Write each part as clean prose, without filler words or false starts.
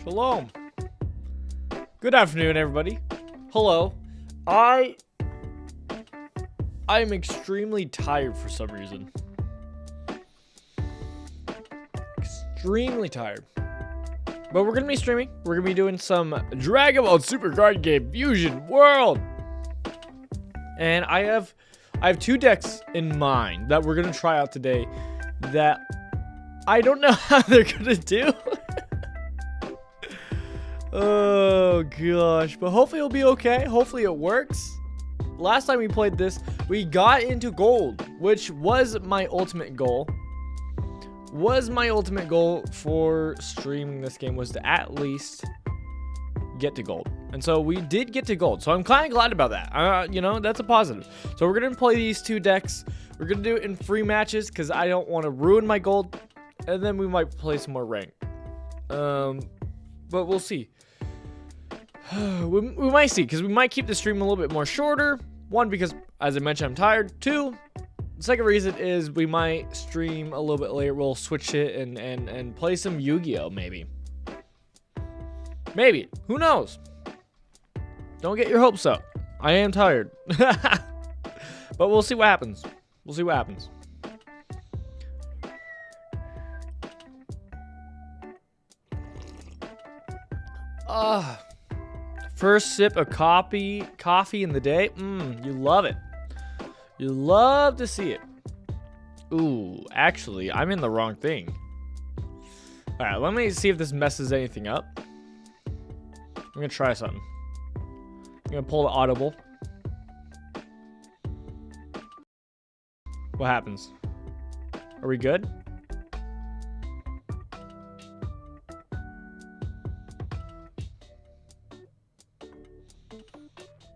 Shalom. Good afternoon, everybody. Hello. I'm extremely tired for some reason. Extremely tired. But we're gonna be streaming. We're gonna be doing some Dragon Ball Super Card Game Fusion World. And I have two decks in mind that we're gonna try out today that I don't know how they're gonna do. Oh gosh, but hopefully it'll be okay. Hopefully it works. Last time we played this, we got into gold, which was my ultimate goal. My ultimate goal for streaming this game was to at least get to gold. And so we did get to gold. So I'm kind of glad about that. You know, that's a positive. So we're going to play these two decks. We're going to do it in free matches because I don't want to ruin my gold. And then we might play some more rank. But we'll see. we might see, because we might keep the stream a little bit more shorter. One, because as I mentioned, I'm tired. Two, the second reason is we might stream a little bit later. We'll switch it and play some Yu-Gi-Oh! Maybe. Who knows? Don't get your hopes up. I am tired. But we'll see what happens. First sip of coffee in the day. You love it. You love to see it. Ooh, actually, I'm in the wrong thing. All right, let me see if this messes anything up. I'm gonna try something. I'm gonna pull the audible. What happens? Are we good?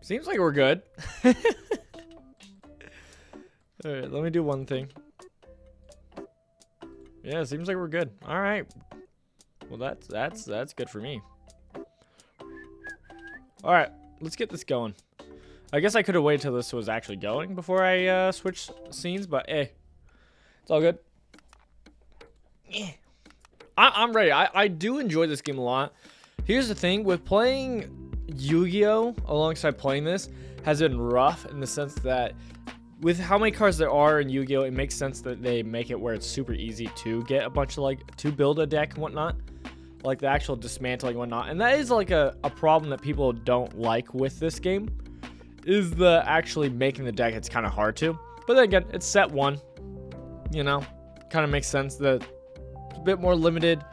Seems like we're good. All right, let me do one thing. Yeah, seems like we're good. All right. Well, that's good for me. All right, let's get this going. I guess I could have waited till this was actually going before I switched scenes, but hey, it's all good. Yeah. I'm ready. I do enjoy this game a lot. Here's the thing with playing Yu-Gi-Oh! Alongside playing this has been rough in the sense that with how many cards there are in Yu-Gi-Oh! It makes sense that they make it where it's super easy to get a bunch of to build a deck and whatnot, like the actual dismantling and whatnot. And that is like a problem that people don't like with this game, is the actually making the deck. It's kind of hard to, but then again, it's set one, you know, kind of makes sense that it's a bit more limited.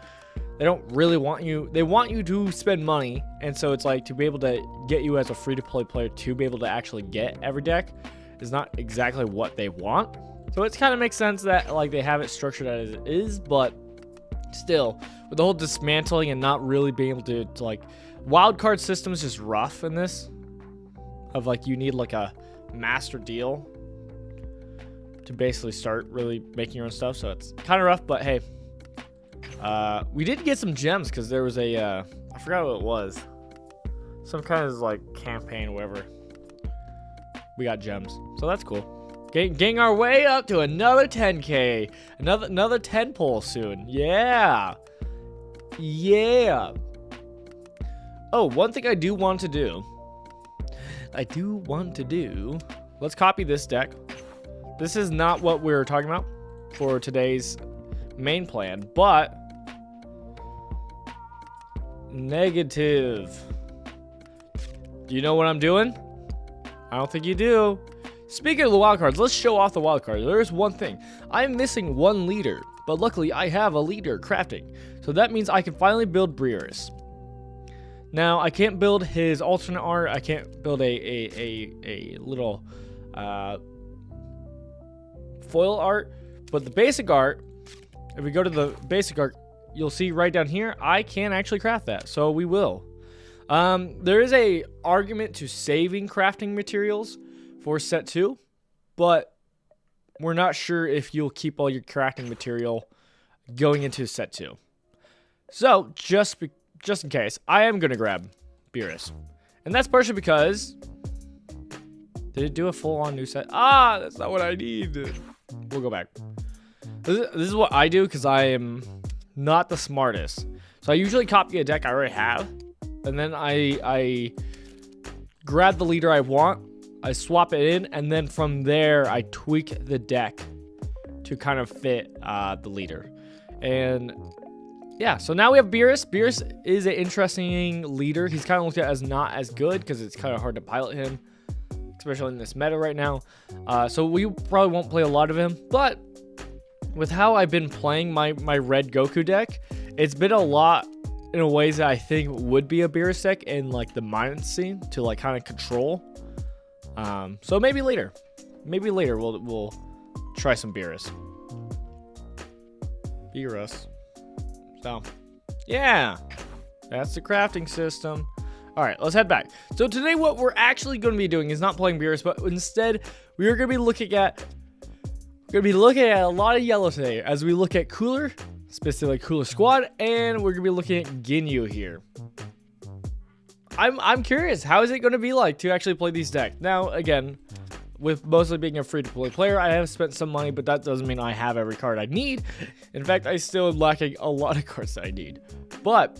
They don't really want you. They want you to spend money. And so it's like to be able to get you as a free-to-play player to be able to actually get every deck is not exactly what they want. So it kind of makes sense that like they have it structured as it is. But still, with the whole dismantling and not really being able to like wild card system is just rough in this. Of like you need like a master deal to basically start really making your own stuff. So it's kind of rough, but hey. We did get some gems because there was a, I forgot what it was. Some kind of like campaign or whatever. We got gems. So that's cool. Getting our way up to another 10K. Another 10 pull soon. Yeah. Yeah. Oh, one thing I do want to do. Let's copy this deck. This is not what we're talking about for today's main plan, but negative. Do you know what I'm doing? I don't think you do. Speaking of the wild cards, let's show off the wild cards. There's one thing. I'm missing one leader, but luckily I have a leader crafting. So that means I can finally build Breerus. Now, I can't build his alternate art. I can't build a little foil art, but the basic art, if we go to the basic art, you'll see right down here, I can actually craft that. So we will. There is a argument to saving crafting materials for set 2, but we're not sure if you'll keep all your crafting material going into set 2. So just in case, I am going to grab Beerus. And that's partially because... Did it do a full-on new set? Ah, that's not what I need. We'll go back. This is what I do because I am not the smartest. So I usually copy a deck I already have, and then I grab the leader I want, I swap it in, and then from there I tweak the deck to kind of fit the leader. And yeah, so now we have Beerus. Beerus is an interesting leader. He's kind of looked at as not as good because it's kind of hard to pilot him, especially in this meta right now. So we probably won't play a lot of him, but with how I've been playing my red Goku deck, it's been a lot in a ways that I think would be a Beerus deck in like the mine scene to like kind of control. So maybe later we'll try some Beerus. So yeah, that's the crafting system. All right, let's head back. So today what we're actually going to be doing is not playing Beerus, but instead we are going to be looking at a lot of yellow today as we look at Cooler, specifically Cooler Squad, and we're going to be looking at Ginyu here. I'm curious, how is it going to be like to actually play these decks? Now, again, with mostly being a free-to-play player, I have spent some money, but that doesn't mean I have every card I need. In fact, I still am lacking a lot of cards that I need. But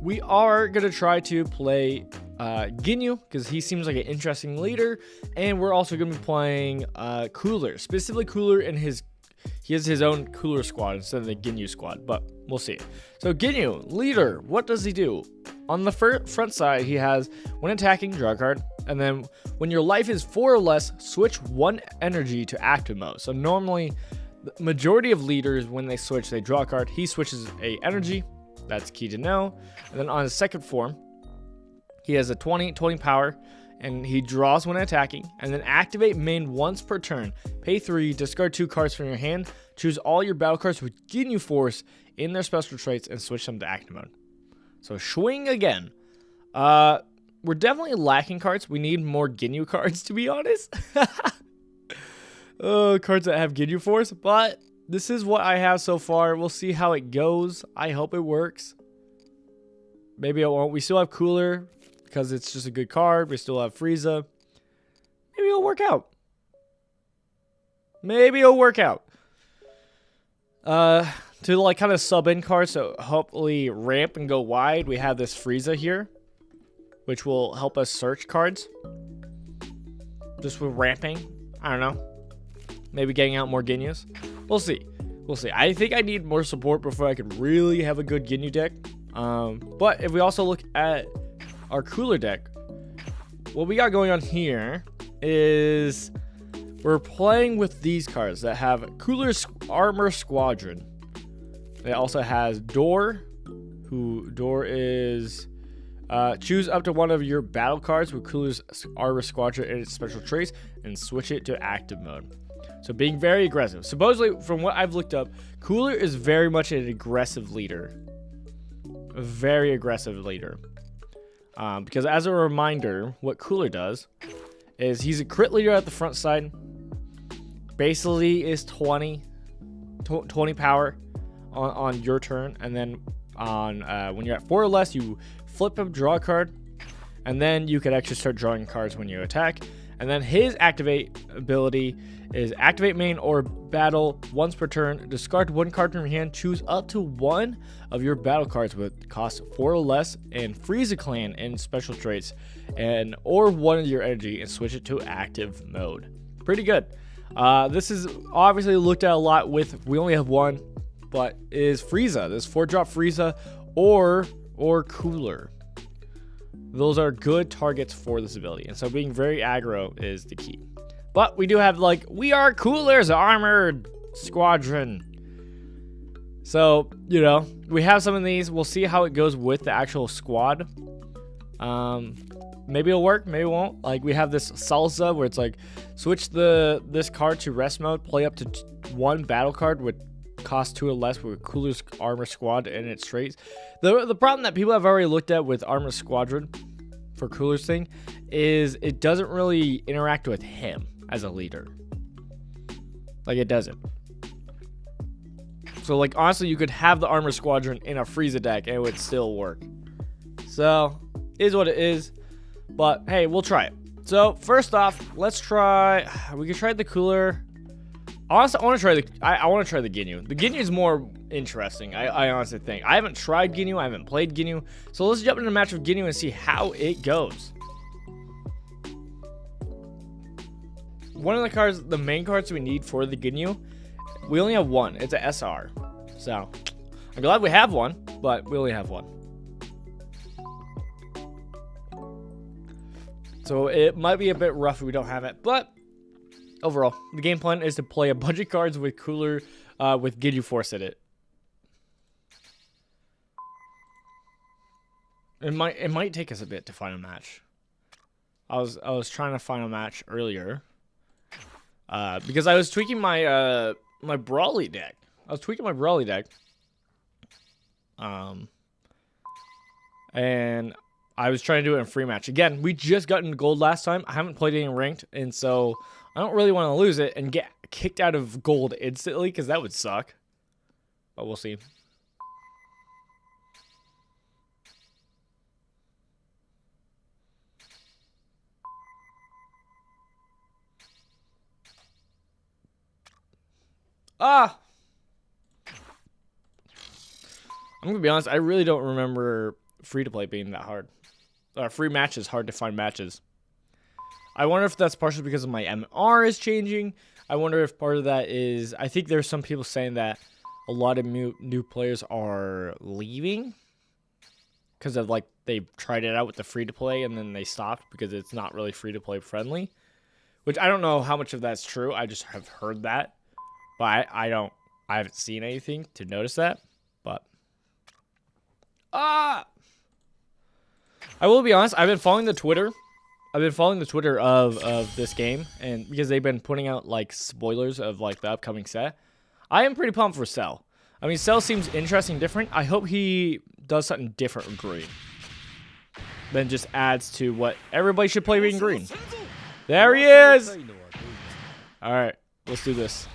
we are going to try to play Ginyu because he seems like an interesting leader, and we're also going to be playing Cooler, specifically Cooler and he has his own Cooler squad instead of the Ginyu squad, but we'll see. So Ginyu, leader, what does he do? On the front side, he has when attacking, draw a card, and then when your life is 4 or less, switch 1 energy to active mode. So normally, the majority of leaders, when they switch, they draw a card. He switches a energy. That's key to know. And then on his second form, he has a 20 power, and he draws when attacking, and then activate main once per turn. Pay 3, discard 2 cards from your hand, choose all your battle cards with Ginyu Force in their special traits, and switch them to active mode. So swing again. We're definitely lacking cards. We need more Ginyu cards, to be honest. Cards that have Ginyu Force, but this is what I have so far. We'll see how it goes. I hope it works. Maybe it won't. We still have Cooler because it's just a good card. We still have Frieza. Maybe it'll work out. To like kind of sub in cards, so hopefully ramp and go wide, we have this Frieza here, which will help us search cards. Just with ramping. I don't know. Maybe getting out more Ginyus. We'll see. I think I need more support before I can really have a good Ginyu deck. But if we also look at our Cooler deck, what we got going on here is we're playing with these cards that have Cooler's Armor Squadron. It also has Door, Door is choose up to one of your battle cards with Cooler's Armor Squadron and its special traits and switch it to active mode. So being very aggressive. Supposedly, from what I've looked up, Cooler is very much an aggressive leader. A very aggressive leader. Because as a reminder, what Cooler does is he's a crit leader at the front side. Basically is 20 power on your turn, and then on when you're at 4 or less, you flip him, draw a card, and then you can actually start drawing cards when you attack. And then his activate ability is activate main or battle once per turn, discard 1 card from your hand, choose up to 1 of your battle cards with cost 4 or less and Frieza Clan and special traits, and or 1 of your energy and switch it to active mode. Pretty good. This is obviously looked at a lot with, we only have 1, but is Frieza. This 4-drop Frieza or Cooler. Those are good targets for this ability, and so being very aggro is the key. But we do have, like, we are Cooler's Armored Squadron. So, you know, we have some of these. We'll see how it goes with the actual squad. Maybe it'll work, maybe it won't. Like, we have this Salsa where it's like, switch this card to rest mode, play up to 1 battle card with cost 2 or less with Cooler's Armor Squad and its traits. The problem that people have already looked at with Armor Squadron for Cooler's thing is it doesn't really interact with him as a leader. Like, it doesn't. So, like, honestly, you could have the Armor Squadron in a Frieza deck and it would still work. So, is what it is. But, hey, we'll try it. So, first off, let's try... We could try the Cooler. Honestly, I want to try the I want to try the Ginyu. The Ginyu is more interesting. I honestly think. I haven't tried Ginyu. I haven't played Ginyu. So let's jump into a match with Ginyu and see how it goes. One of the cards, the main cards we need for the Ginyu, we only have one. It's a SR. So I'm glad we have one, but we only have one. So it might be a bit rough if we don't have it, but overall, the game plan is to play a bunch of cards with cooler, with Ginyu Force in it. It might take us a bit to find a match. I was trying to find a match earlier, because I was tweaking my my Brawly deck. And I was trying to do it in free match. Again, we just got into gold last time. I haven't played any ranked, and so I don't really want to lose it and get kicked out of gold instantly, because that would suck. But we'll see. Ah! I'm going to be honest, I really don't remember free-to-play being that hard. Free matches, hard to find matches. I wonder if that's partially because of my MR is changing. I wonder if part of that is, I think there's some people saying that a lot of new players are leaving because of, like, they tried it out with the free-to-play and then they stopped because it's not really free-to-play friendly. Which I don't know how much of that's true. I just have heard that. But I haven't seen anything to notice that. But I will be honest, I've been following the Twitter of this game, and because they've been putting out like spoilers of like the upcoming set. I am pretty pumped for Cell. I mean, Cell seems interesting, different. I hope he does something different with green. Then just adds to what everybody should play in green. There he is! Alright, let's do this.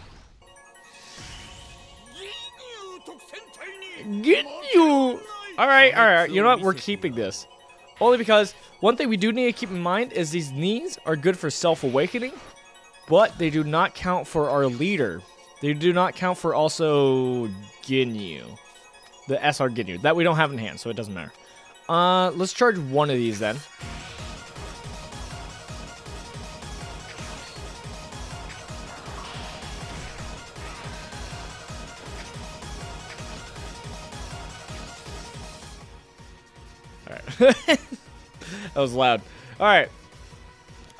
Get you! Alright. You know what? We're keeping this. Only because one thing we do need to keep in mind is these knees are good for self-awakening, but they do not count for our leader. They do not count for also Ginyu. The SR Ginyu. That we don't have in hand, so it doesn't matter. Let's charge one of these then. That was loud. Alright.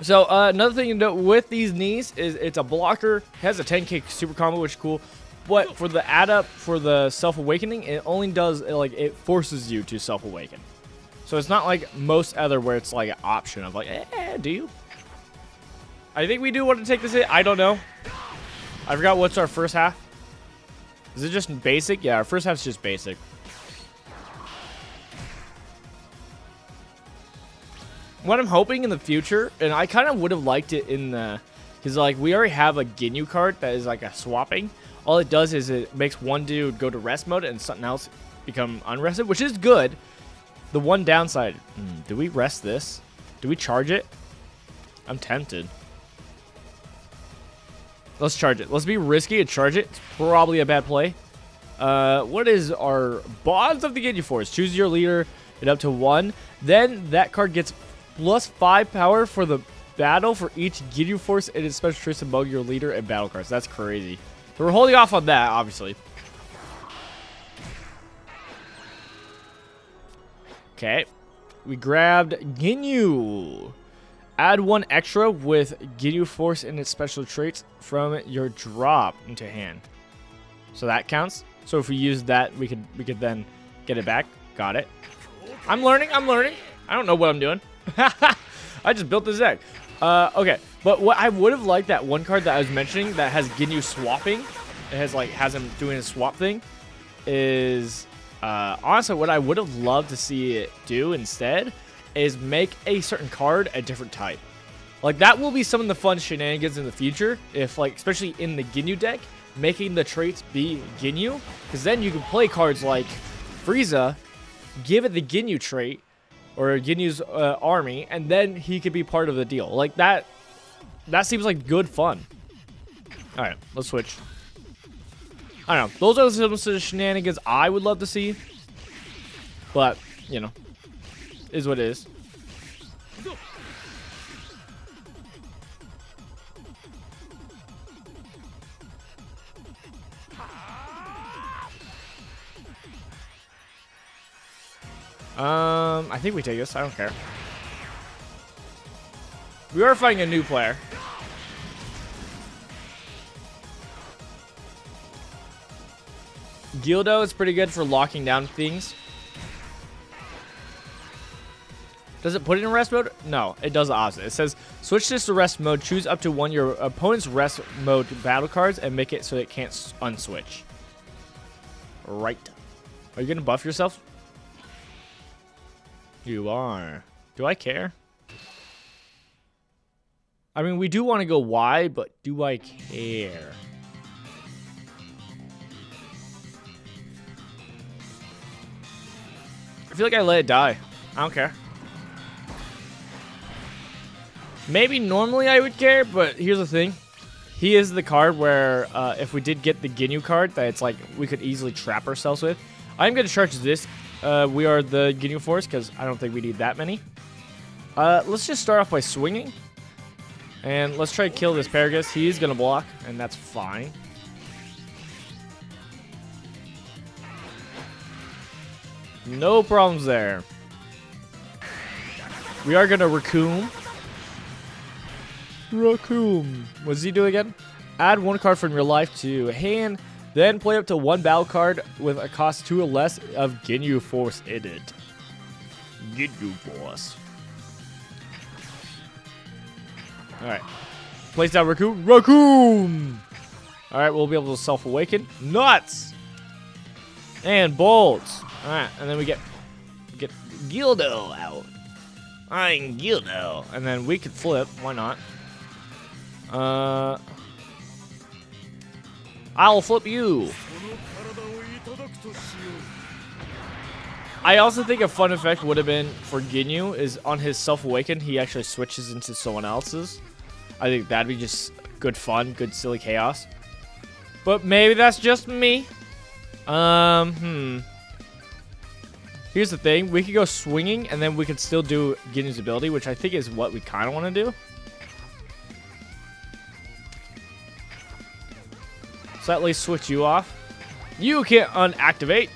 So, another thing to note with these knees is it's a blocker. It has a 10k super combo, which is cool. But for the add up for the self-awakening, it only does, like, it forces you to self-awaken. So it's not like most other where it's like an option of like, do you? I think we do want to take this hit. I don't know. I forgot what's our first half. Is it just basic? Yeah, our first half's just basic. What I'm hoping in the future, and I kind of would have liked it in the, because like we already have a Ginyu card that is like a swapping. All it does is it makes one dude go to rest mode and something else become unrested, which is good. The one downside, do we rest this? Do we charge it? I'm tempted. Let's charge it. Let's be risky and charge it. It's probably a bad play. What is our bonds of the Ginyu Force? Choose your leader and up to 1. Then that card gets +5 power for the battle for each Ginyu Force and its special traits among your leader and battle cards. That's crazy. So we're holding off on that, obviously. Okay. We grabbed Ginyu. Add 1 extra with Ginyu Force and its special traits from your drop into hand. So that counts. So if we use that, we could then get it back. Got it. I'm learning. I don't know what I'm doing. I just built this deck. Okay, but what I would have liked, that one card that I was mentioning that has Ginyu swapping, it has him doing a swap thing, is honestly what I would have loved to see it do instead is make a certain card a different type. Like that will be some of the fun shenanigans in the future, if like especially in the Ginyu deck, making the traits be Ginyu, because then you can play cards like Frieza, give it the Ginyu trait, or Ginyu's army, and then he could be part of the deal. Like that seems like good fun. Alright, let's switch. I don't know. Those are some sort of shenanigans I would love to see. But, you know, is what it is. I think we take this. I don't care. We are fighting a new player. gOD is pretty good for locking down things. Does it put it in rest mode? No, it does the opposite. It says, switch this to rest mode. Choose up to one of your opponent's rest mode battle cards and make it so it can't unswitch. Right. Are you going to buff yourself? You are. Do I care? I mean, we do want to go wide, but do I care? I feel like I let it die. I don't care. Maybe normally I would care, but here's the thing. He is the card where if we did get the Ginyu card, that it's like we could easily trap ourselves with. I'm going to charge this. We are the Ginyu Force because I don't think we need that many. Let's just start off by swinging. And let's try to kill this Paragus. He's going to block, and that's fine. No problems there. We are going to Raccoon. Raccoon. What does he do again? Add one card from your life to hand, then play up to one battle card with a cost 2 or less of Ginyu Force in it. Ginyu Force. Alright. Place down Raccoon. Raccoon! Alright, we'll be able to self-awaken. Nuts! And bolts. Alright, and then we get Gildo out. I'm Gildo. And then we can flip. Why not? I'll flip you. I also think a fun effect would have been for Ginyu is on his self-awaken, he actually switches into someone else's. I think that'd be just good fun, good silly chaos. But maybe that's just me. Here's the thing, we could go swinging and then we could still do Ginyu's ability, which I think is what we kind of want to do. So at least switch you off. You can't unactivate.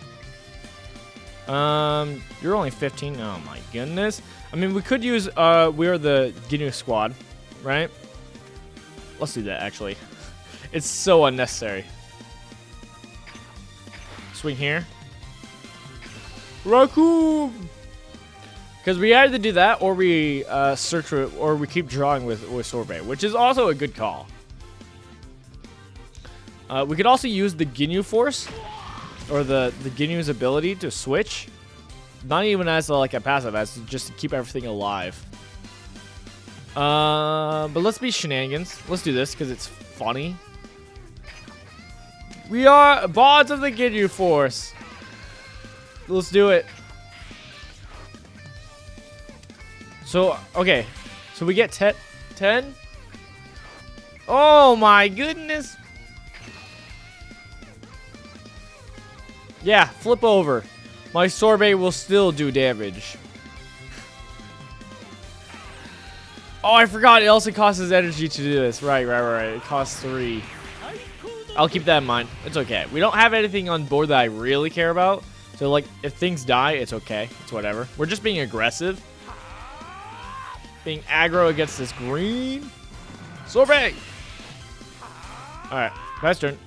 You're only 15. Oh my goodness. I mean, we could use we are the Ginyu squad, right? Let's do that actually. It's so unnecessary. Swing here. Raccoon. Because we either do that or we search for it, or we keep drawing with Sorbet, which is also a good call. We could also use the Ginyu Force, or the Ginyu's ability to switch. Not even as like a passive, as just to keep everything alive. But let's be shenanigans. Let's do this because it's funny. We are bonds of the Ginyu Force. Let's do it. So, okay. So we get 10. Oh my goodness. Yeah, flip over. My Sorbet will still do damage. Oh, I forgot. It also costs us energy to do this. Right. It costs 3. I'll keep that in mind. It's okay. We don't have anything on board that I really care about. So, like, if things die, it's okay. It's whatever. We're just being aggressive. Being aggro against this green. Sorbet! Alright. Last turn.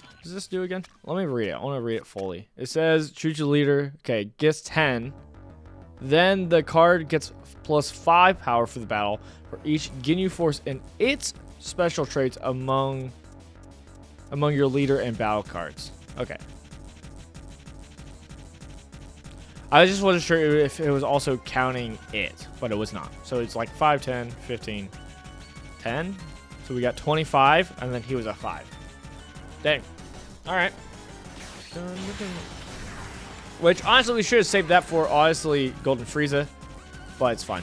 What does this do again? Let me read it. I want to read it fully. It says, choose your leader. Okay, gets 10. Then the card gets plus 5 power for the battle for each Ginyu Force and its special traits among your leader and battle cards. Okay. I just wasn't sure if it was also counting it, but it was not. So it's like 5, 10, 15, 10. So we got 25, and then he was at 5. Dang. All right. Which, honestly, we should have saved that for, honestly, Golden Frieza. But it's fine.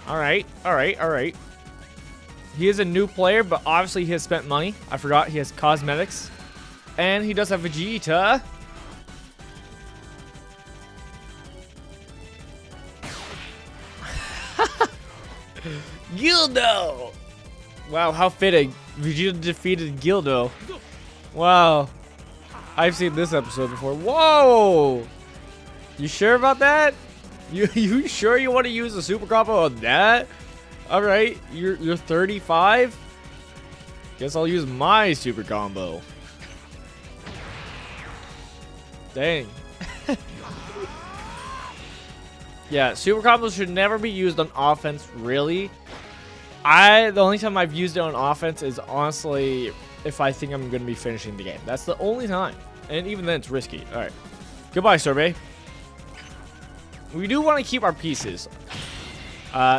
Alright, alright, alright. He is a new player, but obviously he has spent money. I forgot he has cosmetics. And he does have Vegeta. Gildo! Wow, how fitting. Vegeta defeated Gildo. Wow. I've seen this episode before. Whoa! You sure about that? You sure you want to use a super combo on that? Alright, you're 35? Guess I'll use my super combo. Dang. Yeah, super combos should never be used on offense, really. The only time I've used it on offense is honestly if I think I'm going to be finishing the game. That's the only time. And even then, it's risky. Alright. Goodbye, Sorbet. We do want to keep our pieces.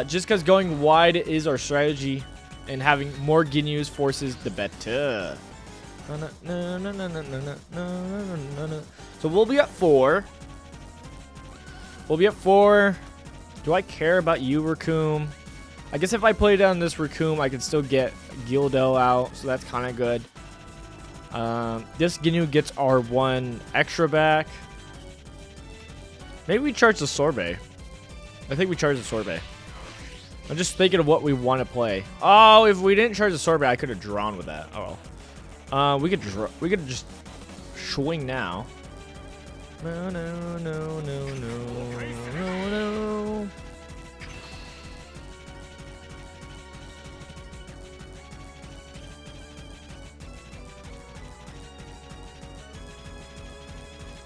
Just because going wide is our strategy. And having more Ginyus forces the better. So we'll be at 4. We'll be at 4. Do I care about you, Raccoon? I guess if I play down this Raccoon, I can still get Gildo out. So that's kind of good. This Ginyu gets our 1 extra back. Maybe we charge the Sorbet. I think we charge the Sorbet. I'm just thinking of what we want to play. Oh, if we didn't charge the Sorbet, I could have drawn with that. Oh well. We could just swing now. No, no, no, no, no, no, no.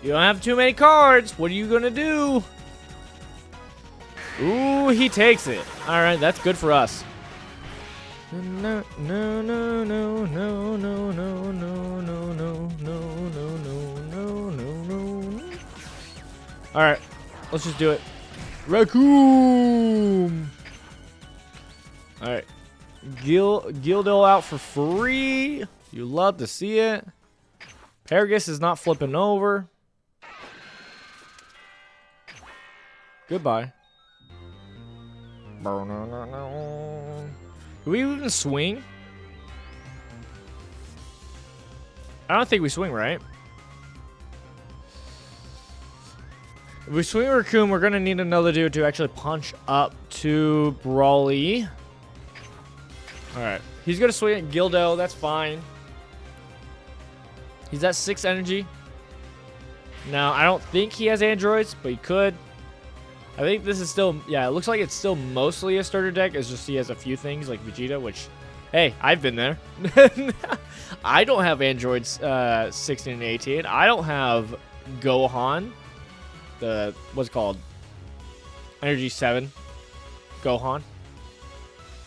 You don't have too many cards. What are you gonna do? Ooh, he takes it. All right, that's good for us. No, no, no, no, no, no, no, no, no, no, no, no, no, no, no. All right, let's just do it. Raccoon. All right, Gildo out for free. You love to see it. Paragus is not flipping over. Goodbye. Do we even swing? I don't think we swing, right? If we swing Raccoon, we're gonna need another dude to actually punch up to Brawly. Alright. He's gonna swing at Gildo, that's fine. He's at 6 energy. Now, I don't think he has androids, but he could. I think this is still, yeah, it looks like it's still mostly a starter deck. It's just he has a few things like Vegeta, which, hey, I've been there. I don't have androids 16 and 18. I don't have Gohan, what's it called? Energy 7 Gohan.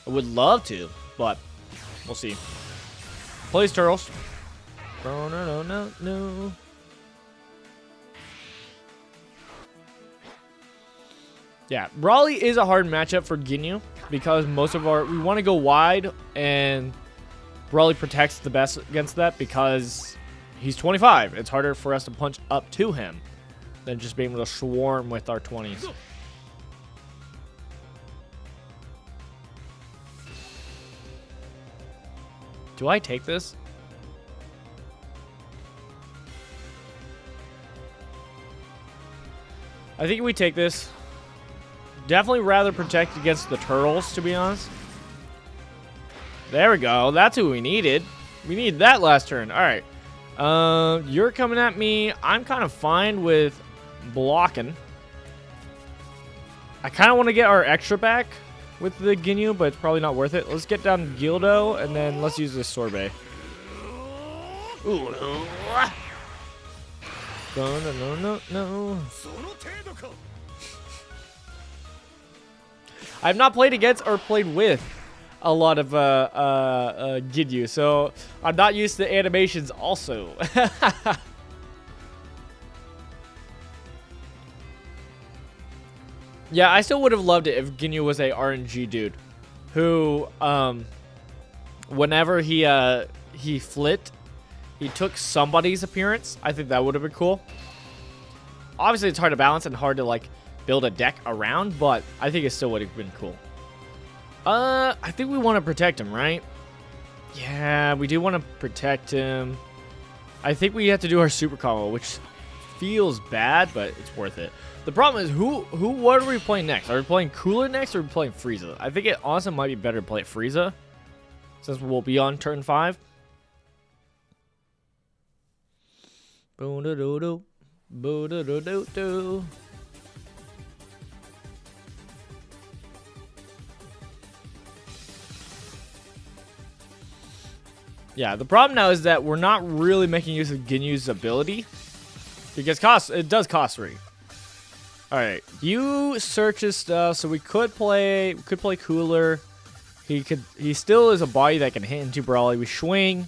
I would love to, but we'll see. Plays Turtles. No, no, no, no. Yeah, Brawly is a hard matchup for Ginyu because most of we want to go wide, and Brawly protects the best against that because he's 25. It's harder for us to punch up to him than just being able to swarm with our 20s. Do I take this? I think we take this. Definitely rather protect against the turtles, to be honest. There we go. That's who we needed. We need that last turn. All right. You're coming at me. I'm kind of fine with blocking. I kind of want to get our extra back with the Ginyu, but it's probably not worth it. Let's get down to Gildo, and then let's use this Sorbet. Ooh, no. No, no, no, no. I've not played against or played with a lot of Ginyu, so I'm not used to animations also. Yeah, I still would have loved it if Ginyu was a RNG dude who, whenever he flipped, he took somebody's appearance. I think that would have been cool. Obviously, it's hard to balance and hard to, like, build a deck around, but I think it still would have been cool. I think we want to protect him, right? Yeah, we do want to protect him. I think we have to do our super combo, which feels bad, but it's worth it. The problem is, what are we playing next? Are we playing Cooler next, or are we playing Frieza? I think it honestly might be better to play Frieza, since we'll be on turn 5. Boo-do-do-do. Boo-do-do-do-do. Yeah, the problem now is that we're not really making use of Ginyu's ability, because it does cost 3. All right, you search his stuff, so we could play Cooler. He still is a body that can hit into Brawly. We swing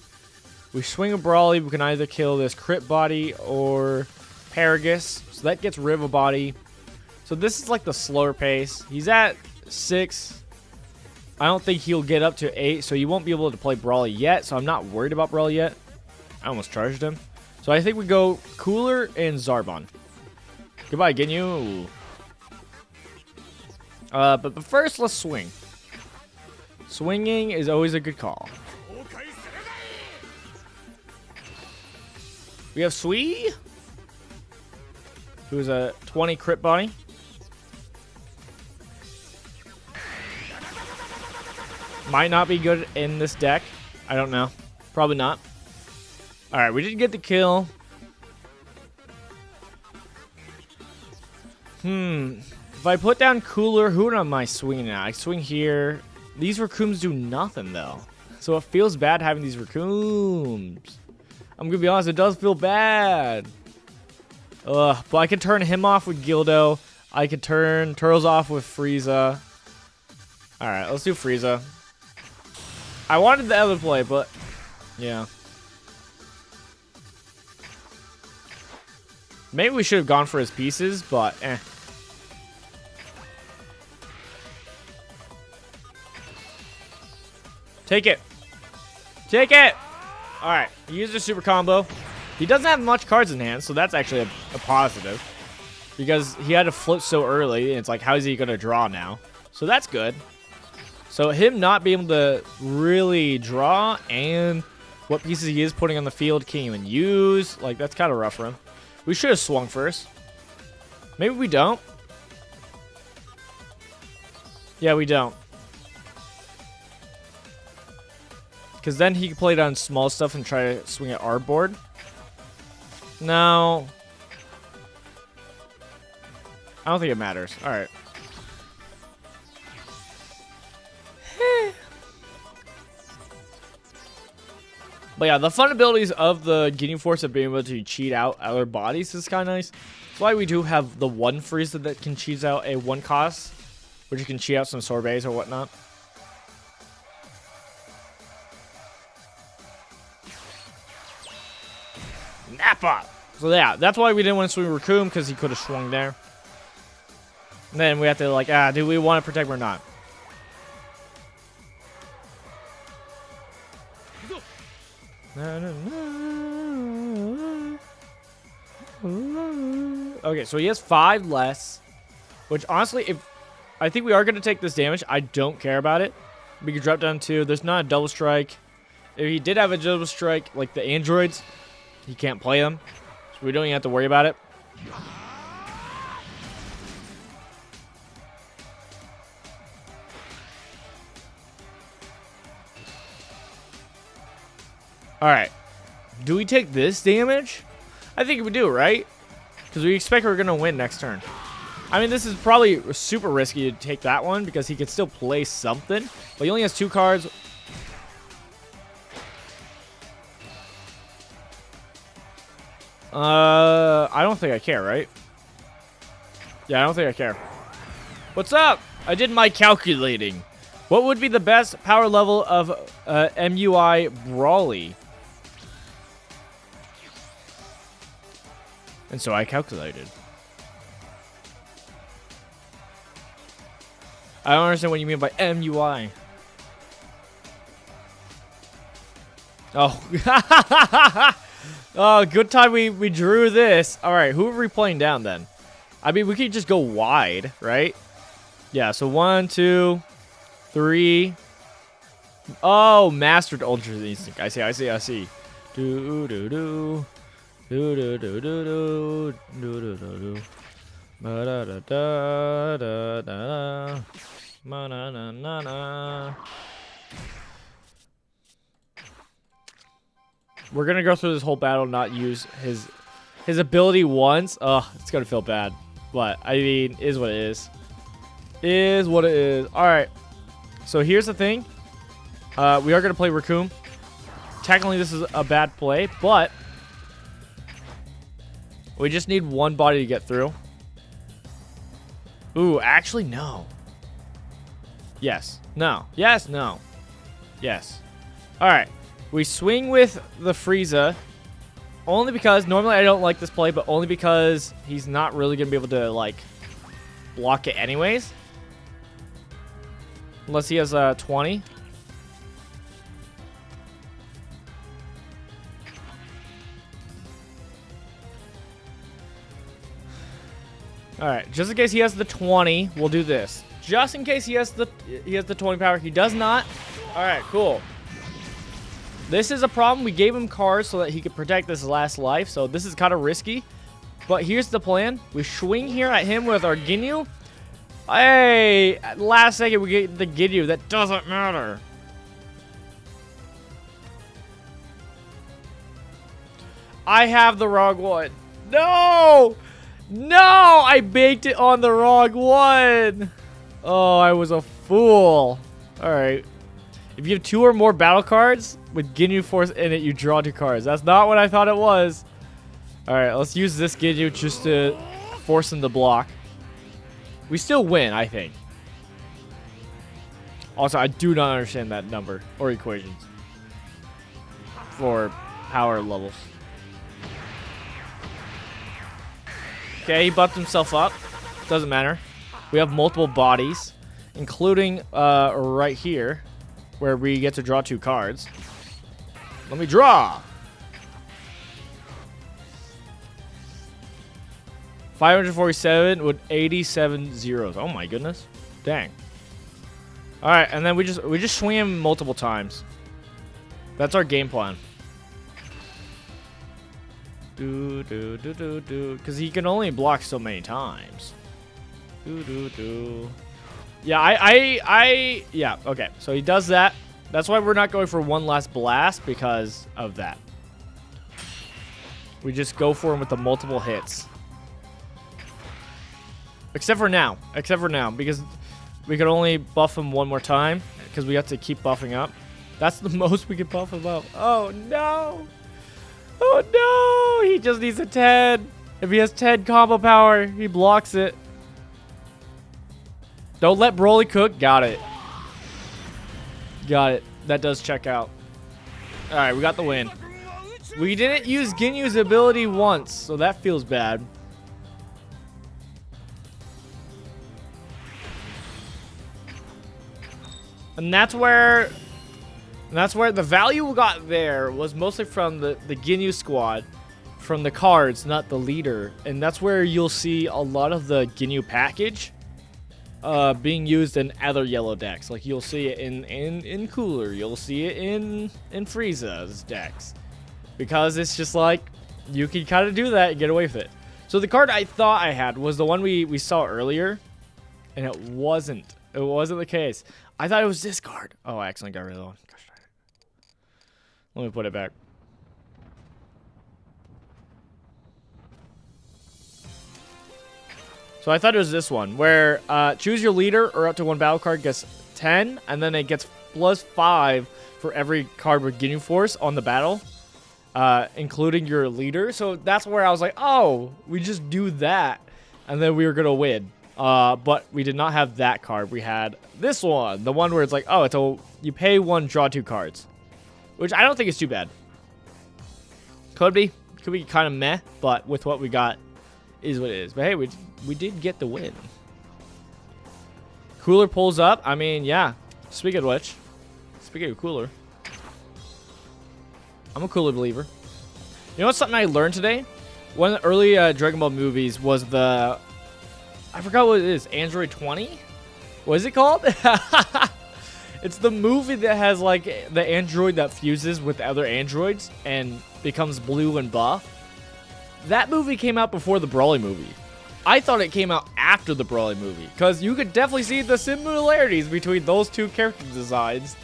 a Brawly. We can either kill this crit body or Paragus, so that gets rid of a body. So this is like the slower pace. He's at 6. I don't think he'll get up to 8, so he won't be able to play Brawly yet, so I'm not worried about Brawly yet. I almost charged him. So I think we go Cooler and Zarbon. Goodbye, Ginyu. But first, let's swing. Swinging is always a good call. We have Sui, who's a 20 crit body. Might not be good in this deck. I don't know. Probably not. Alright, we did get the kill. If I put down Cooler, who am I swinging at? I swing here. These raccoons do nothing, though. So it feels bad having these raccoons. I'm going to be honest, it does feel bad. But I can turn him off with Gildo. I could turn Turtles off with Frieza. Alright, let's do Frieza. I wanted the other play, but yeah. Maybe we should have gone for his pieces, but eh. Take it. Take it. All right. He used a super combo. He doesn't have much cards in hand, so that's actually a positive. Because he had to flip so early, and it's like, how is he going to draw now? So that's good. So him not being able to really draw and what pieces he is putting on the field can't even use. Like, that's kind of rough for him. We should have swung first. Maybe we don't. Yeah, we don't. Because then he can play it on small stuff and try to swing at our board. No. I don't think it matters. All right. But yeah, the fun abilities of the Ginyu Force of being able to cheat out other bodies is kind of nice. That's why we do have the one Frieza that can cheat out a 1 cost, which you can cheat out some sorbets or whatnot. Nappa! So yeah, that's why we didn't want to swing Raccoon, because he could have swung there. And then we have to like, do we want to protect him or not? Okay, so he has 5 less, which honestly, if I think we are going to take this damage, I don't care about it. We could drop down 2. There's not a double strike. If he did have a double strike, like the androids, he can't play them, so we don't even have to worry about it. Alright. Do we take this damage? I think we do, right? Because we expect we're going to win next turn. I mean, this is probably super risky to take that one because he could still play something. But he only has 2 cards. I don't think I care, right? Yeah, I don't think I care. What's up? I did my calculating. What would be the best power level of MUI Brawly? And so I calculated. I don't understand what you mean by MUI. Oh. Oh, good time we drew this. All right, who are we playing down then? I mean, we could just go wide, right? Yeah, so 1, 2, 3. Oh, mastered Ultra Instinct. I see. Do do do. Do do do do do. Do do do do. Da da da da da da. Ma na na na na. We're gonna go through this whole battle, not use his ability once. Ugh, it's gonna feel bad. But I mean, is what it is. Is what it is. Alright. So here's the thing. We are gonna play Raccoon. Technically this is a bad play, but we just need one body to get through. Ooh, actually no. Yes. No. Yes, no. Yes. Alright. We swing with the Frieza, only because, normally I don't like this play, but only because he's not really going to be able to, like, block it anyways. Unless he has 20. Alright, just in case he has the 20, we'll do this. Just in case he has the 20 power. He does not. Alright, cool. This is a problem. We gave him cards so that he could protect his last life. So this is kind of risky. But here's the plan. We swing here at him with our Ginyu. Hey, at last second we get the Ginyu. That doesn't matter. I have the wrong one. No! No! I baked it on the wrong one. Oh, I was a fool. Alright. If you have 2 or more battle cards with Ginyu Force in it, you draw 2 cards. That's not what I thought it was. Alright, let's use this Ginyu just to force him to block. We still win, I think. Also, I do not understand that number or equations for power levels. Okay, he buffed himself up. Doesn't matter. We have multiple bodies, including right here, where we get to draw 2 cards. Let me draw. 547 with 87 zeros. Oh my goodness. Dang. All right, and then we just swing him multiple times. That's our game plan. Do do do do do, because he can only block so many times. Do do do. Yeah, yeah, okay. So he does that. That's why we're not going for one last blast, because of that. We just go for him with the multiple hits. Except for now, because we could only buff him one more time, because we have to keep buffing up. That's the most we can buff him up. Oh no! Oh no! He just needs a 10. If he has 10 combo power, he blocks it. Don't let Broly cook. Got it. Got it. That does check out. Alright, we got the win. We didn't use Ginyu's ability once, so that feels bad. And that's where the value we got there was mostly from the Ginyu squad, from the cards, not the leader. And that's where you'll see a lot of the Ginyu package being used in other yellow decks. Like you'll see it in Cooler, you'll see it in Frieza's decks, because it's just like you can kind of do that and get away with it. So the card I thought I had was the one we saw earlier, and it wasn't. It wasn't the case. I thought it was this card. Oh, I accidentally got rid of the one. Gosh darn it. Let me put it back. So I thought it was this one, where choose your leader or up to 1 battle card gets 10, and then it gets +5 for every card with Ginyu Force on the battle, including your leader. So that's where I was like, oh, we just do that, and then we were going to win. But we did not have that card. We had this one, the one where it's like, oh, you pay 1, draw 2 cards, which I don't think is too bad. Could be kind of meh, but with what we got is what it is. But hey, we did get the win. Cooler pulls up. I mean, yeah. Speaking of which, speaking of Cooler, I'm a Cooler believer. You know what's something I learned today? One of the early Dragon Ball movies was the... I forgot what it is. Android 20? What is it called? It's the movie that has like the android that fuses with other androids and becomes blue and buff. That movie came out before the Broly movie. I thought it came out after the Broly movie because you could definitely see the similarities between those two character designs.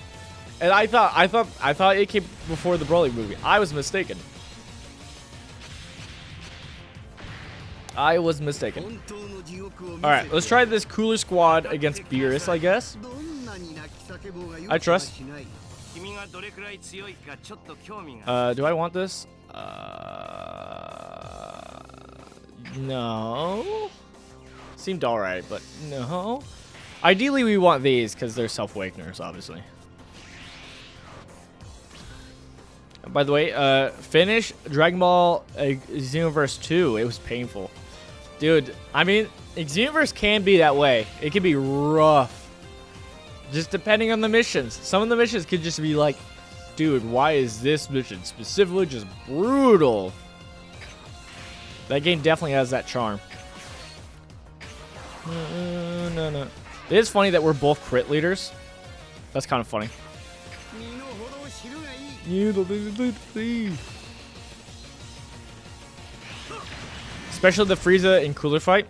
And I thought it came before the Broly movie. I was mistaken. I was mistaken. Alright, let's try this cooler squad against Beerus, I guess. I trust. Do I want this? No. Seemed alright, but no. Ideally, we want these because they're self-awakeners, obviously. By the way, finish Dragon Ball Xenoverse 2. It was painful. Dude, I mean, Xenoverse can be that way. It can be rough. Just depending on the missions. Some of the missions could just be like, dude, why is this mission specifically just brutal? That game definitely has that charm. No. It is funny that we're both crit leaders. That's kind of funny. Especially the Frieza and Cooler fight.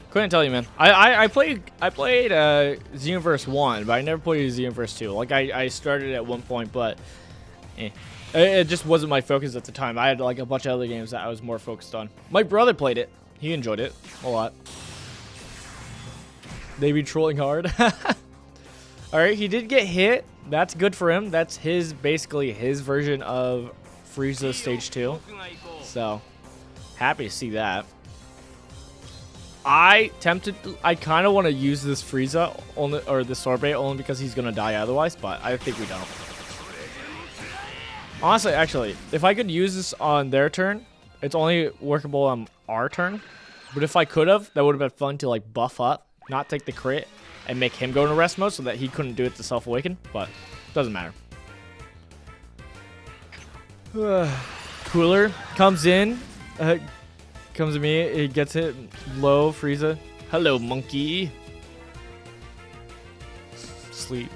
Couldn't tell you, man. I played Xenoverse 1, but I never played Xenoverse 2. Like I started at one point, but it just wasn't my focus at the time. I had like a bunch of other games that I was more focused on. My brother played it. He enjoyed it a lot. They be trolling hard. All right, he did get hit. That's good for him. That's basically his version of Frieza Stage 2. So, happy to see that. I kind of want to use this Frieza only, or the Sorbet only because he's gonna die otherwise, but I think we don't. Honestly, actually, if I could use this on their turn, it's only workable on our turn. But if I could have, that would have been fun to like buff up, not take the crit, and make him go into rest mode so that he couldn't do it to self-awaken. But doesn't matter. Cooler comes in. Comes to me, he gets it low, Frieza. Hello, monkey. Sleep.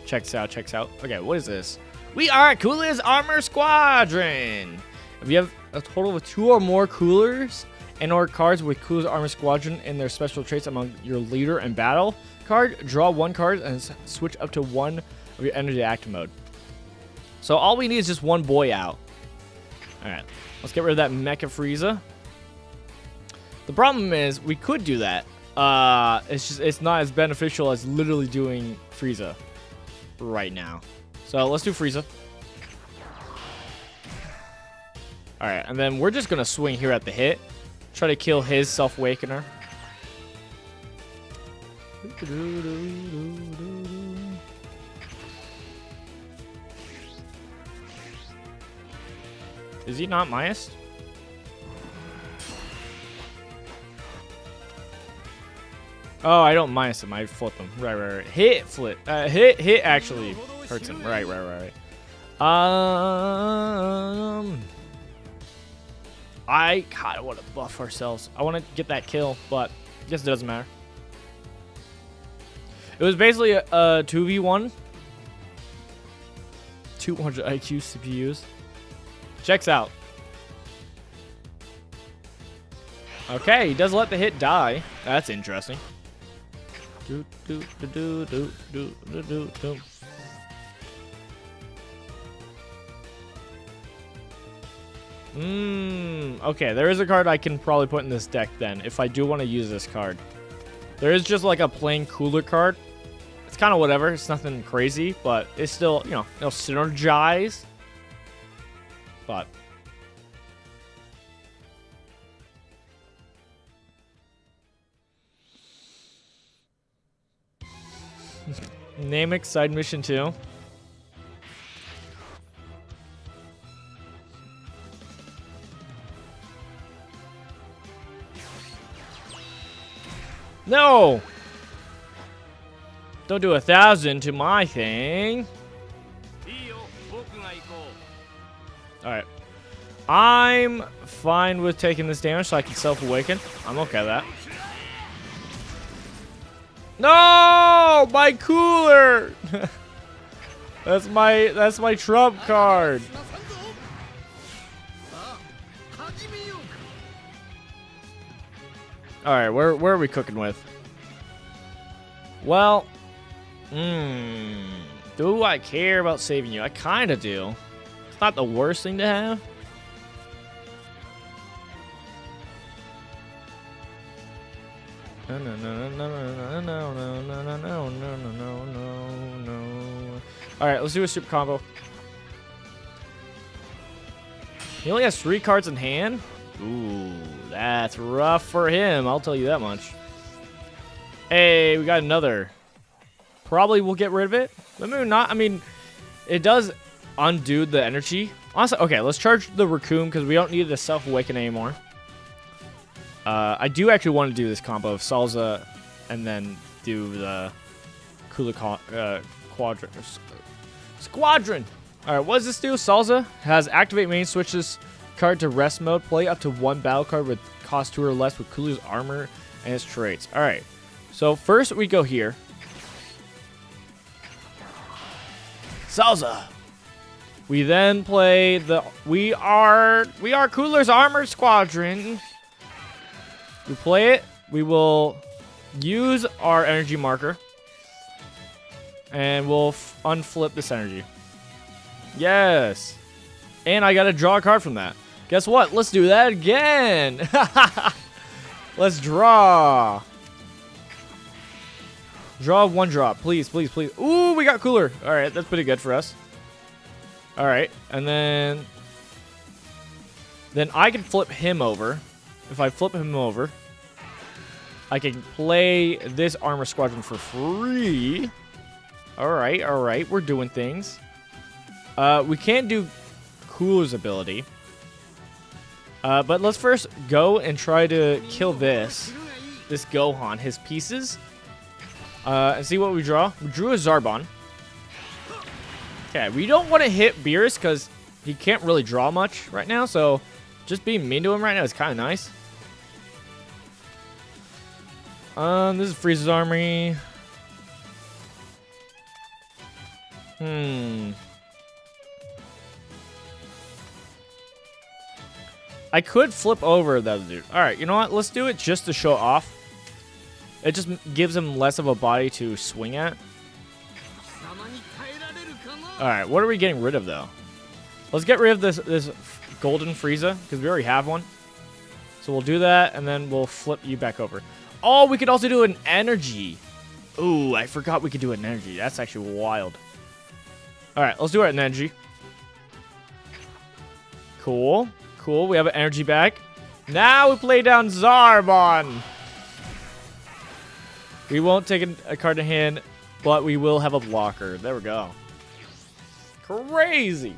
Checks out. Okay, what is this? We are Cooler's Armor Squadron. If you have a total of 2 or more Coolers and or cards with Cooler's Armor Squadron and their special traits among your leader and battle card, draw 1 card and switch up to 1 of your energy active mode. So all we need is just 1 boy out. Alright, let's get rid of that Mecha Frieza. The problem is, we could do that. It's not as beneficial as literally doing Frieza right now. So let's do Frieza. Alright, and then we're just going to swing here at the hit. Try to kill his Self-Awakener. Is he not minus? Oh, I don't minus him. I flip him. Right. Hit, flip. Hit actually hurts him. Right. I kind of want to buff ourselves. I want to get that kill, but I guess it doesn't matter. It was basically a 2v1. 200 IQ CPUs. Checks out. Okay, he does let the hit die. That's interesting. Okay, there is a card I can probably put in this deck then, if I do want to use this card. There is just like a plain Cooler card. It's kind of whatever, it's nothing crazy, but it's still, you know, it'll synergize. But Namek side mission 2. No! Don't do 1,000 to my thing. Alright. I'm fine with taking this damage so I can self-awaken. I'm okay with that. No! My cooler! That's my trump card. Alright, where are we cooking with? Well, do I care about saving you? I kinda do. It's not the worst thing to have. Alright, let's do a super combo. He only has 3 cards in hand? Ooh, that's rough for him, I'll tell you that much. Hey, we got another. Probably we'll get rid of it. But maybe not. I mean, it does undo the energy. Honestly, okay, let's charge the raccoon because we don't need the self-awaken anymore. I do actually want to do this combo of Salsa and then do the Cooler Squadron. Alright, what does this do? Salsa has activate main, switches card to rest mode, play up to 1 battle card with cost 2 or less with Cooler's armor and his traits. Alright, so first we go here. Salsa. We then play the we are Cooler's Armor Squadron. We play it. We will use our energy marker. And we'll unflip this energy. Yes. And I got to draw a card from that. Guess what? Let's do that again. Let's draw. Draw 1 drop. Please, please, please. Ooh, we got Cooler. All right, that's pretty good for us. All right, and then I can flip him over. If I flip him over, I can play this Armor Squadron for free. All right, we're doing things. We can't do Cooler's ability. But let's first go and try to kill this Gohan, his pieces. And see what we draw. We drew a Zarbon. Okay, we don't want to hit Beerus because he can't really draw much right now, so just being mean to him right now is kind of nice. This is Frieza's army. I could flip over that dude. Alright, you know what? Let's do it just to show off. It just gives him less of a body to swing at. Alright, what are we getting rid of, though? Let's get rid of this golden Frieza, because we already have one. So we'll do that, and then we'll flip you back over. Oh, we could also do an energy. Ooh, I forgot we could do an energy. That's actually wild. Alright, let's do an energy. Cool. Cool, we have an energy back. Now we play down Zarbon. We won't take a card in hand, but we will have a blocker. There we go. Crazy.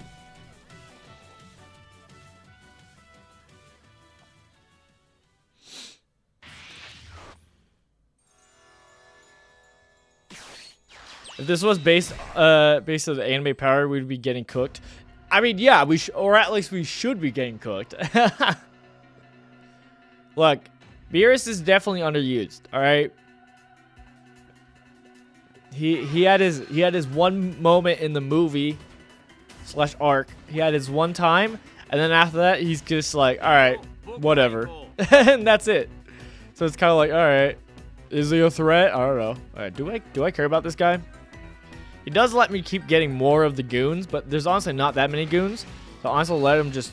If this was based on the anime power, we'd be getting cooked. I mean, yeah, or at least we should be getting cooked. Look, Beerus is definitely underused. All right. He had his one moment in the movie / arc. He had his one time, and then after that, he's just like, all right, whatever, and that's it. So it's kind of like, all right, is he a threat? I don't know. All right, do I care about this guy? He does let me keep getting more of the goons, but there's honestly not that many goons. So honestly, let him just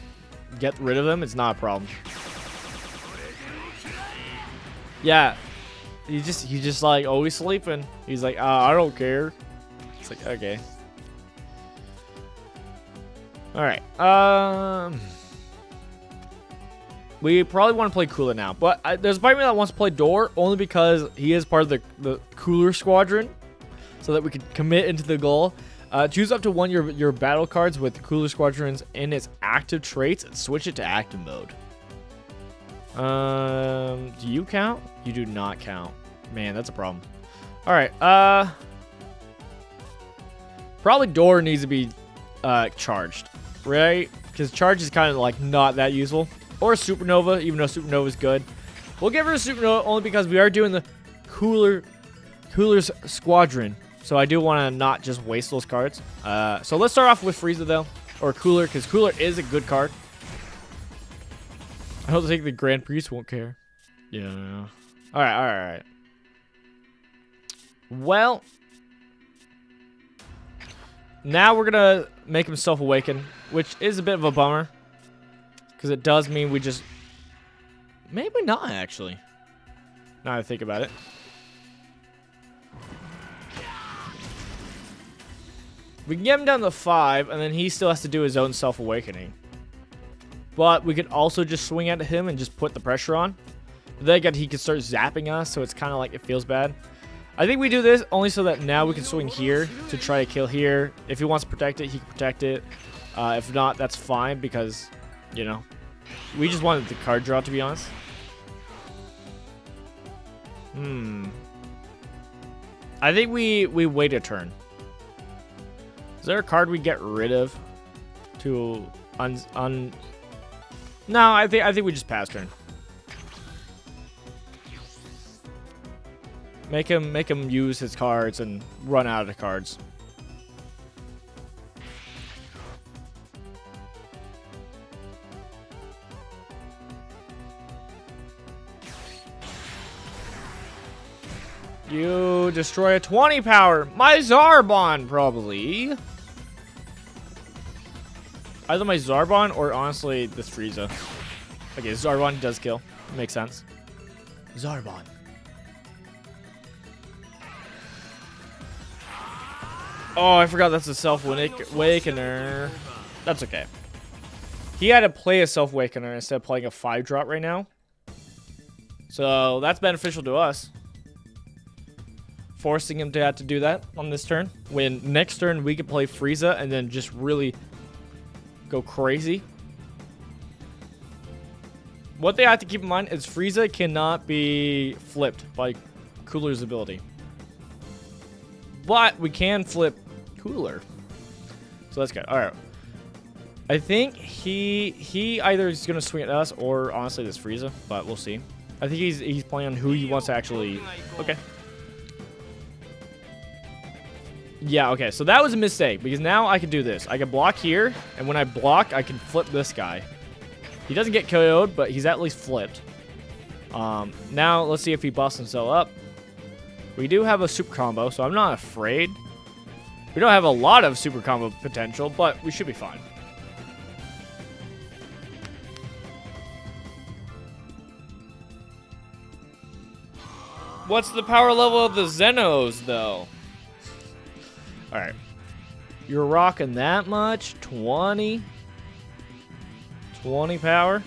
get rid of them. It's not a problem. Yeah. He's just like always sleeping. He's like, I don't care. It's like, okay. Alright. We probably want to play Cooler now. But there's a part of me that wants to play Door only because he is part of the Cooler Squadron. So that we can commit into the goal. Choose up to 1 your battle cards with Cooler Squadrons in its active traits and switch it to active mode. Do you count? You do not count. Man, that's a problem. Alright, probably Door needs to be charged, right? Because charge is kind of like not that useful. Or supernova, even though supernova is good. We'll give her a supernova only because we are doing the Cooler's Squadron. So I do want to not just waste those cards. So let's start off with Frieza though. Or Cooler, because Cooler is a good card. I don't think the Grand Priest won't care. Yeah. Alright. Well. Now we're going to make him self-awaken, which is a bit of a bummer. Because it does mean we just... Maybe not, actually. Now I think about it. We can get him down to 5, and then he still has to do his own self-awakening. But we could also just swing at him and just put the pressure on. But then again, he could start zapping us, so it's kind of like it feels bad. I think we do this only so that now we can swing here to try to kill here. If he wants to protect it, he can protect it. If not, that's fine because, you know, we just wanted the card draw, to be honest. I think we wait a turn. Is there a card we get rid of to No, I think we just pass turn. Make him use his cards and run out of the cards. You destroy a 20 power. My Zarbon, probably. Either my Zarbon or honestly this Frieza. Okay, Zarbon does kill. Makes sense. Zarbon. Oh, I forgot that's a self-awakener. That's okay. He had to play a self-awakener instead of playing a 5-drop right now. So that's beneficial to us. Forcing him to have to do that on this turn. When next turn we can play Frieza and then just really go crazy. What they have to keep in mind is Frieza cannot be flipped by Cooler's ability. But we can flip Cooler. So that's good. Alright. I think he either is going to swing at us or honestly this Frieza. But we'll see. I think he's playing on who he wants to actually... Okay. Yeah, okay. So that was a mistake. Because now I can do this. I can block here. And when I block, I can flip this guy. He doesn't get KO'd, but he's at least flipped. Now, let's see if he busts himself up. We do have a super combo, so I'm not afraid. We don't have a lot of super combo potential, but we should be fine. What's the power level of the Zenos, though? Alright. You're rocking that much? 20? 20 power?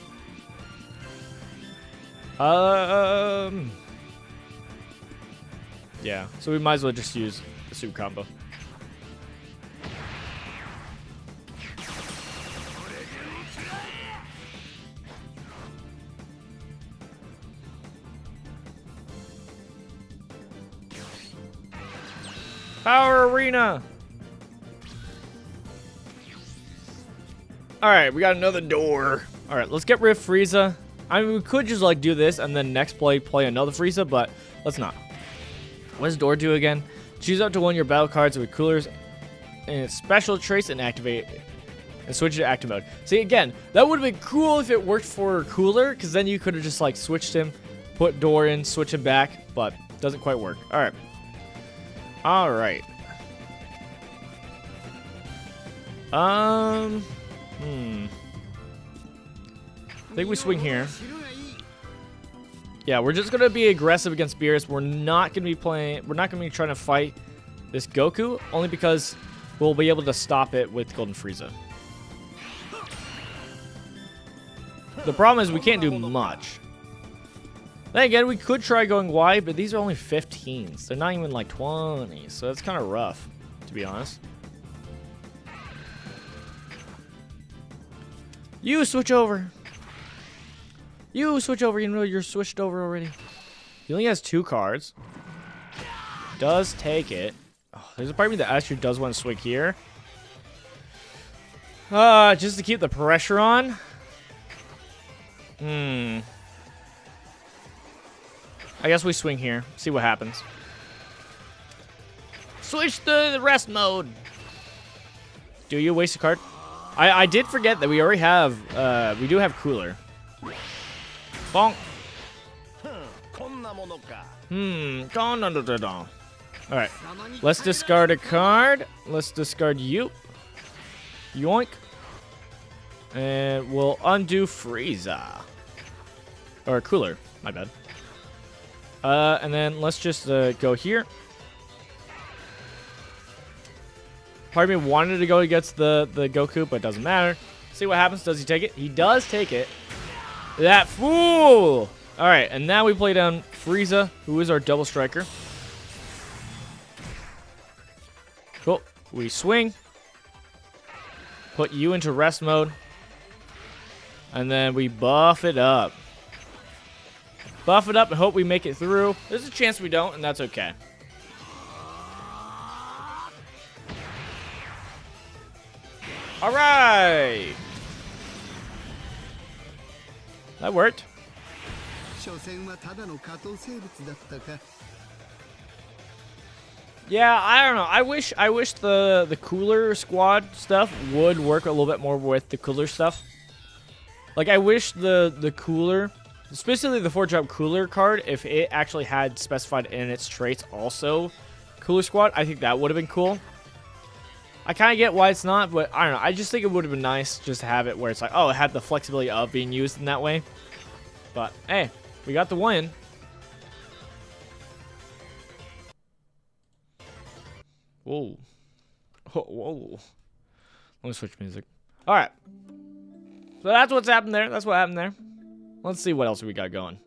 Yeah, so we might as well just use the super combo. Power Arena! Alright, we got another door. Alright, let's get rid of Frieza. I mean, we could just like do this and then next play another Frieza, but let's not. What does door do again? Choose up to one of your battle cards with Coolers and special traits and activate it. And switch it to active mode. See, again, that would have been cool if it worked for Cooler, because then you could have just like switched him, put door in, switch him back, but doesn't quite work. Alright. Alright. I think we swing here. Yeah, we're just gonna be aggressive against Beerus. We're not gonna be trying to fight this Goku, only because we'll be able to stop it with Golden Frieza. The problem is we can't do much. Then again, we could try going wide, but these are only 15s. They're not even like 20s, so that's kind of rough, to be honest. You switch over. You switch over, even though you're switched over already. He only has 2 cards. Does take it. Oh, there's a part of me that actually does want to swing here. Just to keep the pressure on. I guess we swing here. See what happens. Switch to the rest mode. Do you waste a card? I did forget that we already have, we do have cooler. Bonk. Alright. Let's discard a card. Let's discard you. Yoink. And we'll undo Frieza. Or cooler. My bad. And then let's just go here. Part of me wanted to go against the Goku, but it doesn't matter. See what happens. Does he take it? He does take it. That fool! Alright, and now we play down Frieza, who is our double striker. Cool. We swing. Put you into rest mode. And then we buff it up. Buff it up and hope we make it through. There's a chance we don't, and that's okay. Alright! That worked. Yeah, I don't know. I wish the cooler squad stuff would work a little bit more with the cooler stuff. Like, I wish the cooler, specifically the 4-drop cooler card, if it actually had specified in its traits also cooler squad, I think that would have been cool. I kind of get why it's not, but I don't know. I just think it would have been nice just to have it where it's like, oh, it had the flexibility of being used in that way. But, hey, we got the win. Whoa. Oh, whoa. Let me switch music. All right. So that's what's happened there. That's what happened there. Let's see what else we got going.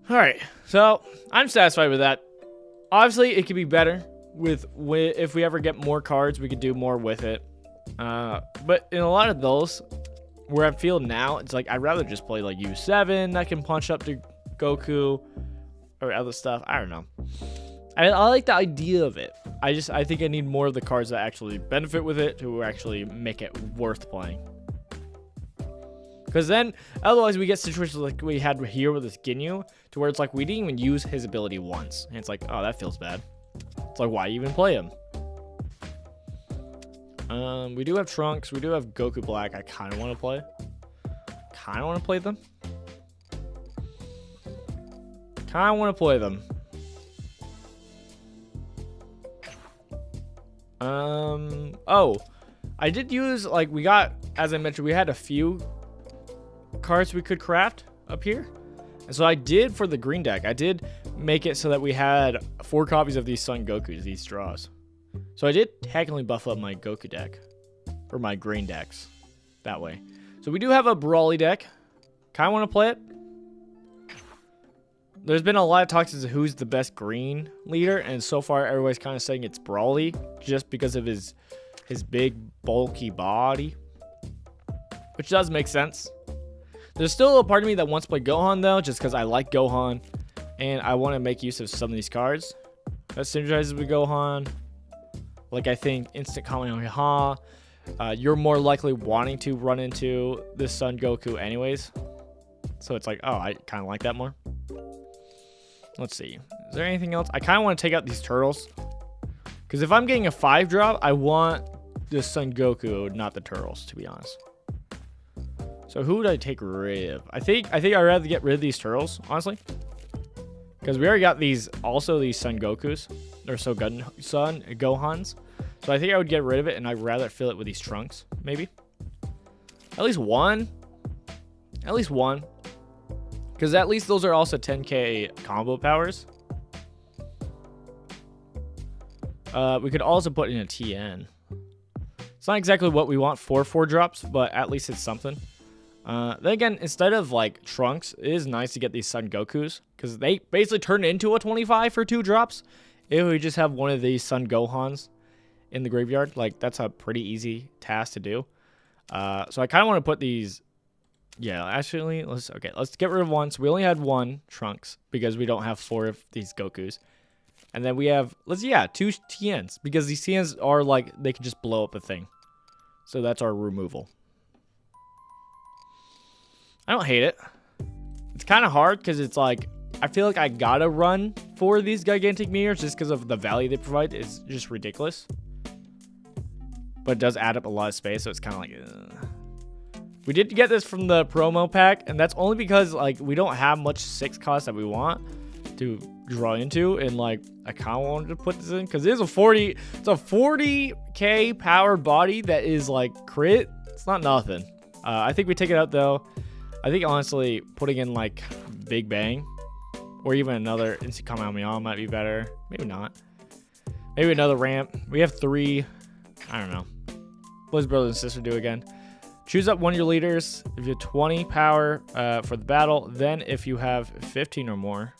All right. So I'm satisfied with that. Obviously, it could be better with if we ever get more cards, we could do more with it. But in a lot of those, where I feel now, it's like I'd rather just play like U7 that can punch up to Goku or other stuff. I don't know. I like the idea of it. I think I need more of the cards that actually benefit with it to actually make it worth playing. Because then, otherwise we get situations like we had here with this Ginyu, to where it's like we didn't even use his ability once. And it's like, oh, that feels bad. It's like, why even play him? We do have Trunks. We do have Goku Black. I kind of want to play. Them. Kind of want to play them. Oh, I did use, like, we got, as I mentioned, we had a few cards we could craft up here. And so I did, for the green deck, I did make it so that we had 4 copies of these Son Gokus, these straws. So I did technically buff up my Goku deck, or my green decks, that way. So we do have a Brawly deck. Kind of want to play it. There's been a lot of talks as to who's the best green leader, and so far everybody's kind of saying it's Brawly, just because of his big, bulky body. Which does make sense. There's still a part of me that wants to play Gohan, though, just because I like Gohan, and I want to make use of some of these cards that synergizes with Gohan. Like, I think Instant Kamehameha, you're more likely wanting to run into this Son Goku anyways. So it's like, oh, I kind of like that more. Let's see. Is there anything else? I kind of want to take out these turtles. Because if I'm getting a 5-drop, I want this Son Goku, not the turtles, to be honest. So who would I take rid of? I think I'd rather get rid of these turtles, honestly. Because we already got these Son Gokus. Or Son Gohans. So I think I would get rid of it, and I'd rather fill it with these Trunks, maybe. At least one. At least one. Because at least those are also 10k combo powers. We could also put in a TN. It's not exactly what we want for 4-drops, but at least it's something. Then again, instead of like Trunks, it is nice to get these Son Gokus. Because they basically turn into a 25 for 2 drops. If we just have one of these Son Gohans in the graveyard. Like, that's a pretty easy task to do. So I kind of want to put these... Yeah, actually, let's get rid of one. So we only had 1 Trunks because we don't have 4 of these Gokus. And then we have, 2 TNs because these TNs are like, they can just blow up a thing. So that's our removal. I don't hate it. It's kind of hard because it's like, I feel like I gotta run for these gigantic meteors just because of the value they provide. It's just ridiculous. But it does add up a lot of space, so it's kind of like... We did get this from the promo pack, and that's only because like we don't have much 6 cost that we want to draw into, and like I kind of wanted to put this in because it's a 40k powered body that is like crit. It's not nothing. I think we take it out though. I think honestly putting in like Big Bang or even another instant Kamehameha might be better. Maybe not. Maybe another ramp. We have 3. I don't know. What does brother and sister do again? Choose up one of your leaders. If you have 20 power for the battle, then if you have 15 or more.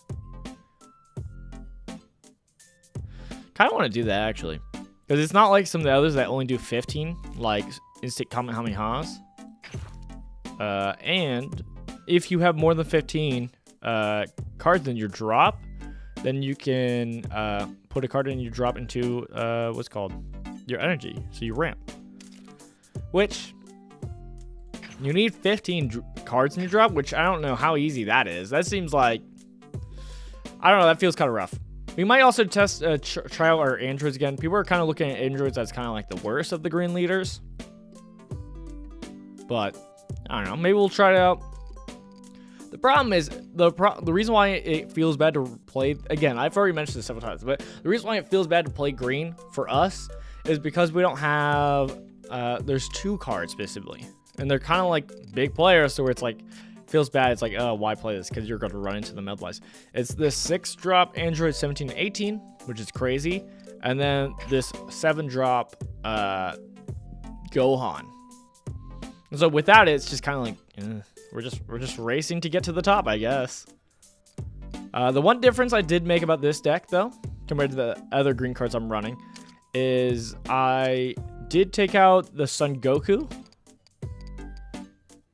Kind of want to do that actually, because it's not like some of the others that only do 15, like instant Kamehamehas. And if you have more than 15 cards in your drop, then you can put a card in your drop into what's called your energy, so you ramp. Which you need 15 cards in your drop, which I don't know how easy that is. That seems like, I don't know, that feels kind of rough. We might also test try out our androids again. People are kind of looking at androids as kind of like the worst of the green leaders, but I don't know. Maybe we'll try it out. The problem is the reason why it feels bad to play, again, I've already mentioned this several times, but the reason why it feels bad to play green for us is because we don't have there's 2 cards specifically, and they're kind of like big players, so where it's like feels bad. It's like, oh, why play this? Because you're going to run into the Medlice. It's this 6-drop Android 17 and 18, which is crazy, and then this 7-drop Gohan. And so without it, it's just kind of like we're just racing to get to the top, I guess. The one difference I did make about this deck, though, compared to the other green cards I'm running, is I did take out the Son Goku.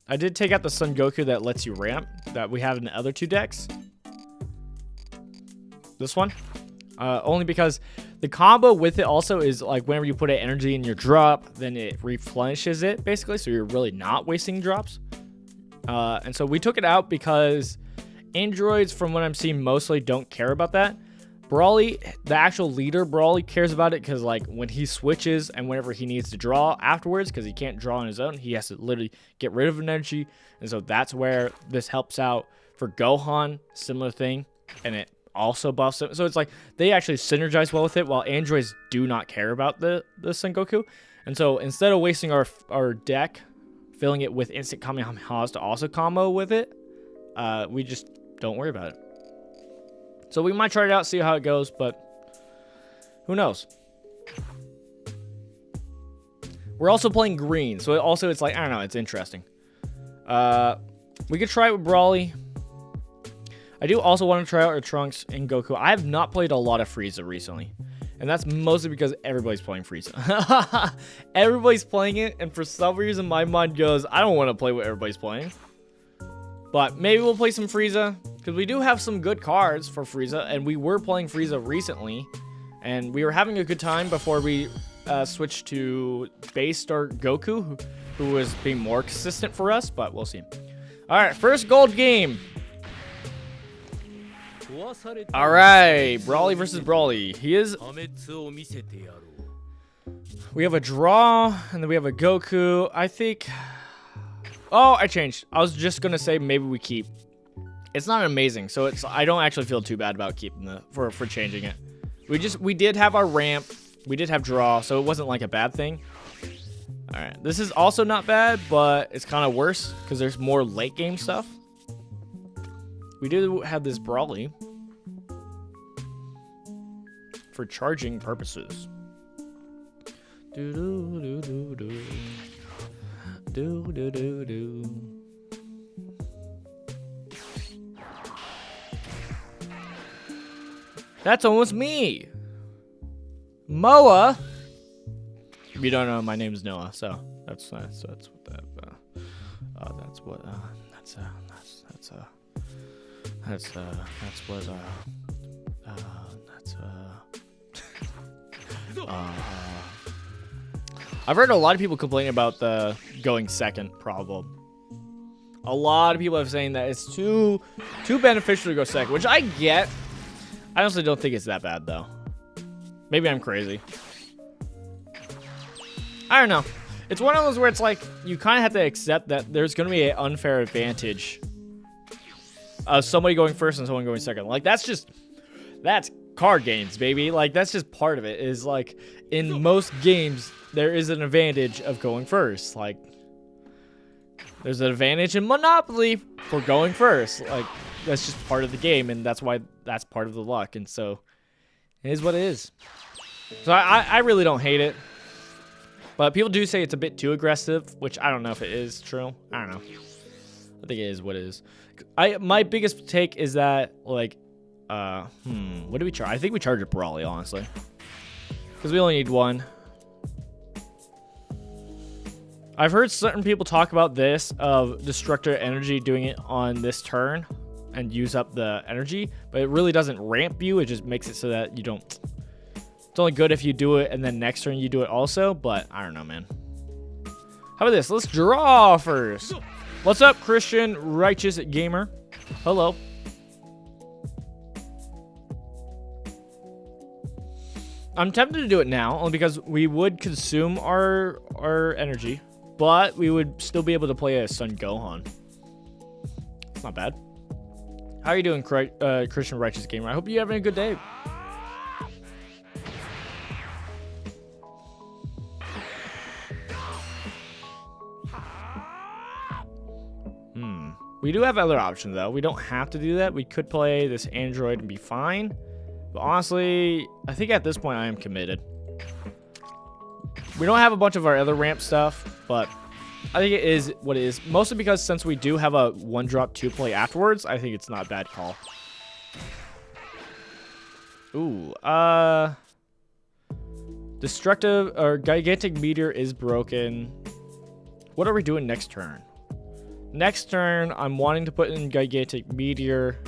I did take out the Son Goku that lets you ramp that we have in the other 2 decks. This one. Only because the combo with it also is like whenever you put an energy in your drop, then it replenishes it basically. So you're really not wasting drops. And so we took it out because androids, from what I'm seeing, mostly don't care about that. Brawly, the actual leader Brawly, cares about it because like when he switches and whenever he needs to draw afterwards, because he can't draw on his own, he has to literally get rid of an energy. And so that's where this helps out. For Gohan, similar thing, and it also buffs him. So it's like they actually synergize well with it, while androids do not care about the Son Goku. And so instead of wasting our deck filling it with instant Kamehamehas to also combo with it, we just don't worry about it. So we might try it out, see how it goes, but who knows? We're also playing green, so it's like, I don't know, it's interesting. We could try it with Brawly. I do also want to try out our Trunks and Goku. I have not played a lot of Frieza recently, and that's mostly because everybody's playing Frieza. Everybody's playing it, and for some reason my mind goes, I don't want to play what everybody's playing. But maybe we'll play some Frieza, because we do have some good cards for Frieza, and we were playing Frieza recently, and we were having a good time before we switched to base Star Goku, who was being more consistent for us, but we'll see. All right, first gold game. All right, Brawly versus Brawly. We have a draw, and then we have a Goku. I think... Oh, I changed. I was just gonna say maybe we keep. It's not amazing, so I don't actually feel too bad about keeping for changing it. We did have our ramp, we did have draw, so it wasn't like a bad thing. All right, this is also not bad, but it's kind of worse because there's more late game stuff. We do have this Brawly for charging purposes. Do do do do do. Do do do do. That's almost me. Moa. If you don't know, my name is Noah, so that's what that. That's what. I've heard a lot of people complaining about the going second problem. A lot of people are saying that it's too beneficial to go second, which I get. I honestly don't think it's that bad, though. Maybe I'm crazy. I don't know. It's one of those where it's like, you kind of have to accept that there's going to be an unfair advantage of somebody going first and someone going second. Like, that's card games, baby. Like, that's just part of it. Is like, in most games, there is an advantage of going first. Like, there's an advantage in Monopoly for going first. Like, that's just part of the game, and that's why that's part of the luck. And so, it is what it is. So I really don't hate it. But people do say it's a bit too aggressive, which I don't know if it is true. I don't know. I think it is what it is. My biggest take is that, like, what do we charge? I think we charge a Brawly, honestly. Because we only need one. I've heard certain people talk about this, of Destructor Energy doing it on this turn and use up the energy, but it really doesn't ramp you. It just makes it so that you don't... It's only good if you do it and then next turn you do it also, but I don't know, man. How about this? Let's draw first. What's up, Christian Righteous Gamer? Hello. I'm tempted to do it now, only because we would consume our energy, but we would still be able to play a Son Gohan. It's not bad. How are you doing, Christian Righteous Gamer? I hope you're having a good day. We do have other options, though. We don't have to do that. We could play this android and be fine. But honestly, I think at this point I am committed. We don't have a bunch of our other ramp stuff, but I think it is what it is. Mostly because since we do have a 1-drop 2-play afterwards, I think it's not a bad call. Ooh, Destructive or Gigantic Meteor is broken. What are we doing next turn? Next turn, I'm wanting to put in Gigantic Meteor.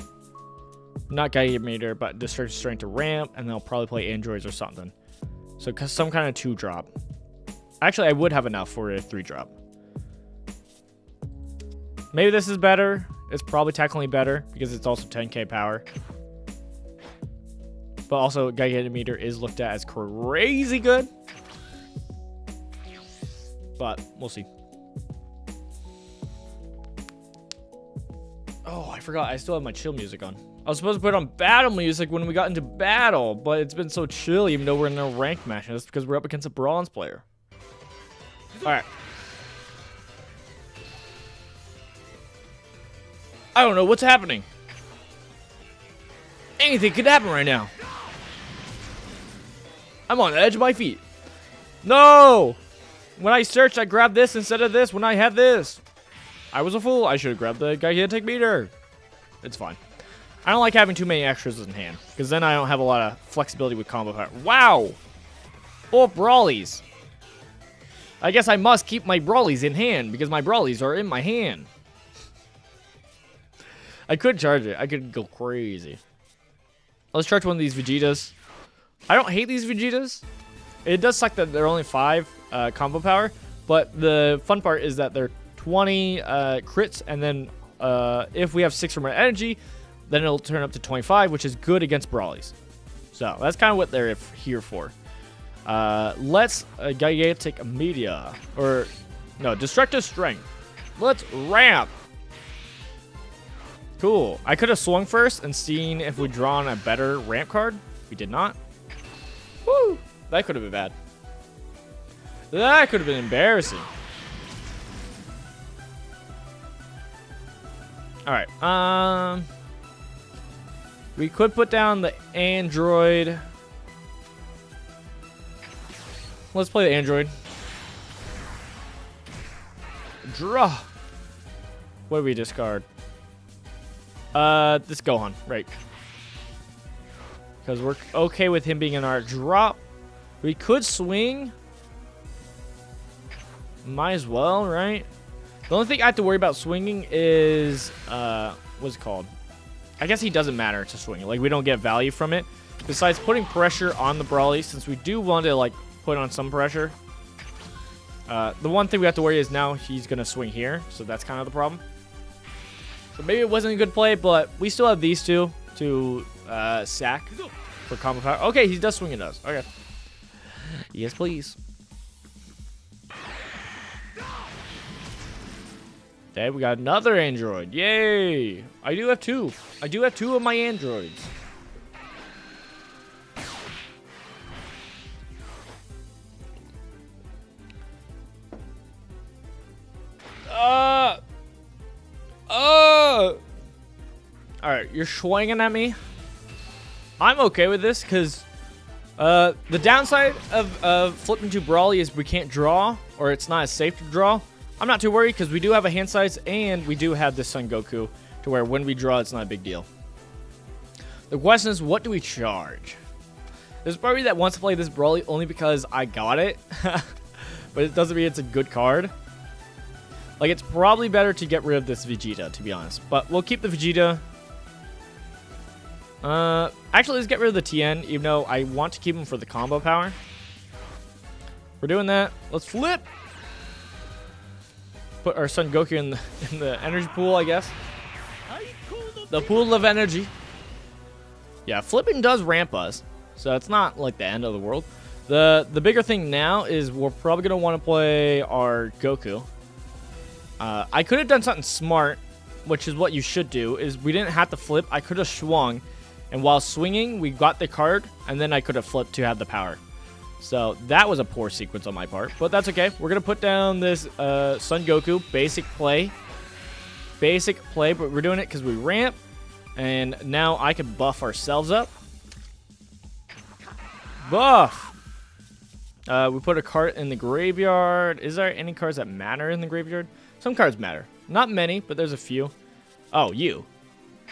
Not Gigantic Meteor, but Destructive Strength to ramp, and then I'll probably play androids or something. So some kind of 2-drop. Actually, I would have enough for a 3-drop. Maybe this is better. It's probably technically better because it's also 10k power. But also, Gigantic Meteor is looked at as crazy good. But we'll see. Oh, I forgot. I still have my chill music on. I was supposed to put on battle music when we got into battle, but it's been so chill even though we're in a ranked match. And that's because we're up against a bronze player. Alright. I don't know what's happening. Anything could happen right now. I'm on the edge of my feet. No! When I searched, I grabbed this instead of this when I had this. I was a fool. I should have grabbed the Gigantic Meteor. It's fine. I don't like having too many extras in hand, because then I don't have a lot of flexibility with combo power. Wow! 4 Brawlies. I guess I must keep my Brawlies in hand, because my Brawlies are in my hand. I could charge it. I could go crazy. Let's charge one of these Vegetas. I don't hate these Vegetas. It does suck that they're only 5 combo power, but the fun part is that they're 20 crits, and then if we have 6 or more energy, then it'll turn up to 25, which is good against Brawlies. So that's kind of what they're here for. Let's Gigantic Media, or no, Destructive Strength. Let's ramp. Cool. I could have swung first and seen if we'd drawn a better ramp card. We did not. Woo! That could have been bad. That could have been embarrassing. Alright, we could put down the android. Let's play the android. Draw. What do we discard? This Gohan, right. Because we're okay with him being in our drop. We could swing. Might as well, right? The only thing I have to worry about swinging is, what's it called? I guess he doesn't matter to swing. Like, we don't get value from it. Besides putting pressure on the Brawly, since we do want to, like, put on some pressure. The one thing we have to worry is now he's going to swing here. So that's kind of the problem. So maybe it wasn't a good play, but we still have these two to sack for combo power. Okay, he does swing at us. Okay. Yes, please. Okay, we got another android. Yay! I do have two. I do have two of my androids. Alright, you're swinging at me. I'm okay with this because the downside of flipping to Brawly is we can't draw, or it's not as safe to draw. I'm not too worried because we do have a hand size and we do have this Son Goku to where when we draw, it's not a big deal. The question is, what do we charge? There's probably that wants to play this Brawly only because I got it, but it doesn't mean it's a good card. Like, it's probably better to get rid of this Vegeta, to be honest. But we'll keep the Vegeta. Actually, let's get rid of the TN, even though I want to keep him for the combo power. We're doing that. Let's flip. Put our Son Goku in the energy pool, I guess. The pool of energy. Yeah, flipping does ramp us, so it's not like the end of the world. The bigger thing now is we're probably going to want to play our Goku. I could have done something smart, which is what you should do, is we didn't have to flip. I could have swung, and while swinging, we got the card, and then I could have flipped to have the power. So that was a poor sequence on my part, but that's okay. We're going to put down this Son Goku, basic play. Basic play, but we're doing it because we ramp, and now I can buff ourselves up. Buff! We put a card in the graveyard. Is there any cards that matter in the graveyard? Some cards matter. Not many, but there's a few. Oh, you.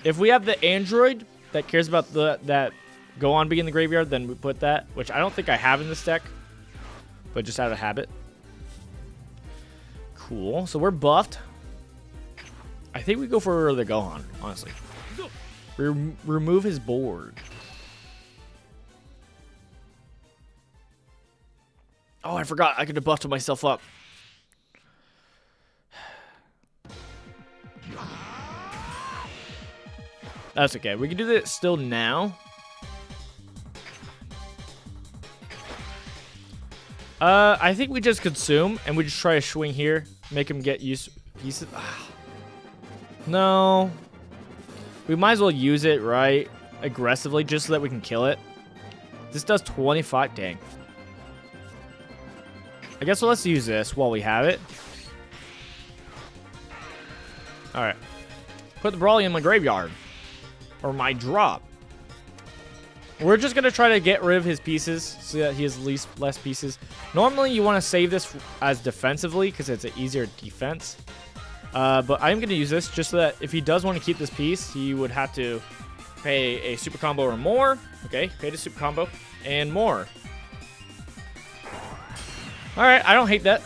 If we have the android that cares about that go on being in the graveyard, then we put that, which I don't think I have in this deck, but just out of habit. Cool. So we're buffed. I think we go for the Gohan, honestly. Remove his board. Oh, I forgot. I could have buffed myself up. That's okay. We can do that still now. I think we just consume, and we just try to swing here. Make him get used. No. We might as well use it, right? Aggressively, just so that we can kill it. This does 25. Dang. I guess let's use this while we have it. Alright. Put the Brawly in my graveyard. Or my drop. We're just going to try to get rid of his pieces so that he has less pieces. Normally, you want to save this as defensively because it's an easier defense. But I'm going to use this just so that if he does want to keep this piece, he would have to pay a super combo or more. Okay, pay the super combo and more. Alright, I don't hate that.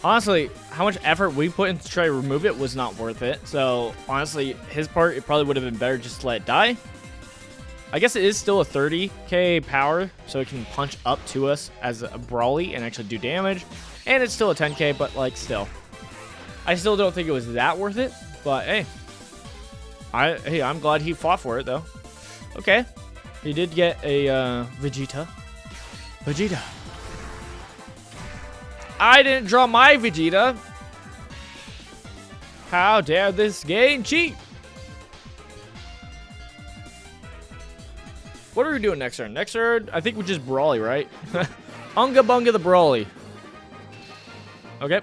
Honestly, how much effort we put in to try to remove it was not worth it. So, honestly, his part, it probably would have been better just to let it die. I guess it is still a 30k power, so it can punch up to us as a Brawly and actually do damage. And it's still a 10k, but, like, still. I still don't think it was that worth it, but, hey. I'm glad he fought for it, though. Okay. He did get a Vegeta. Vegeta. I didn't draw my Vegeta. How dare this game cheat? What are we doing next turn? Next turn, I think we just Brawly, right? Unga Bunga the Brawly. Okay.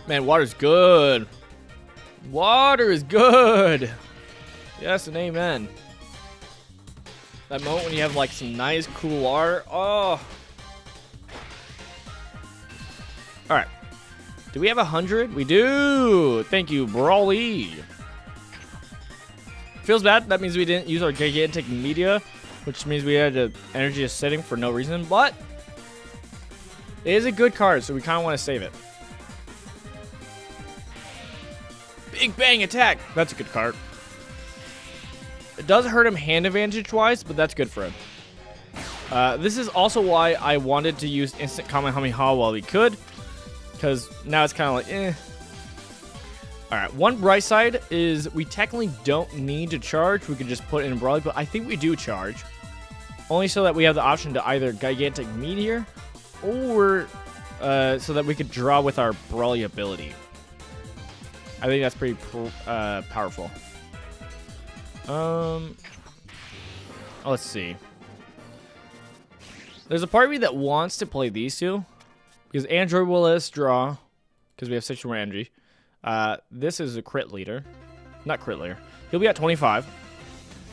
Man, water's good. Water is good. Yes and amen. That moment when you have like some nice cool water. Oh. Alright. Do we have 100? We do. Thank you, Brawly. Feels bad. That means we didn't use our gigantic media, which means we had an energy just sitting for no reason, but it is a good card, so we kind of want to save it. Big Bang Attack. That's a good card. It does hurt him hand advantage-wise, but that's good for him. This is also why I wanted to use instant Kamehameha while we could, because now it's kind of like, eh. Alright, one bright side is we technically don't need to charge. We could just put in Brawly, but I think we do charge. Only so that we have the option to either Gigantic Meteor or so that we could draw with our Brawly ability. I think that's pretty powerful. Let's see. There's a part of me that wants to play these two because Android will let us draw because we have 61 energy. This is a crit leader. Not crit leader. He'll be at 25.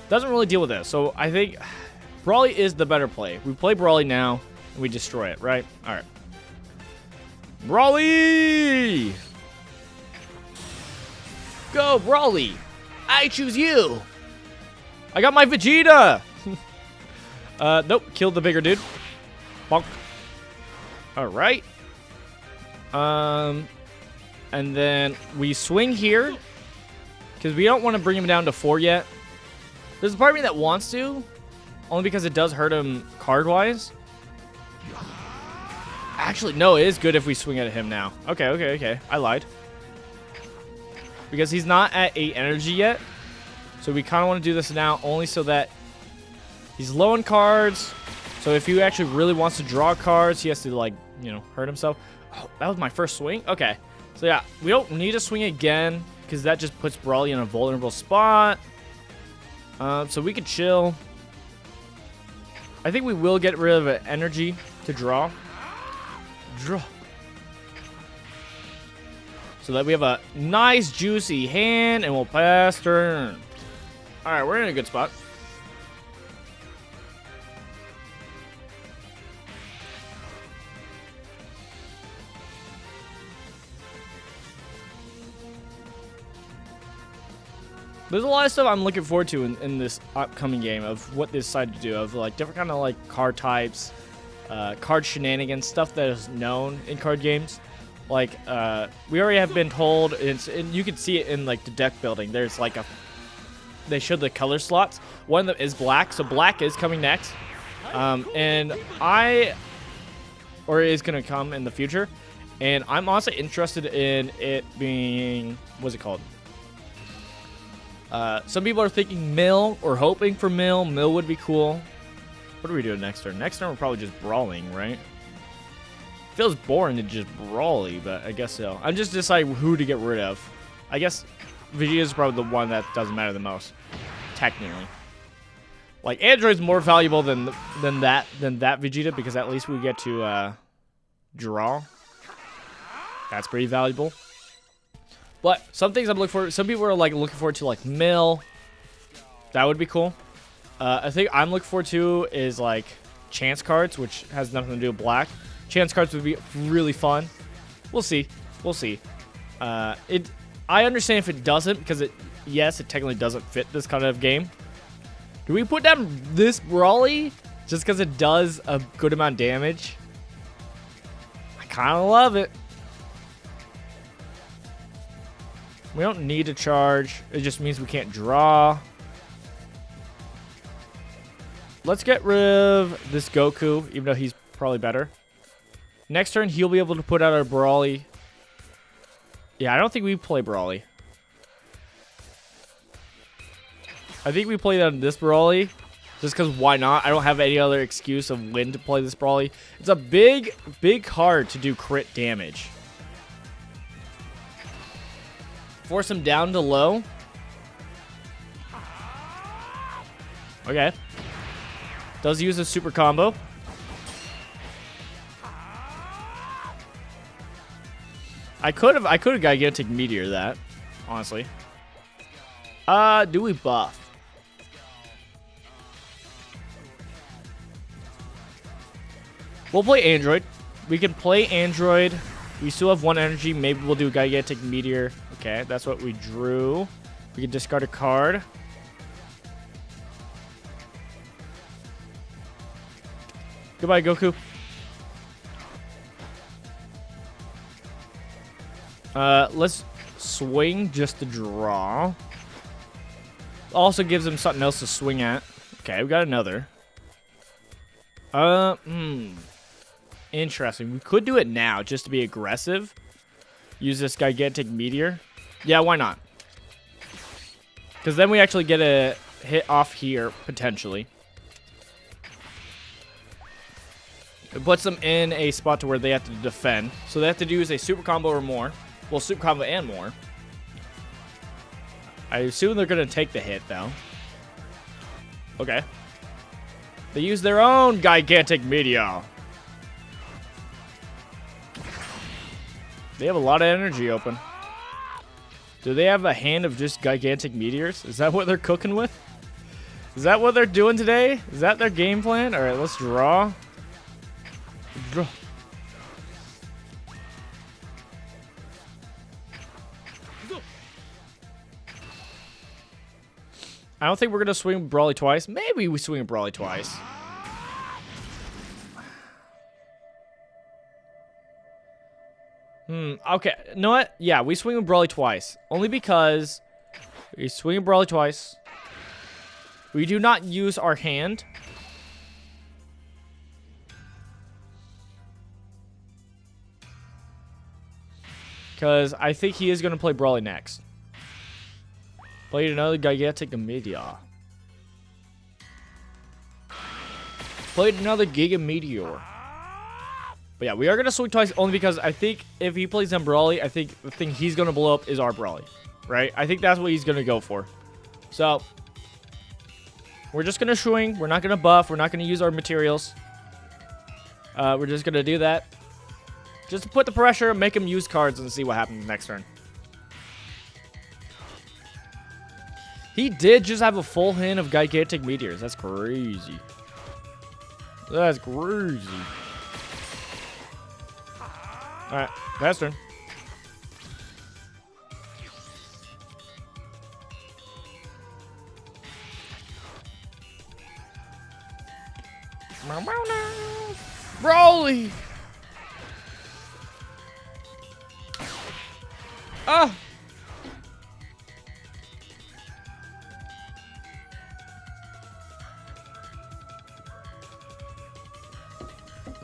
Doesn't really deal with this. So I think Brawly is the better play. We play Brawly now and we destroy it, right? Alright. Brawly! Go, Brawly! I choose you! I got my Vegeta! Nope. Killed the bigger dude. Bonk. Alright. And then we swing here. Because we don't want to bring him down to 4 yet. There's a part of me that wants to. Only because it does hurt him card-wise. Actually, no, it is good if we swing at him now. Okay. I lied. Because he's not at 8 energy yet. So we kind of want to do this now only so that he's low on cards. So if he actually really wants to draw cards, he has to, like, you know, hurt himself. Oh, that was my first swing? Okay. So yeah, we don't need to swing again because that just puts Brawly in a vulnerable spot. So we could chill. I think we will get rid of an energy to draw. So that we have a nice juicy hand and we'll pass turn. Alright, we're in a good spot. There's a lot of stuff I'm looking forward to in this upcoming game of what they decide to do, of like different kind of like card types, card shenanigans, stuff that is known in card games. Like we already have been told, and you can see it in like the deck building. There's like they showed the color slots. One of them is black, so black is coming next, and or is gonna come in the future, and I'm also interested in it being, what's it called? Some people are thinking mill or hoping for mill. Mill would be cool. What are we doing next turn? Next turn we're probably just brawling, right? Feels boring to just brawly, but I guess so. I'm just deciding who to get rid of. I guess Vegeta is probably the one that doesn't matter the most, technically. Like Android's more valuable than that Vegeta because at least we get to draw. That's pretty valuable. But some things I'm looking for. Some people are like looking forward to like mill. That would be cool. I think I'm looking forward to is like chance cards, which has nothing to do with black. Chance cards would be really fun. We'll see. We'll see. I understand if it doesn't because yes, it technically doesn't fit this kind of game. Do we put down this Brawly just because it does a good amount of damage? I kind of love it. We don't need to charge. It just means we can't draw. Let's get rid of this Goku, even though he's probably better. Next turn, he'll be able to put out our Brawly. Yeah, I don't think we play Brawly. I think we play on this Brawly. Just because why not? I don't have any other excuse of when to play this Brawly. It's a big card to do crit damage. Force him down to low. Okay. Does use a super combo. I could have Gigantic Meteor that, honestly. Do we buff? We'll play Android. We can play Android. We still have 1 energy. Maybe we'll do Gigantic Meteor. Okay, that's what we drew. We can discard a card. Goodbye, Goku. swing just to draw. Also gives him something else to swing at. Okay, we got another. Interesting. We could do it now just to be aggressive. Use this gigantic meteor. Yeah, why not? Because then we actually get a hit off here, potentially. It puts them in a spot to where they have to defend. So they have to do is a super combo or more. Well, super combo and more. I assume they're going to take the hit, though. Okay. They use their own gigantic meteor. They have a lot of energy open. Do they have a hand of just gigantic meteors? Is that what they're cooking with? Is that what they're doing today? Is that their game plan? All right, let's draw. Draw. I don't think we're going to swing Brawly twice. Maybe we swing Brawly twice. Okay. You know what? Yeah, we swing Brawly twice. Only because we swing Brawly twice. We do not use our hand. Because I think he is going to play Brawly next. Played another gigantic meteor. Played another Giga Meteor. But yeah, we are going to swing twice only because I think if he plays them Brawly, I think the thing he's going to blow up is our Brawly. Right? I think that's what he's going to go for. So, we're just going to swing. We're not going to buff. We're not going to use our materials. We're just going to do that. Just to put the pressure, make him use cards, and see what happens next turn. He did just have a full hand of gigantic meteors. That's crazy. That's crazy. Alright, last turn. Brawly! Ah!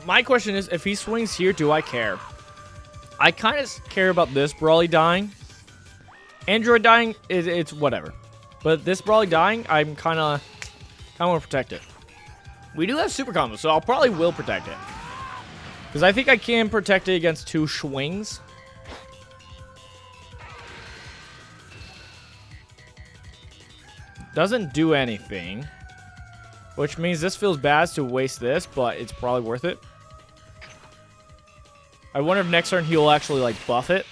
My question is, if he swings here, do I care? I kind of care about this Brawly dying. Android dying, it's whatever. But this Brawly dying, I'm kind of want to protect it. We do have super combos, so I'll probably will protect it. Because I think I can protect it against 2 swings. Doesn't do anything. Which means this feels bad to waste this, but it's probably worth it. I wonder if next turn he'll actually, like, buff it.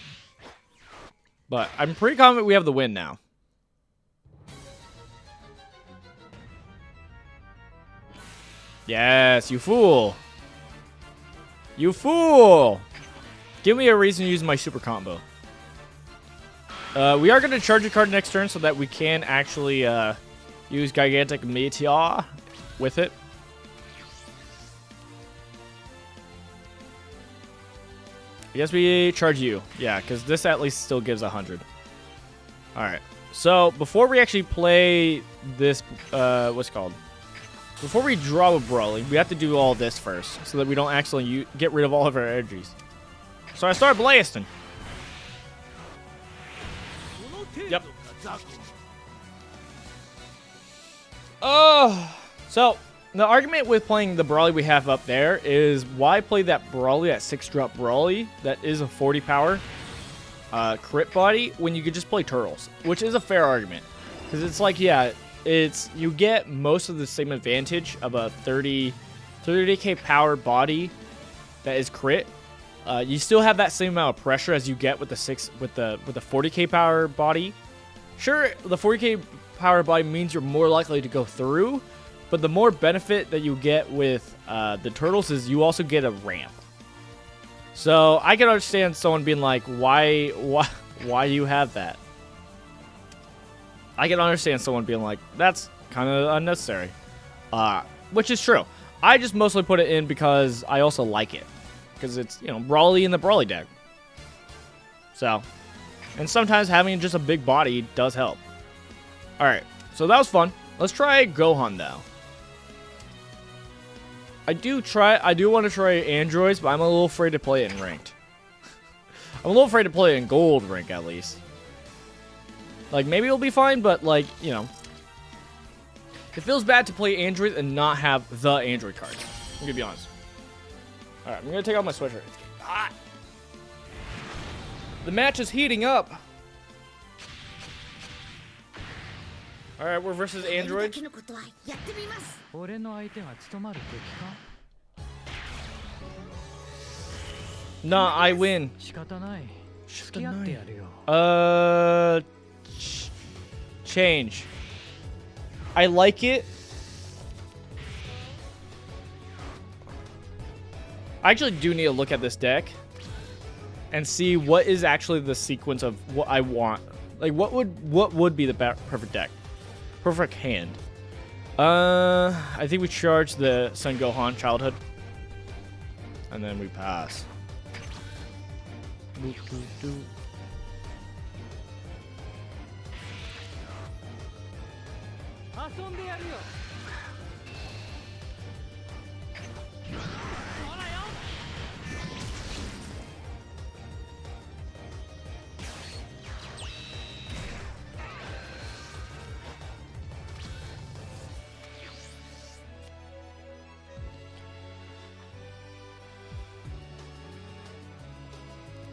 But I'm pretty confident we have the win now. Yes, you fool. You fool. Give me a reason to use my super combo. We are going to charge a card next turn so that we can actually use Gigantic Meteor with it. I guess we charge you. Yeah, because this at least still gives 100. Alright. So, before we actually play this, what's it called? Before we draw a Brawly, we have to do all this first, so that we don't actually get rid of all of our energies. So I start blasting. Yep. Oh, so the argument with playing the Brawly we have up there is why play that Brawly, that 6-drop Brawly that is a 40 power crit body when you could just play Turtles, which is a fair argument. Because it's like, yeah, you get most of the same advantage of a 30k power body that is crit. You still have that same amount of pressure as you get with the 40k power body. Sure, the 40k power body means you're more likely to go through, but the more benefit that you get with the Turtles is you also get a ramp. So I can understand someone being like, why do you have that? I can understand someone being like, that's kind of unnecessary. Which is true. I just mostly put it in because I also like it. Because it's, you know, Brawly in the Brawly deck. So, And sometimes having just a big body does help. Alright, so that was fun. Let's try Gohan now. I do want to try androids, but I'm a little afraid to play it in ranked. I'm a little afraid to play it in gold rank, at least. Like, maybe it'll be fine, but, like, you know. It feels bad to play androids and not have the android cards. I'm gonna be honest. Alright, I'm gonna take off my sweatshirt. It's getting hot. The match is heating up. Alright, we're versus androids. Nah, I win. Change. I like it. I actually do need to look at this deck and see what is actually the sequence of what I want. Like, what would be the perfect deck? Perfect hand. I think we charge the Son Gohan childhood. And then we pass.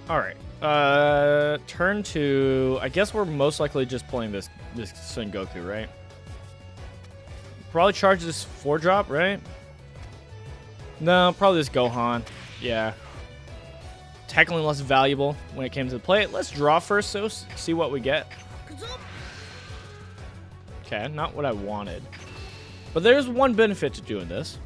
Alright, turn to, I guess we're most likely just playing this Son Goku, right? Probably charge this 4-drop, right? No, probably this Gohan, yeah. Technically less valuable when it came to the play. Let's draw first, so see what we get. Okay, not what I wanted. But there's one benefit to doing this.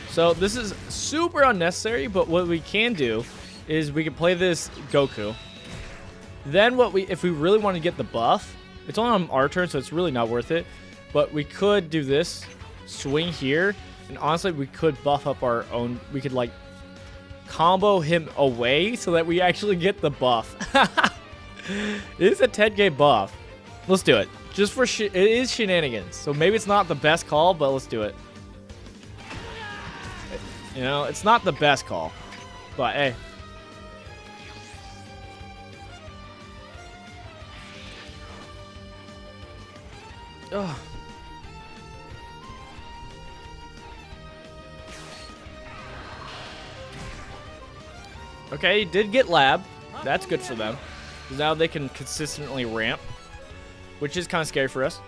So this is super unnecessary, but what we can do is we can play this Goku. Then if we really want to get the buff, it's only on our turn, so it's really not worth it. But we could do this, swing here, and honestly, we could buff up our own. We could like combo him away so that we actually get the buff. It is a 10k buff. Let's do it. Just for it is shenanigans, so maybe it's not the best call, but let's do it. You know, it's not the best call, but hey. Ugh. Okay, he did get lab. That's good for them. Now they can consistently ramp, which is kind of scary for us.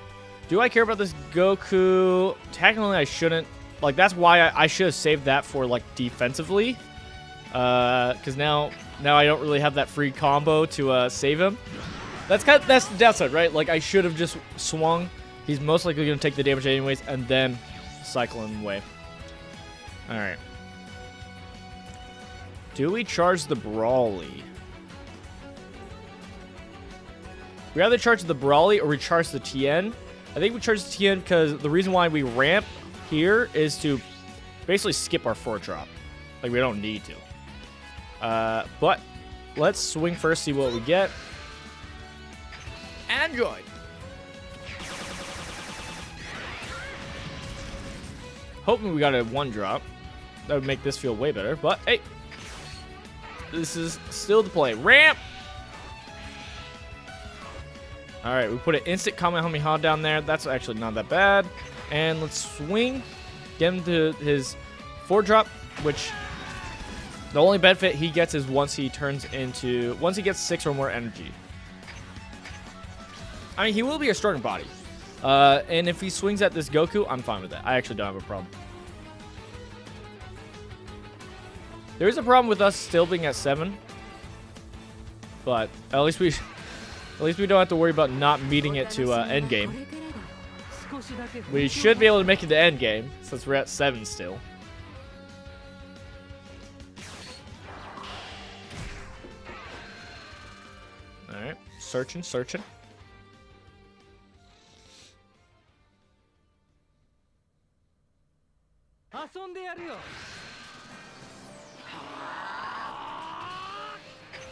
Do I care about this Goku? Technically, I shouldn't. Like, that's why I should have saved that for, like, defensively. Because now I don't really have that free combo to save him. That's the downside, right? Like, I should have just swung. He's most likely going to take the damage anyways, and then cycle him away. Alright. Do we charge the Brawly? We either charge the Brawly or we charge the Tien. I think we charge the Tien because the reason why we ramp here is to basically skip our 4-drop. Like, we don't need to. But let's swing first, see what we get. Android. Hoping we got a 1-drop. That would make this feel way better. But hey, this is still the play. Ramp. All right, we put an instant Kamehameha down there. That's actually not that bad. And let's swing, get him to his 4-drop, which the only benefit he gets is once he gets 6 or more energy. I mean, he will be a starting body. And if he swings at this Goku, I'm fine with that. I actually don't have a problem. There is a problem with us still being at 7. But at least we don't have to worry about not meeting it to end game. We should be able to make it to end game since we're at 7 still. All right, searching.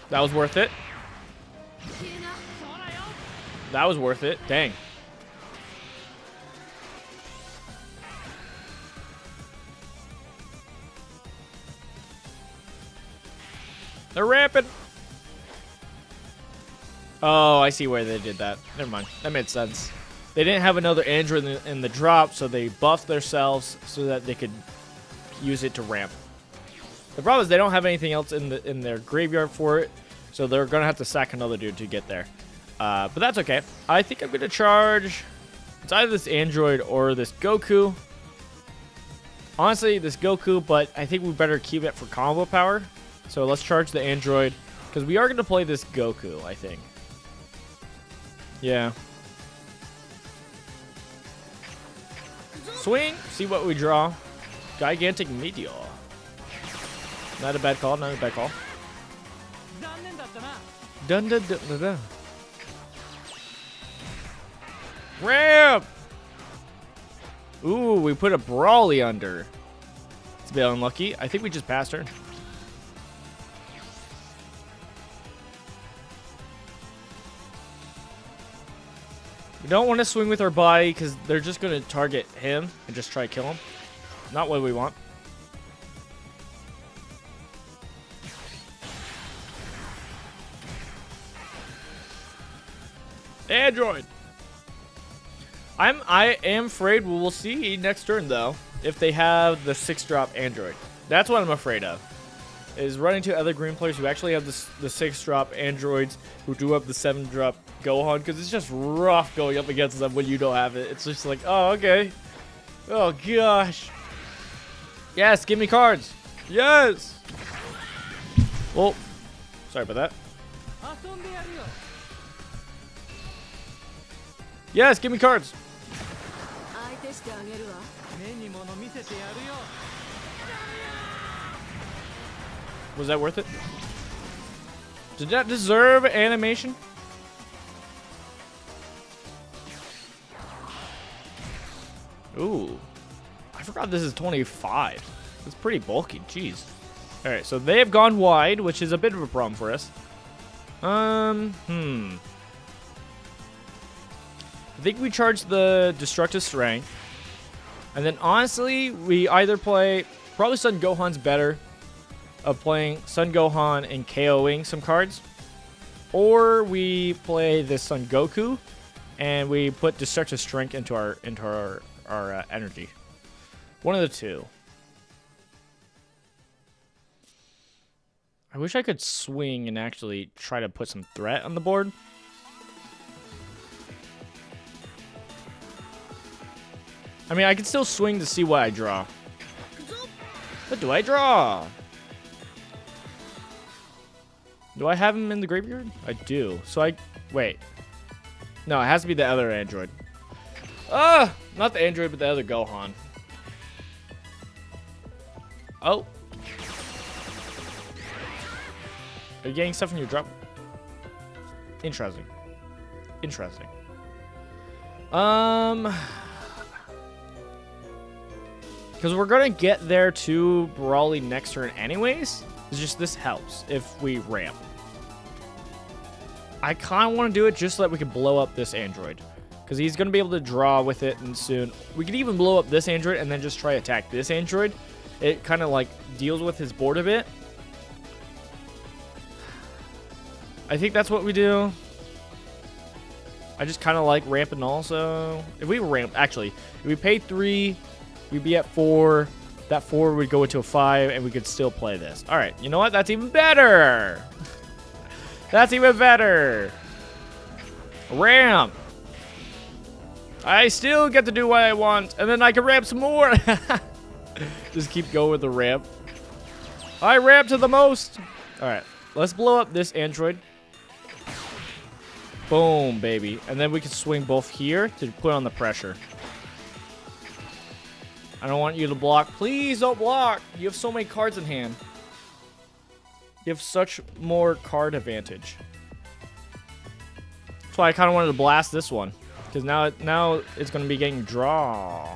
That was worth it. That was worth it. Dang. They're ramping. Oh, I see where they did that. Never mind. That made sense. They didn't have another android in the drop, so they buffed themselves so that they could use it to ramp. The problem is they don't have anything else in their graveyard for it, so they're gonna have to sack another dude to get there. But that's okay. I think I'm gonna charge. It's either this android or this Goku. Honestly, this Goku, but I think we better keep it for combo power. So let's charge the android because we are gonna play this Goku, I think. Yeah. Swing. See what we draw. Gigantic Meteor. Not a bad call. Not a bad call. Dun dun dun dun dun. Ramp! Ooh, we put a Brawly under. It's a bit unlucky. I think we just passed her. We don't want to swing with our body because they're just going to target him and just try to kill him. Not what we want. Android. I am afraid we will see next turn though if they have the 6-drop android. That's what I'm afraid of. Is running to other green players who actually have the 6-drop androids who do have the 7-drop Gohan, because it's just rough going up against them when you don't have it. It's just like, oh, okay. Oh, gosh. Yes, give me cards. Yes. Well, sorry about that. Yes, give me cards. Was that worth it? Did that deserve animation? Ooh. I forgot this is 25. It's pretty bulky. Jeez. Alright, so they have gone wide, which is a bit of a problem for us. I think we charge the Destructive Strength. And then honestly, we either play... Probably Son Gohan's better. Of playing Son Gohan and KOing some cards. Or we play this Son Goku. And we put Destructive Strength into our energy. One of the two. I wish I could swing and actually try to put some threat on the board. I mean, I can still swing to see what I draw. What do I draw? Do I have him in the graveyard? I do. So wait. No, it has to be the other android. Not the android, but the other Gohan. Oh. Are you getting stuff in your drop? Interesting. Interesting. Because we're going to get there to Brawly next turn anyways. It's just this helps if we ramp. I kind of want to do it just so that we can blow up this android. Because he's going to be able to draw with it and soon. We could even blow up this android and then just try attack this android. It kind of like deals with his board a bit. I think that's what we do. I just kind of like ramping also. If we ramp, actually, if we pay 3, we'd be at 4. That 4 would go into a 5, and we could still play this. All right, you know what? That's even better. That's even better. Ramp. I still get to do what I want, and then I can ramp some more. Just keep going with the ramp. I ramp to the most. All right, let's blow up this android. Boom, baby. And then we can swing both here to put on the pressure. I don't want you to block. Please don't block. You have so many cards in hand. You have such more card advantage. That's why I kind of wanted to blast this one. Because now it's going to be getting draw.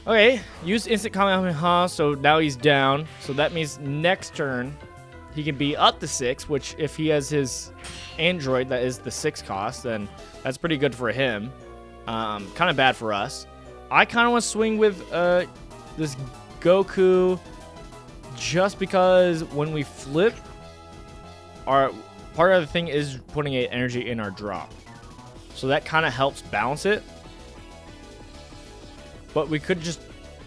Okay. Use instant Kamehameha. So now he's down. So that means next turn he can be up to 6, which if he has his android that is the 6 cost, then that's pretty good for him. Kind of bad for us. I kind of want to swing with this Goku just because when we flip, our part of the thing is putting a energy in our drop. So that kind of helps balance it. But we could just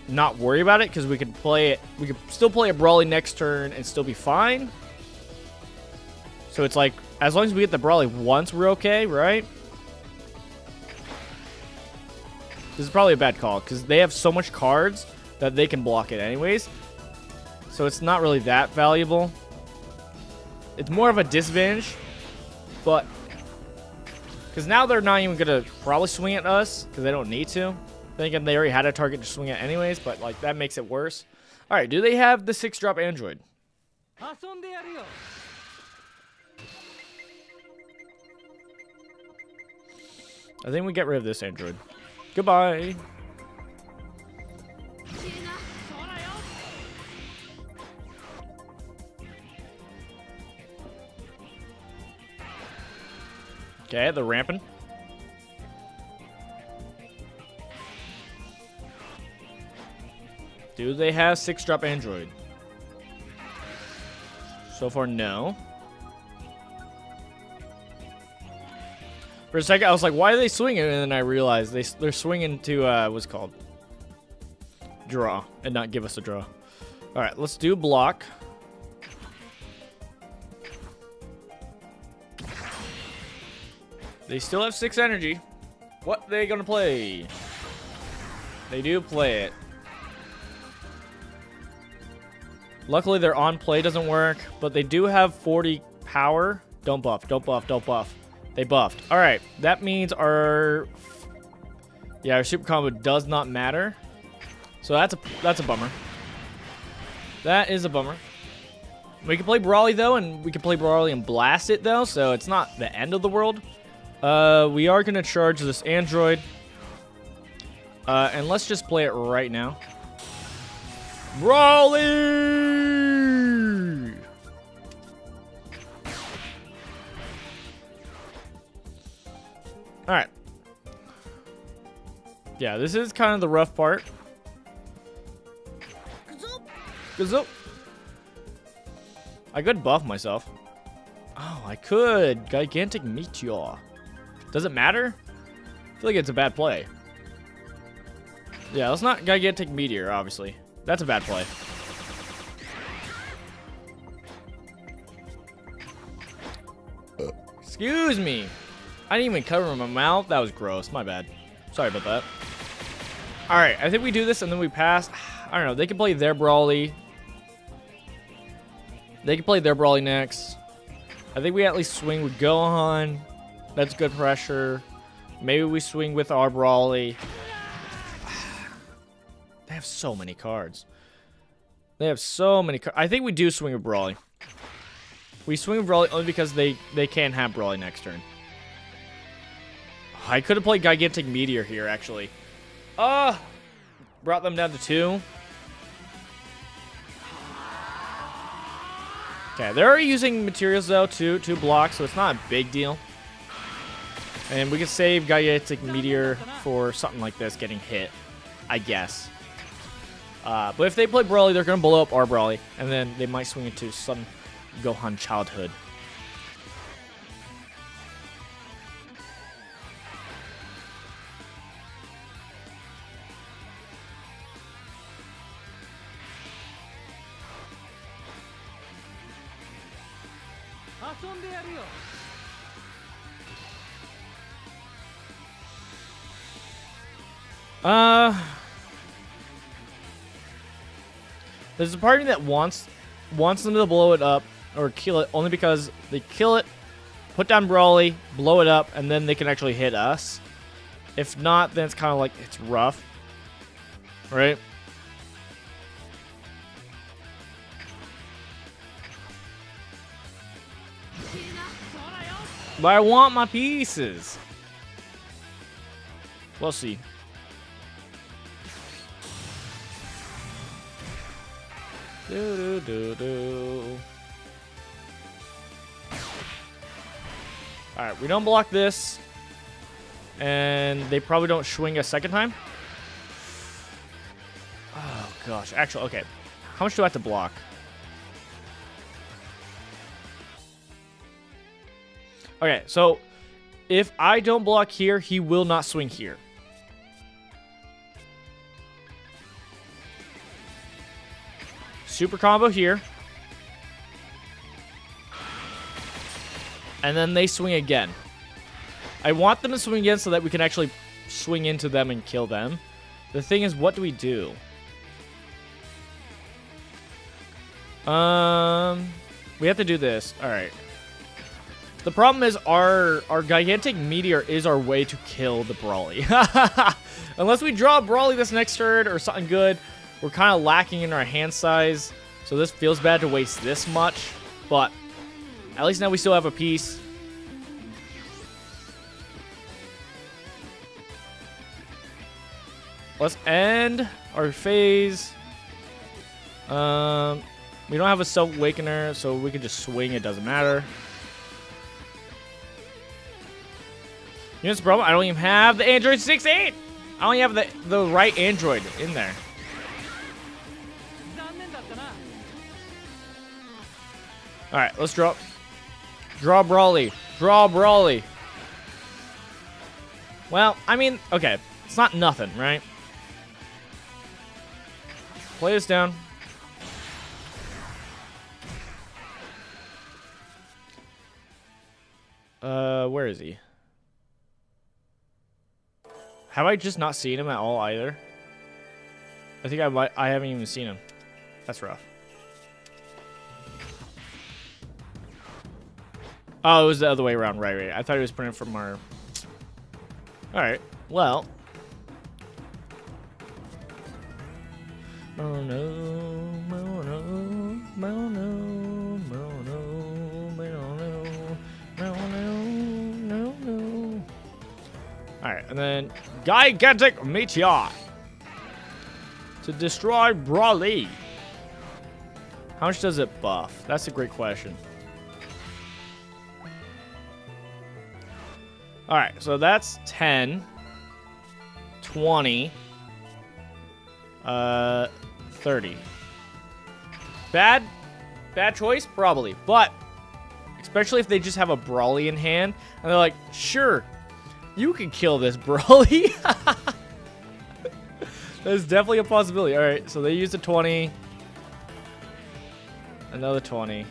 not worry about it because we could play it. We could still play a Brawly next turn and still be fine. So it's like, as long as we get the Brawly once, we're okay, right? This is probably a bad call because they have so much cards that they can block it anyways. So it's not really that valuable. It's more of a disadvantage, but because now they're not even gonna probably swing at us because they don't need to. Thinking they already had a target to swing at anyways, but like that makes it worse. All right, do they have the 6-drop android? I think we get rid of this android. Goodbye. Okay, they're ramping. Do they have 6-drop android? So far, no. For a second, I was like, why are they swinging? And then I realized they're swinging to, what's it called? Draw, and not give us a draw. All right, let's do block. They still have 6 energy. What are they gonna play? They do play it. Luckily, their on play doesn't work, but they do have 40 power. Don't buff, don't buff, don't buff. They buffed. All right, that means our super combo does not matter. So that's a bummer. That is a bummer. We can play Brawly though, and we can play Brawly and blast it though, so it's not the end of the world. We are gonna charge this android, and let's just play it right now. Brawly! Alright. Yeah, this is kind of the rough part. Gazoop. I could buff myself. Oh, I could. Gigantic Meteor. Does it matter? I feel like it's a bad play. Yeah, let's not Gigantic Meteor, obviously. That's a bad play. Excuse me. I didn't even cover my mouth. That was gross. My bad. Sorry about that. Alright, I think we do this and then we pass. I don't know. They can play their Brawly. They can play their Brawly next. I think we at least swing with Gohan. That's good pressure. Maybe we swing with our Brawly. They have so many cards. They have so many cards. I think we do swing with Brawly. We swing with Brawly only because they can't have Brawly next turn. I could have played Gigantic Meteor here, actually. Brought them down to 2. Okay, they're already using materials, though, to block, so it's not a big deal. And we can save Gigantic Meteor for something like this getting hit, I guess. But if they play Brawly, they're going to blow up our Brawly, and then they might swing into some Gohan childhood. There's a party that wants them to blow it up or kill it only because they kill it, put down Brawly, blow it up, and then they can actually hit us. If not, then it's kind of like it's rough, right? But I want my pieces. We'll see. Do. Alright, we don't block this. And they probably don't swing a second time. Oh, gosh. Actually, okay. How much do I have to block? Okay, so if I don't block here, he will not swing here. Super combo here. And then they swing again. I want them to swing again so that we can actually swing into them and kill them. The thing is, what do we do? We have to do this. All right. The problem is our gigantic meteor is our way to kill the Brawly. Unless we draw a Brawly this next turn or something good, we're kind of lacking in our hand size. So this feels bad to waste this much, but at least now we still have a piece. Let's end our phase. We don't have a Self-Awakener, so we can just swing. It doesn't matter. You know what's the problem? I don't even have the Android 6.8. I only have the right Android in there. All right, let's draw. Draw Brawly. Draw Brawly. Well, I mean, okay. It's not nothing, right? Play this down. Where is he? Have I just not seen him at all either? I think I haven't even seen him. That's rough. Oh, it was the other way around. Right. I thought he was printed from our... Alright, well... Oh no, oh no, oh no, oh no, no. Alright, and then Gigantic Meteor to destroy Brawly. How much does it buff? That's a great question. Alright, so that's 10, 20, 30. Bad choice? Probably. But, especially if they just have a Brawly in hand, and they're like, sure, you can kill this Brawly. That's definitely a possibility. Alright, so they used a 20. Another 20.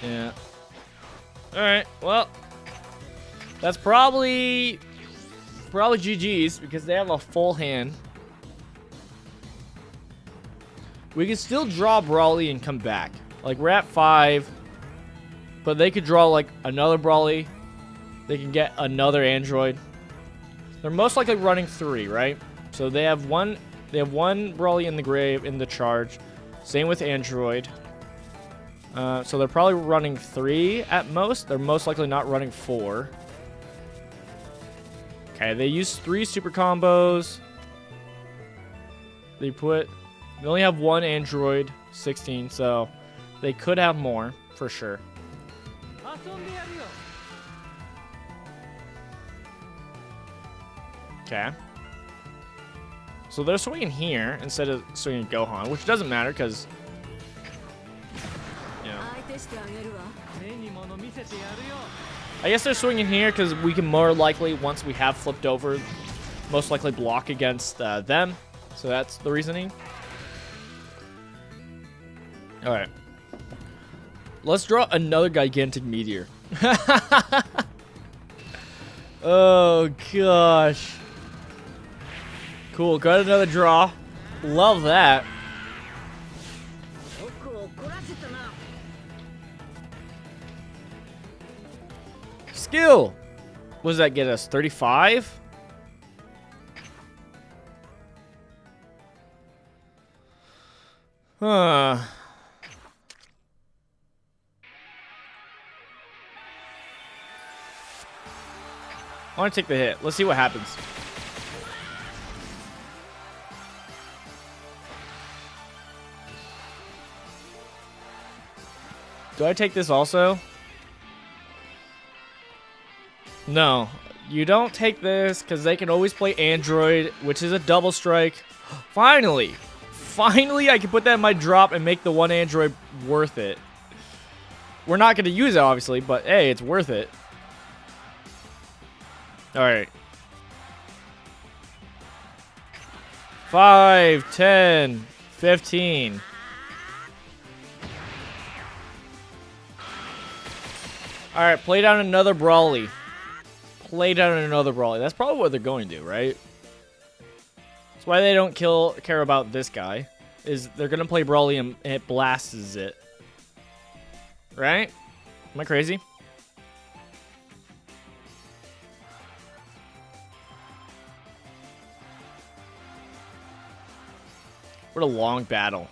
Yeah. Alright, well, that's probably GG's because they have a full hand. We can still draw Brawly and come back. Like, we're at 5, but they could draw, like, another Brawly. They can get another Android. They're most likely running 3, right? So they have one Brawly in the grave, in the charge. Same with Android. So they're probably running 3 at most. They're most likely not running 4. Okay, they use 3 super combos. They only have 1 Android 16, so they could have more for sure. Okay. So they're swinging here instead of swinging Gohan, which doesn't matter because, you know. I guess they're swinging here because we can more likely, once we have flipped over, most likely block against them. So that's the reasoning. All right. Let's draw another gigantic meteor. Oh, gosh. Cool, got another draw. Love that. Skill. What does that get us? 35? Huh. I want to take the hit. Let's see what happens. Do I take this also? No, you don't take this because they can always play Android, which is a double strike. Finally, I can put that in my drop and make the one Android worth it. We're not going to use it, obviously, but hey, it's worth it. All right. 5, 10, 15. All right, play down another Brawly. Play down another Brawly. That's probably what they're going to do, right? That's why they don't care about this guy. Is they're going to play Brawly and it blasts it. Right? Am I crazy? What a long battle.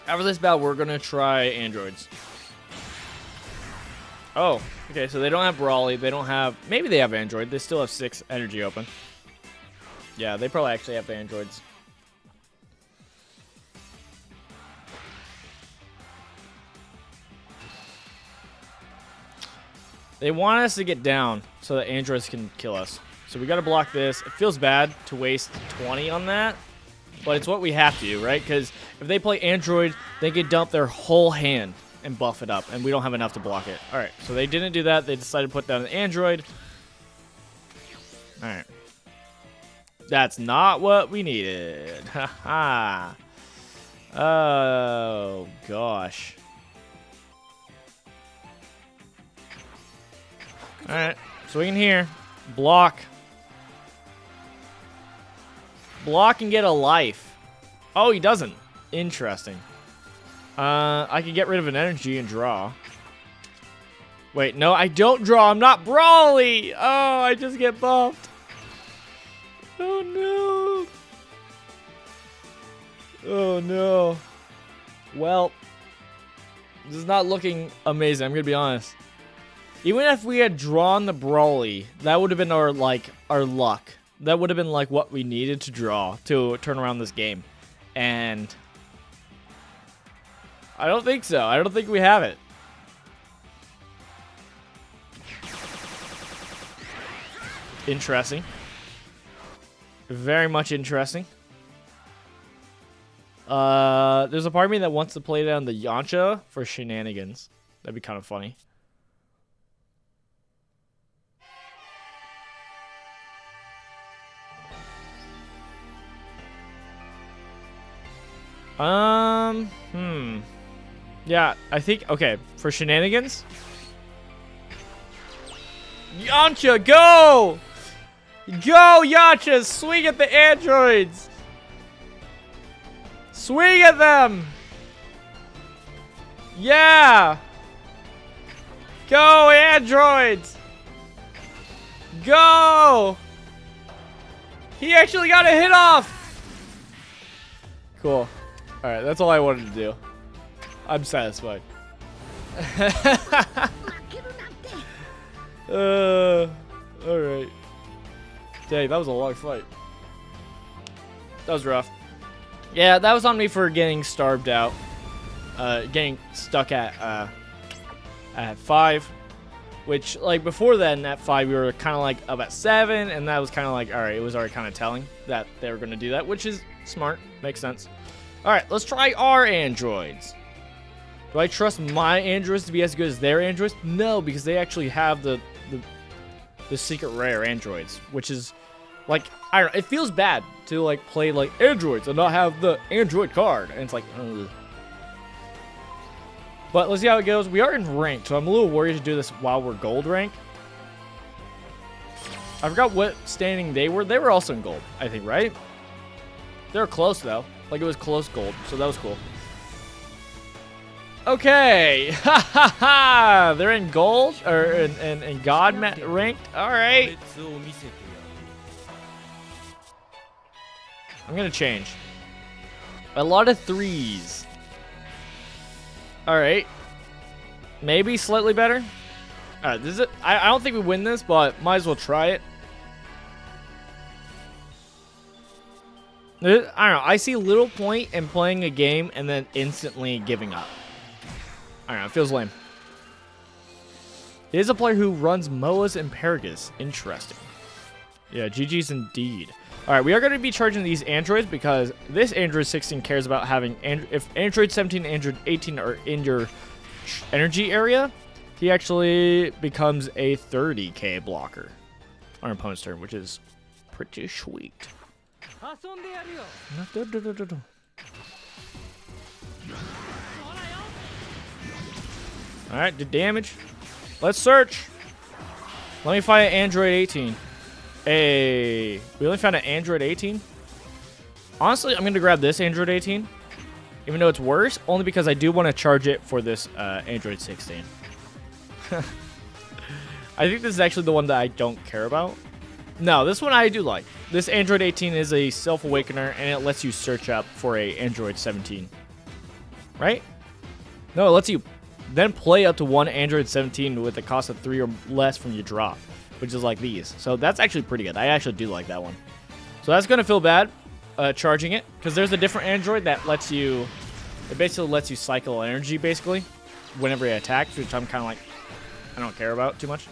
After this battle, we're going to try androids. Oh, okay, so they don't have Brawly. They don't have... Maybe they have Android. They still have 6 energy open. Yeah, they probably actually have the androids. They want us to get down so that androids can kill us. So we got to block this. It feels bad to waste 20 on that. But it's what we have to do, right? Because if they play android, they can dump their whole hand and buff it up, and we don't have enough to block it. All right, so they didn't do that. They decided to put down an android. All right. That's not what we needed. Haha. Oh, gosh. All right, swing in here. Block. Block and get a life. Oh, he doesn't. Interesting. I can get rid of an energy and draw. Wait, no, I don't draw. I'm not Brawly. Oh, I just get buffed. Oh, no. Oh, no. Well, this is not looking amazing. I'm going to be honest. Even if we had drawn the Brawly, that would have been our luck. That would have been like what we needed to draw to turn around this game. And I don't think so. I don't think we have it. Interesting. Very much interesting. There's a part of me that wants to play down the Yancha for shenanigans. That'd be kind of funny. Yeah, I think, okay, for shenanigans. Yancha, go! Go, Yancha! Swing at the androids! Swing at them! Yeah! Go, androids! Go! He actually got a hit off! Cool. Alright, that's all I wanted to do. I'm satisfied. Alright. Dang, that was a long fight. That was rough. Yeah, that was on me for getting starved out. Getting stuck at 5. Which, like, before then, at 5, we were kind of, like, up at 7. And that was kind of like, alright, it was already kind of telling that they were going to do that. Which is smart. Makes sense. Alright, let's try our androids. Do I trust my androids to be as good as their androids? No, because they actually have the secret rare androids, which is like, I don't know, it feels bad to like play like androids and not have the android card, and it's like, ugh. But let's see how it goes. We are in rank, so I'm a little worried to do this while we're gold rank. I forgot what standing they were. They were also in gold, I think, right? They were close though. Like it was close gold, so that was cool. Okay, ha ha ha! They're in gold or in God ranked. All right. I'm gonna change. A lot of 3s. All right. Maybe slightly better. All right. This is it. I don't think we win this, but might as well try it. I don't know. I see little point in playing a game and then instantly giving up. I don't know. It feels lame. He is a player who runs MOAs and Paragus. Interesting. Yeah, GG's indeed. All right, we are going to be charging these androids because this Android 16 cares about having... if Android 17 and Android 18 are in your energy area, he actually becomes a 30k blocker on opponent's turn, which is pretty sweet. Alright, did damage. Let's search. Let me find an Android 18. Hey, we only found an Android 18? Honestly, I'm going to grab this Android 18. Even though it's worse, only because I do want to charge it for this Android 16. I think this is actually the one that I don't care about. No, this one I do like. This Android 18 is a self-awakener, and it lets you search up for a Android 17. Right? No, it lets you then play up to one Android 17 with a cost of 3 or less from your drop, which is like these. So that's actually pretty good. I actually do like that one. So that's going to feel bad, charging it, because there's a different Android that lets you, it basically lets you cycle energy, basically, whenever you attack, which I'm kind of like, I don't care about too much.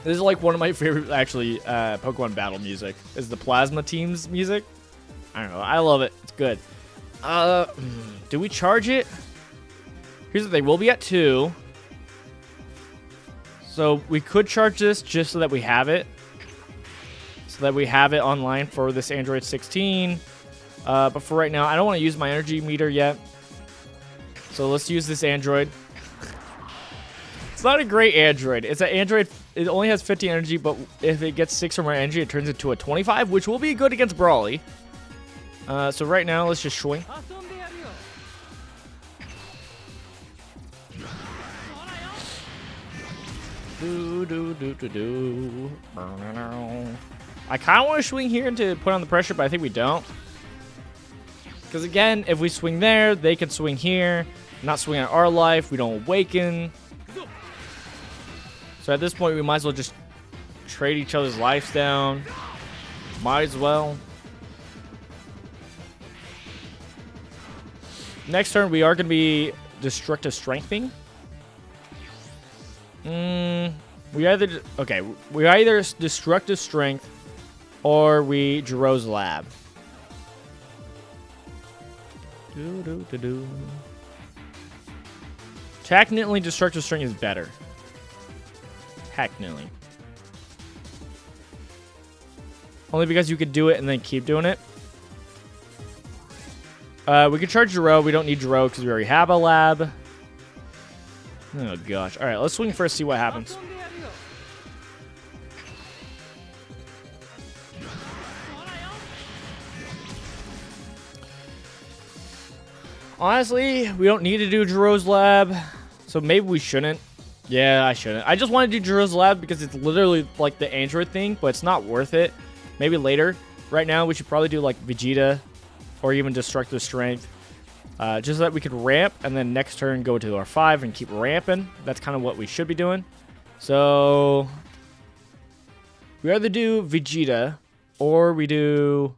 This is like one of my favorite, actually, Pokemon battle music. Is the Plasma Team's music. I don't know. I love it. It's good. Do we charge it? Here's the thing. We'll be at 2. So we could charge this just so that we have it. So that we have it online for this Android 16. But for right now, I don't want to use my energy meter yet. So let's use this Android. It's not a great Android. It's an Android. It only has 50 energy, but if it gets 6 or more energy, it turns into a 25, which will be good against Brawly. So right now, let's just swing. I kind of want to swing here to put on the pressure, but I think we don't. Because again, if we swing there, they can swing here. Not swing at our life. We don't awaken. So at this point, we might as well just trade each other's lives down. Might as well. Next turn, we are going to be Destructive Strengthening. We either Destructive Strength or we Jiro's Lab. Technically, Destructive Strength is better. Technically. Only because you could do it and then keep doing it. We could charge Jiro. We don't need Jiro because we already have a lab. Oh, gosh. All right, let's swing first, see what happens. Honestly, we don't need to do Jiro's lab, so maybe we shouldn't. Yeah, I shouldn't. I just want to do Jiro's lab because it's literally like the Android thing, but it's not worth it. Maybe later. Right now, we should probably do like Vegeta or even Destructive Strength. Just so that we could ramp and then next turn go to our 5 and keep ramping. That's kind of what we should be doing. So we either do Vegeta or we do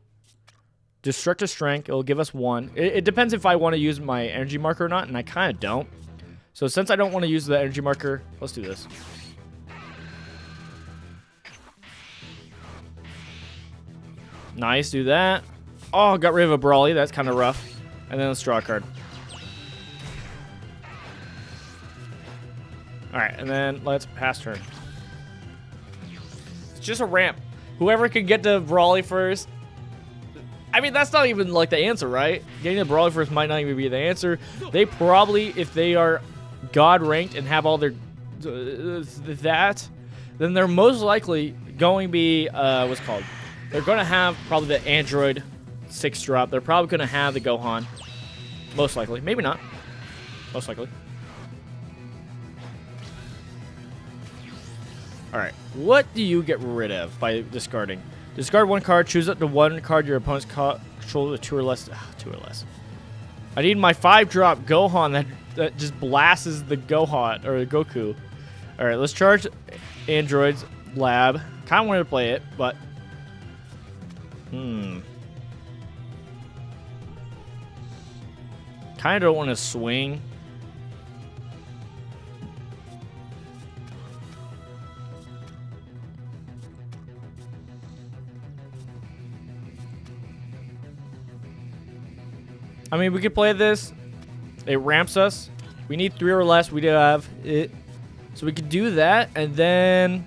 Destructive Strength. It'll give us 1. It depends if I want to use my energy marker or not, and I kind of don't. So since I don't want to use the energy marker, let's do this. Nice, do that. Oh, got rid of a Brawly. That's kind of rough. And then let's draw a card. Alright, and then let's pass turn. It's just a ramp. Whoever can get to Brawly first. I mean, that's not even like the answer, right? Getting to Brawly first might not even be the answer. They probably, if they are God ranked and have all their that, then they're most likely going to be what's it called? They're going to have probably the Android 6 drop. They're probably going to have the Gohan. Most likely. Maybe not. Most likely. Alright. What do you get rid of by discarding? Discard 1 card. Choose up to 1 card your opponent's control with 2 or less. 2 or less. I need my 5 drop Gohan that just blasts the Gohan or Goku. All right, let's charge Android's lab. Kind of wanted to play it, but kind of don't want to swing. I mean, we could play this. It ramps us. We need 3 or less. We do have it. So we could do that, and then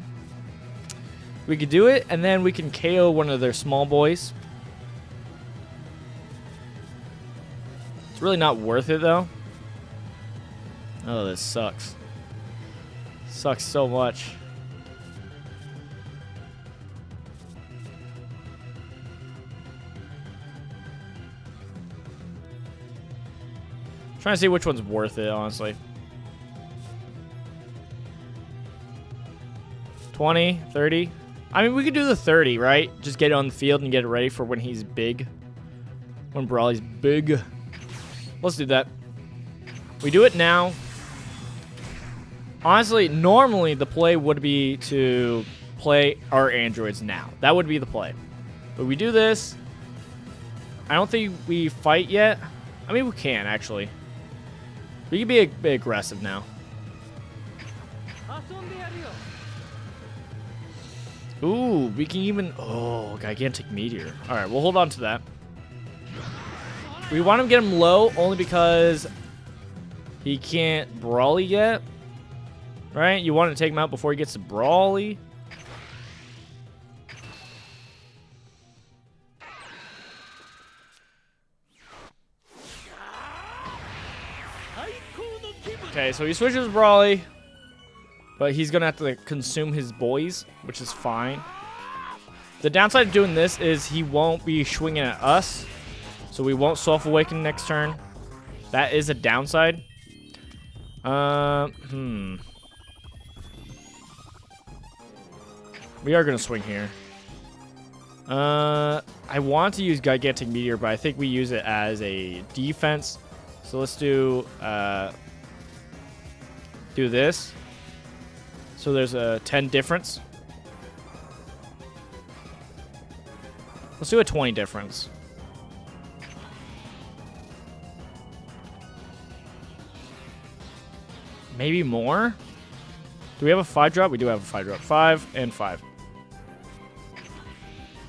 we could do it, and then we can KO one of their small boys. It's really not worth it, though. Oh, this sucks. Sucks so much. Trying to see which one's worth it, honestly. 20, 30. I mean, we could do the 30, right? Just get it on the field and get it ready for when he's big. When Brawly's big. Let's do that. We do it now. Honestly, normally the play would be to play our androids now. That would be the play. But we do this. I don't think we fight yet. I mean, we can, actually. We can be a bit aggressive now. Ooh, we can even... Oh, gigantic meteor. All right, we'll hold on to that. We want to get him low only because he can't Brawly yet. Right? You want to take him out before he gets to Brawly. Okay, so he switches Brawly, but he's gonna have to like, consume his boys, which is fine. The downside of doing this is he won't be swinging at us, so we won't Soft Awaken next turn. That is a downside. We are gonna swing here. I want to use Gigantic Meteor, but I think we use it as a defense. So let's do this. So there's a 10 difference. Let's do a 20 difference. Maybe more? Do we have a 5 drop? We do have a 5 drop. 5 and 5.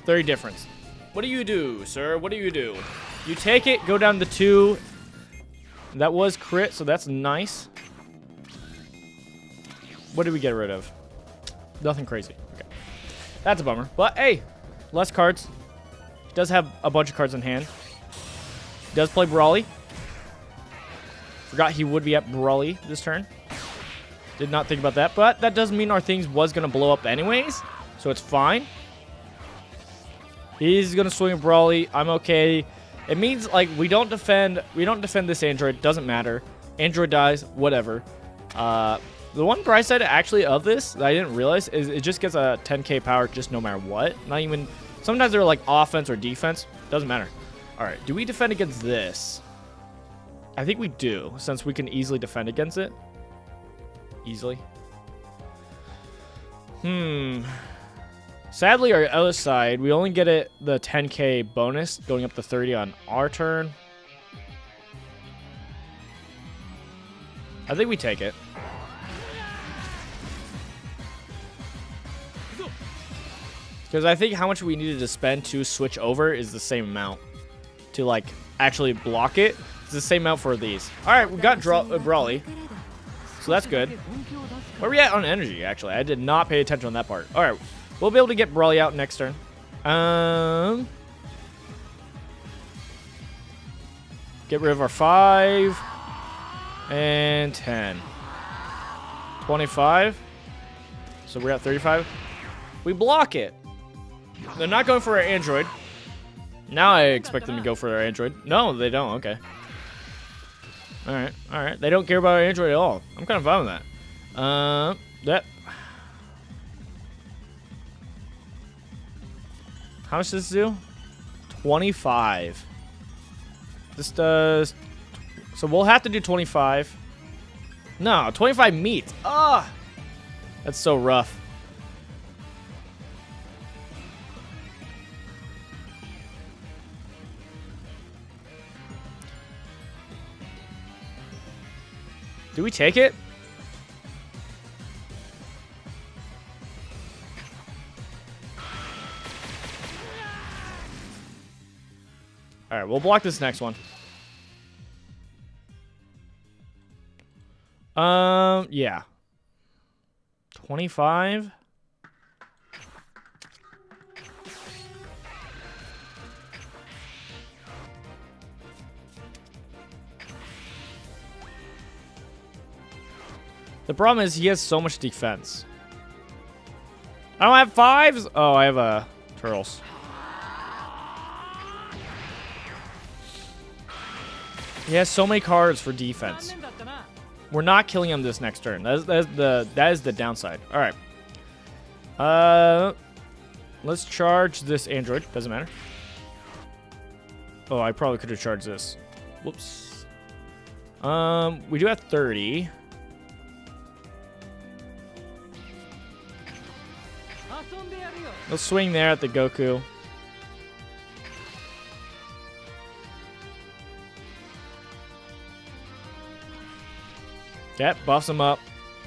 30 difference. What do you do, sir? What do you do? You take it, go down to 2. That was crit, so that's nice. What did we get rid of? Nothing crazy. Okay. That's a bummer. But, hey, less cards. He does have a bunch of cards in hand. He does play Brawly. Forgot he would be at Brawly this turn. Did not think about that. But that doesn't mean our things was going to blow up anyways. So it's fine. He's going to swing a Brawly. I'm okay. It means, like, we don't defend this Android. Doesn't matter. Android dies. Whatever. The one bright side actually of this that I didn't realize is it just gets a 10k power just no matter what. Not even... Sometimes they're like offense or defense. Doesn't matter. Alright, do we defend against this? I think we do, since we can easily defend against it. Easily. Sadly, our other side, we only get it the 10k bonus going up to 30 on our turn. I think we take it. Because I think how much we needed to spend to switch over is the same amount. To, like, actually block it. It's the same amount for these. Alright, we got Brawly. So that's good. Where are we at on energy, actually? I did not pay attention on that part. Alright, we'll be able to get Brawly out next turn. Get rid of our 5. And 10. 25. So we're at 35. We block it. They're not going for our Android. Now I expect them to go for our Android. No, they don't. Okay. Alright. Alright. They don't care about our Android at all. I'm kind of fine with that. That. How much does this do? 25. This does... So we'll have to do 25. No, 25 meat. Ah! That's so rough. Do we take it? All right, we'll block this next one. Yeah. 25. The problem is he has so much defense. I don't have 5s. Oh, I have turtles. He has so many cards for defense. We're not killing him this next turn. That is the downside. All right. Let's charge this android. Doesn't matter. Oh, I probably could have charged this. Whoops. We do have 30. Let's swing there at the Goku. Okay, buffs him up.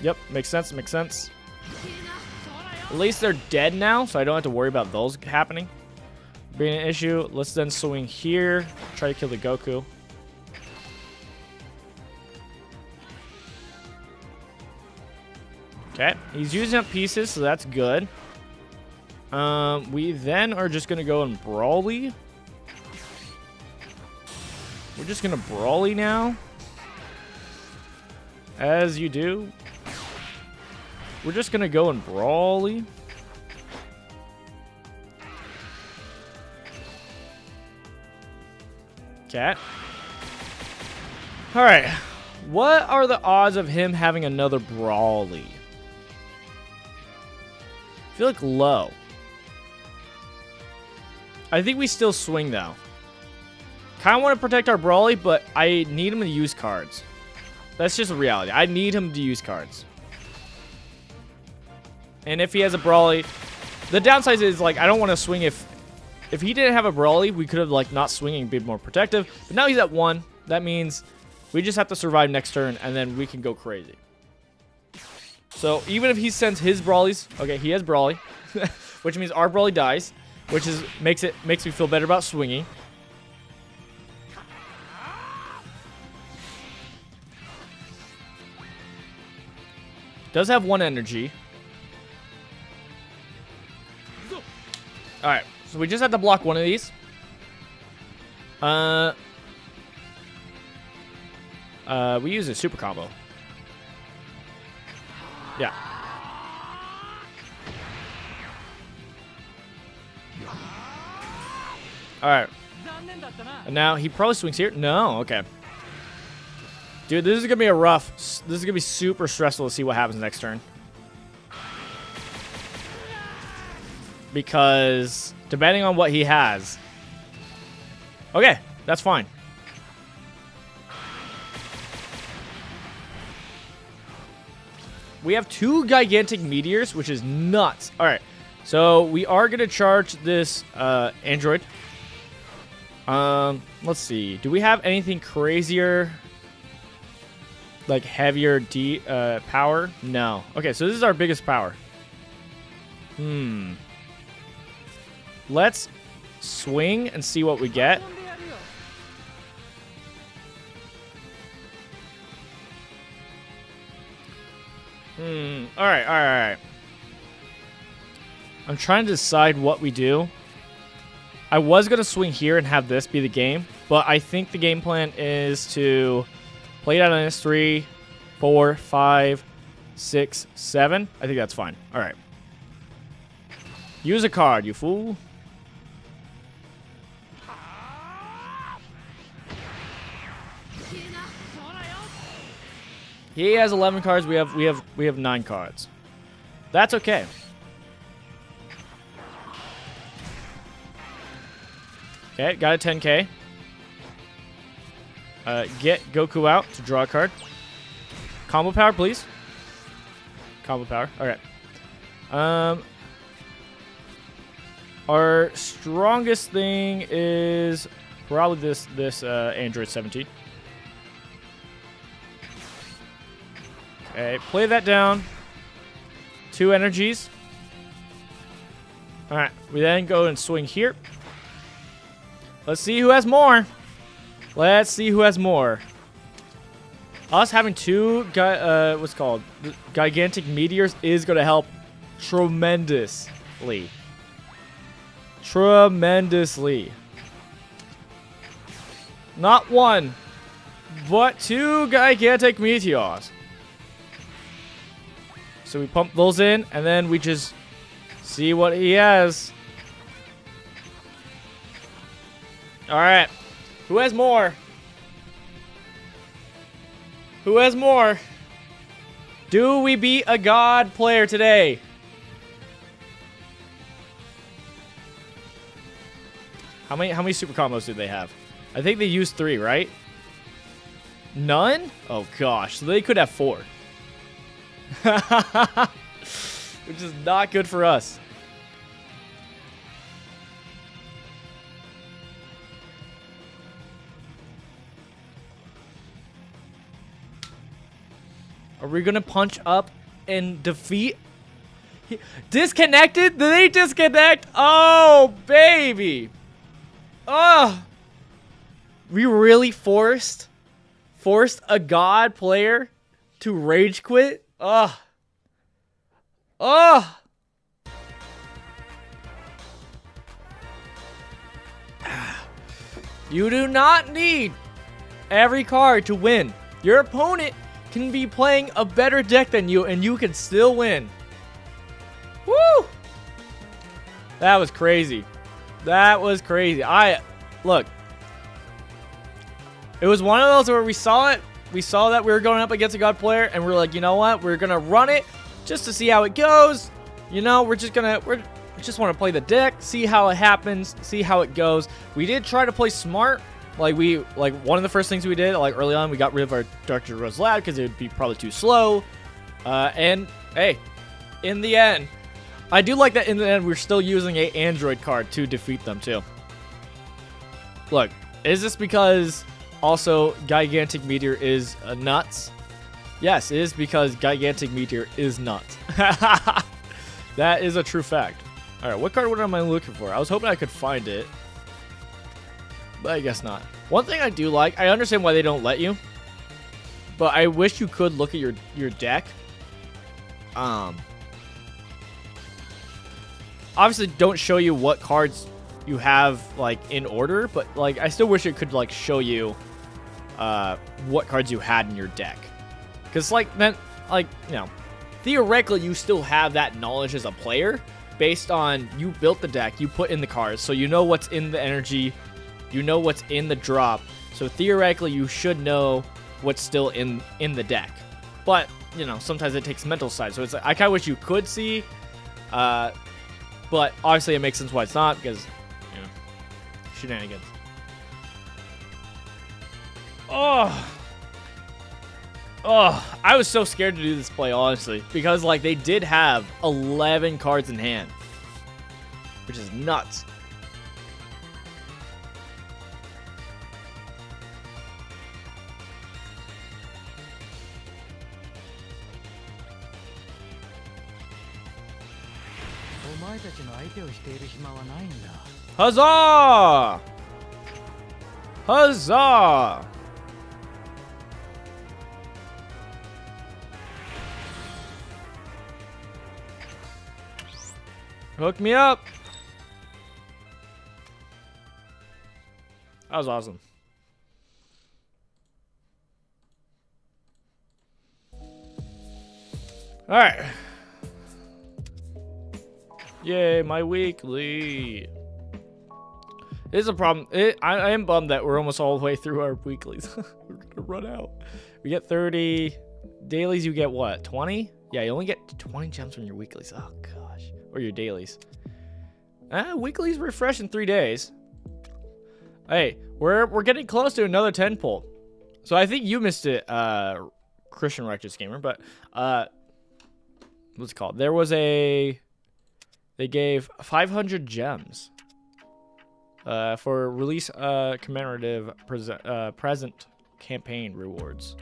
Yep, makes sense, makes sense. At least they're dead now, so I don't have to worry about those happening. Being an issue, let's then swing here. Try to kill the Goku. Okay, he's using up pieces, so that's good. We then are just gonna go and Brawly. We're just gonna Brawly now. As you do. We're just gonna go and Brawly. Cat. Alright. What are the odds of him having another Brawly? I feel like low. I think we still swing though. Kind of want to protect our Brawly, but I need him to use cards. That's just a reality. I need him to use cards. And if he has a Brawly, the downside is like I don't want to swing if he didn't have a Brawly, we could have like not swinging, be more protective. But now he's at 1. That means we just have to survive next turn, and then we can go crazy. So even if he sends his Brawlies, okay, he has Brawly, which means our Brawly dies, which is makes me feel better about swinging. Does have 1 energy. Alright, so we just have to block one of these. We use a super combo. Yeah. Alright. And now he probably swings here. No, okay. Dude, this is gonna be a rough. This is gonna be super stressful to see what happens next turn. Because depending on what he has. Okay, that's fine. We have 2 gigantic meteors, which is nuts. All right, so we are gonna charge this android. Let's see. Do we have anything crazier? Like heavier power? No. Okay, so this is our biggest power. Let's swing and see what we get. Alright. I'm trying to decide what we do. I was going to swing here and have this be the game, but I think the game plan is to play it out on this 3, 4, 5, 6, 7. I think that's fine. Alright. Use a card, you fool. He has 11 cards. We have 9 cards. That's okay. Okay, got a 10k. Get Goku out to draw a card. Combo power, please. combo power. Okay. Our strongest thing is probably this Android 17. Okay, play that down. 2 energies. All right, we then go and swing here. Let's see who has more. Let's see who has more. Us having 2 what's called gigantic meteors is going to help tremendously. Tremendously. Not 1, but 2 gigantic meteors. So we pump those in, and then we just see what he has. All right. Who has more? Who has more? Do we beat a god player today? How many super combos do they have? I think they used 3, right? None? Oh gosh, so they could have 4. Which is not good for us. Are we gonna punch up and defeat? Disconnected? Did they disconnect? Oh, baby. Oh. We really forced a god player to rage quit? Ugh. Ugh. You do not need every card to win. Your opponent can be playing a better deck than you, and you can still win. Woo! That was crazy. That was crazy. Look. It was one of those where we saw it. We saw that we were going up against a god player, and we're like, you know what? We're gonna run it just to see how it goes. You know, we just want to play the deck, see how it happens, see how it goes. We did try to play smart. Like one of the first things we did, like early on, we got rid of our Dr. Rose Lad because it would be probably too slow. And hey, in the end, I do like that in the end we're still using a Android card to defeat them too. Look, is this because also Gigantic Meteor is nuts? Yes, it is because Gigantic Meteor is nuts. That is a true fact. All right, what card am I looking for? I was hoping I could find it, but I guess not. One thing I do like, I understand why they don't let you, but I wish you could look at your deck. Obviously don't show you what cards you have like in order, but like I still wish it could like show you what cards you had in your deck. Cause like then like, you know, theoretically you still have that knowledge as a player based on you built the deck, you put in the cards, so you know what's in the energy, you know what's in the drop. So theoretically you should know what's still in the deck. But, you know, sometimes it takes mental side. So it's like, I kind of wish you could see, but obviously it makes sense why it's not, because, you know, shenanigans. Oh, I was so scared to do this play, honestly, because like they did have 11 cards in hand, which is nuts. Huzzah! Huzzah! Hook me up. That was awesome. All right. Yay, my weekly. This is a problem. I am bummed that we're almost all the way through our weeklies. We're gonna run out. We get 30 dailies. You get what? 20? Yeah, you only get 20 gems from your weeklies. Oh gosh, or your dailies. Weeklies refresh in 3 days. Hey, we're getting close to another 10 pull. So I think you missed it, Christian Righteous Gamer. But what's it called? There was a. They gave 500 gems for release commemorative present campaign rewards.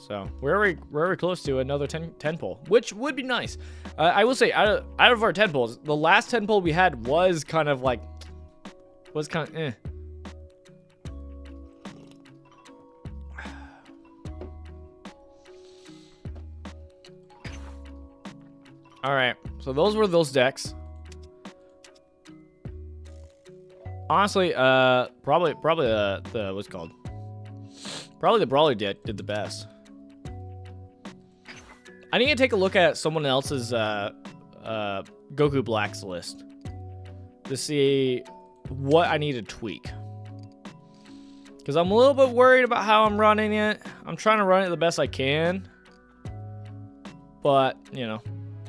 So we're very close to another 10 pull, which would be nice. I will say, out of our 10 pulls, the last 10 pull we had was kind of like, eh. All right, so those were those decks. Honestly, probably the what's it called? Probably the Brawler deck did the best. I need to take a look at someone else's Goku Black's list to see what I need to tweak. Because I'm a little bit worried about how I'm running it. I'm trying to run it the best I can. But, you know,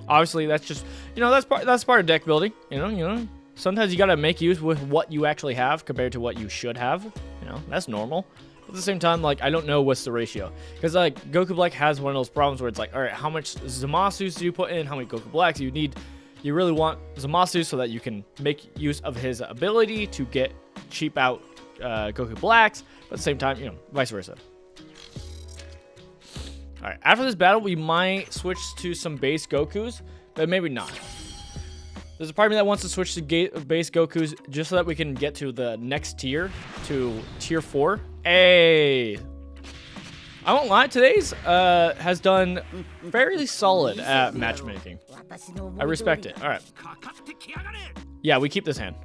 obviously that's just, you know, that's part of deck building. You know. Sometimes you gotta make use with what you actually have compared to what you should have. You know, that's normal. At the same time, like, I don't know what's the ratio. Because, like, Goku Black has one of those problems where it's like, all right, how much Zamasus do you put in? How many Goku Blacks do you need? You really want Zamasu so that you can make use of his ability to get cheap out Goku Blacks. But at the same time, you know, vice versa. All right, after this battle, we might switch to some base Gokus, but maybe not. There's a part of me that wants to switch to base Gokus just so that we can get to the next tier, to tier 4. Hey! I won't lie, today's has done fairly solid at matchmaking. I respect it. All right. Yeah, we keep this hand.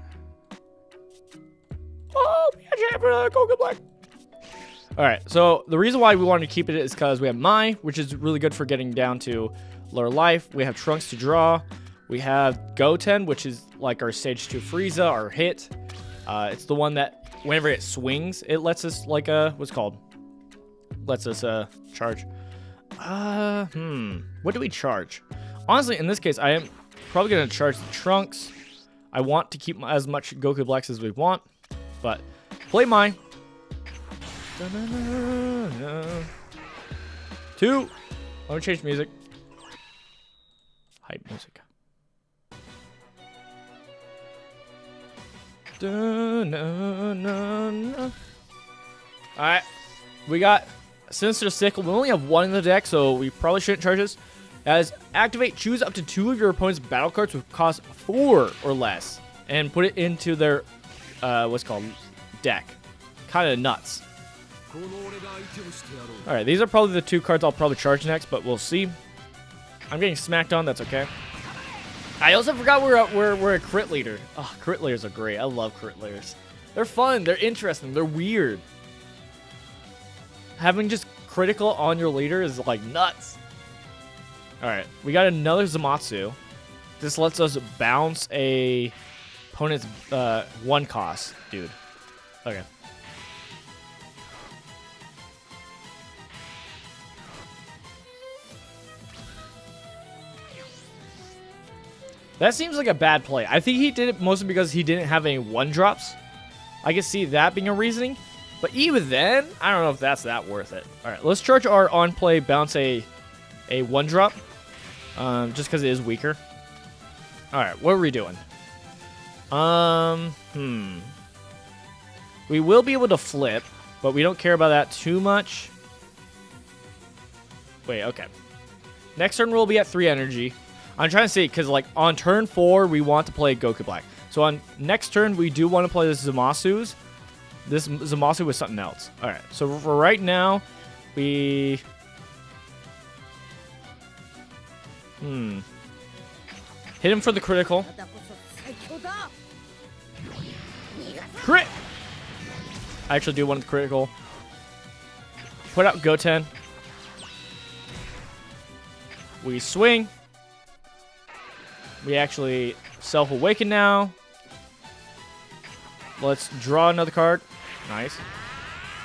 Oh, Goku Black. All right, so the reason why we wanted to keep it is because we have Mai, which is really good for getting down to lower life. We have Trunks to draw. We have Goten, which is like our stage 2 Frieza, our hit. It's the one that whenever it swings, it lets us like what's it called? Lets us charge. What do we charge? Honestly, in this case, I am probably gonna charge the Trunks. I want to keep as much Goku Blacks as we want, but play Mai. 2. Let me change music. Hype music. Alright. We got Sinister Sickle. We only have one in the deck, so we probably shouldn't charge this. As activate, choose up to 2 of your opponent's battle cards with cost 4 or less. And put it into their what's called deck. Kind of nuts. Alright, these are probably the 2 cards I'll probably charge next, but we'll see. I'm getting smacked on, that's okay. I also forgot we're a crit leader. Oh, crit leaders are great. I love crit leaders. They're fun, they're interesting, they're weird. Having just critical on your leader is like nuts. Alright, we got another Zamasu. This lets us bounce a opponent's 1 cost, dude. Okay. That seems like a bad play. I think he did it mostly because he didn't have any 1-drops. I can see that being a reasoning. But even then, I don't know if that's that worth it. Alright, let's charge our on-play bounce a 1-drop. Just because it is weaker. Alright, what are we doing? We will be able to flip, but we don't care about that too much. Wait, okay. Next turn we'll be at 3 energy. I'm trying to see, because like on turn 4, we want to play Goku Black. So on next turn, we do want to play this Zamasu. This Zamasu with something else. Alright, so for right now, we... Hit him for the critical. Crit! I actually do want the critical. Put out Goten. We swing. We actually self-awaken now. Let's draw another card. Nice.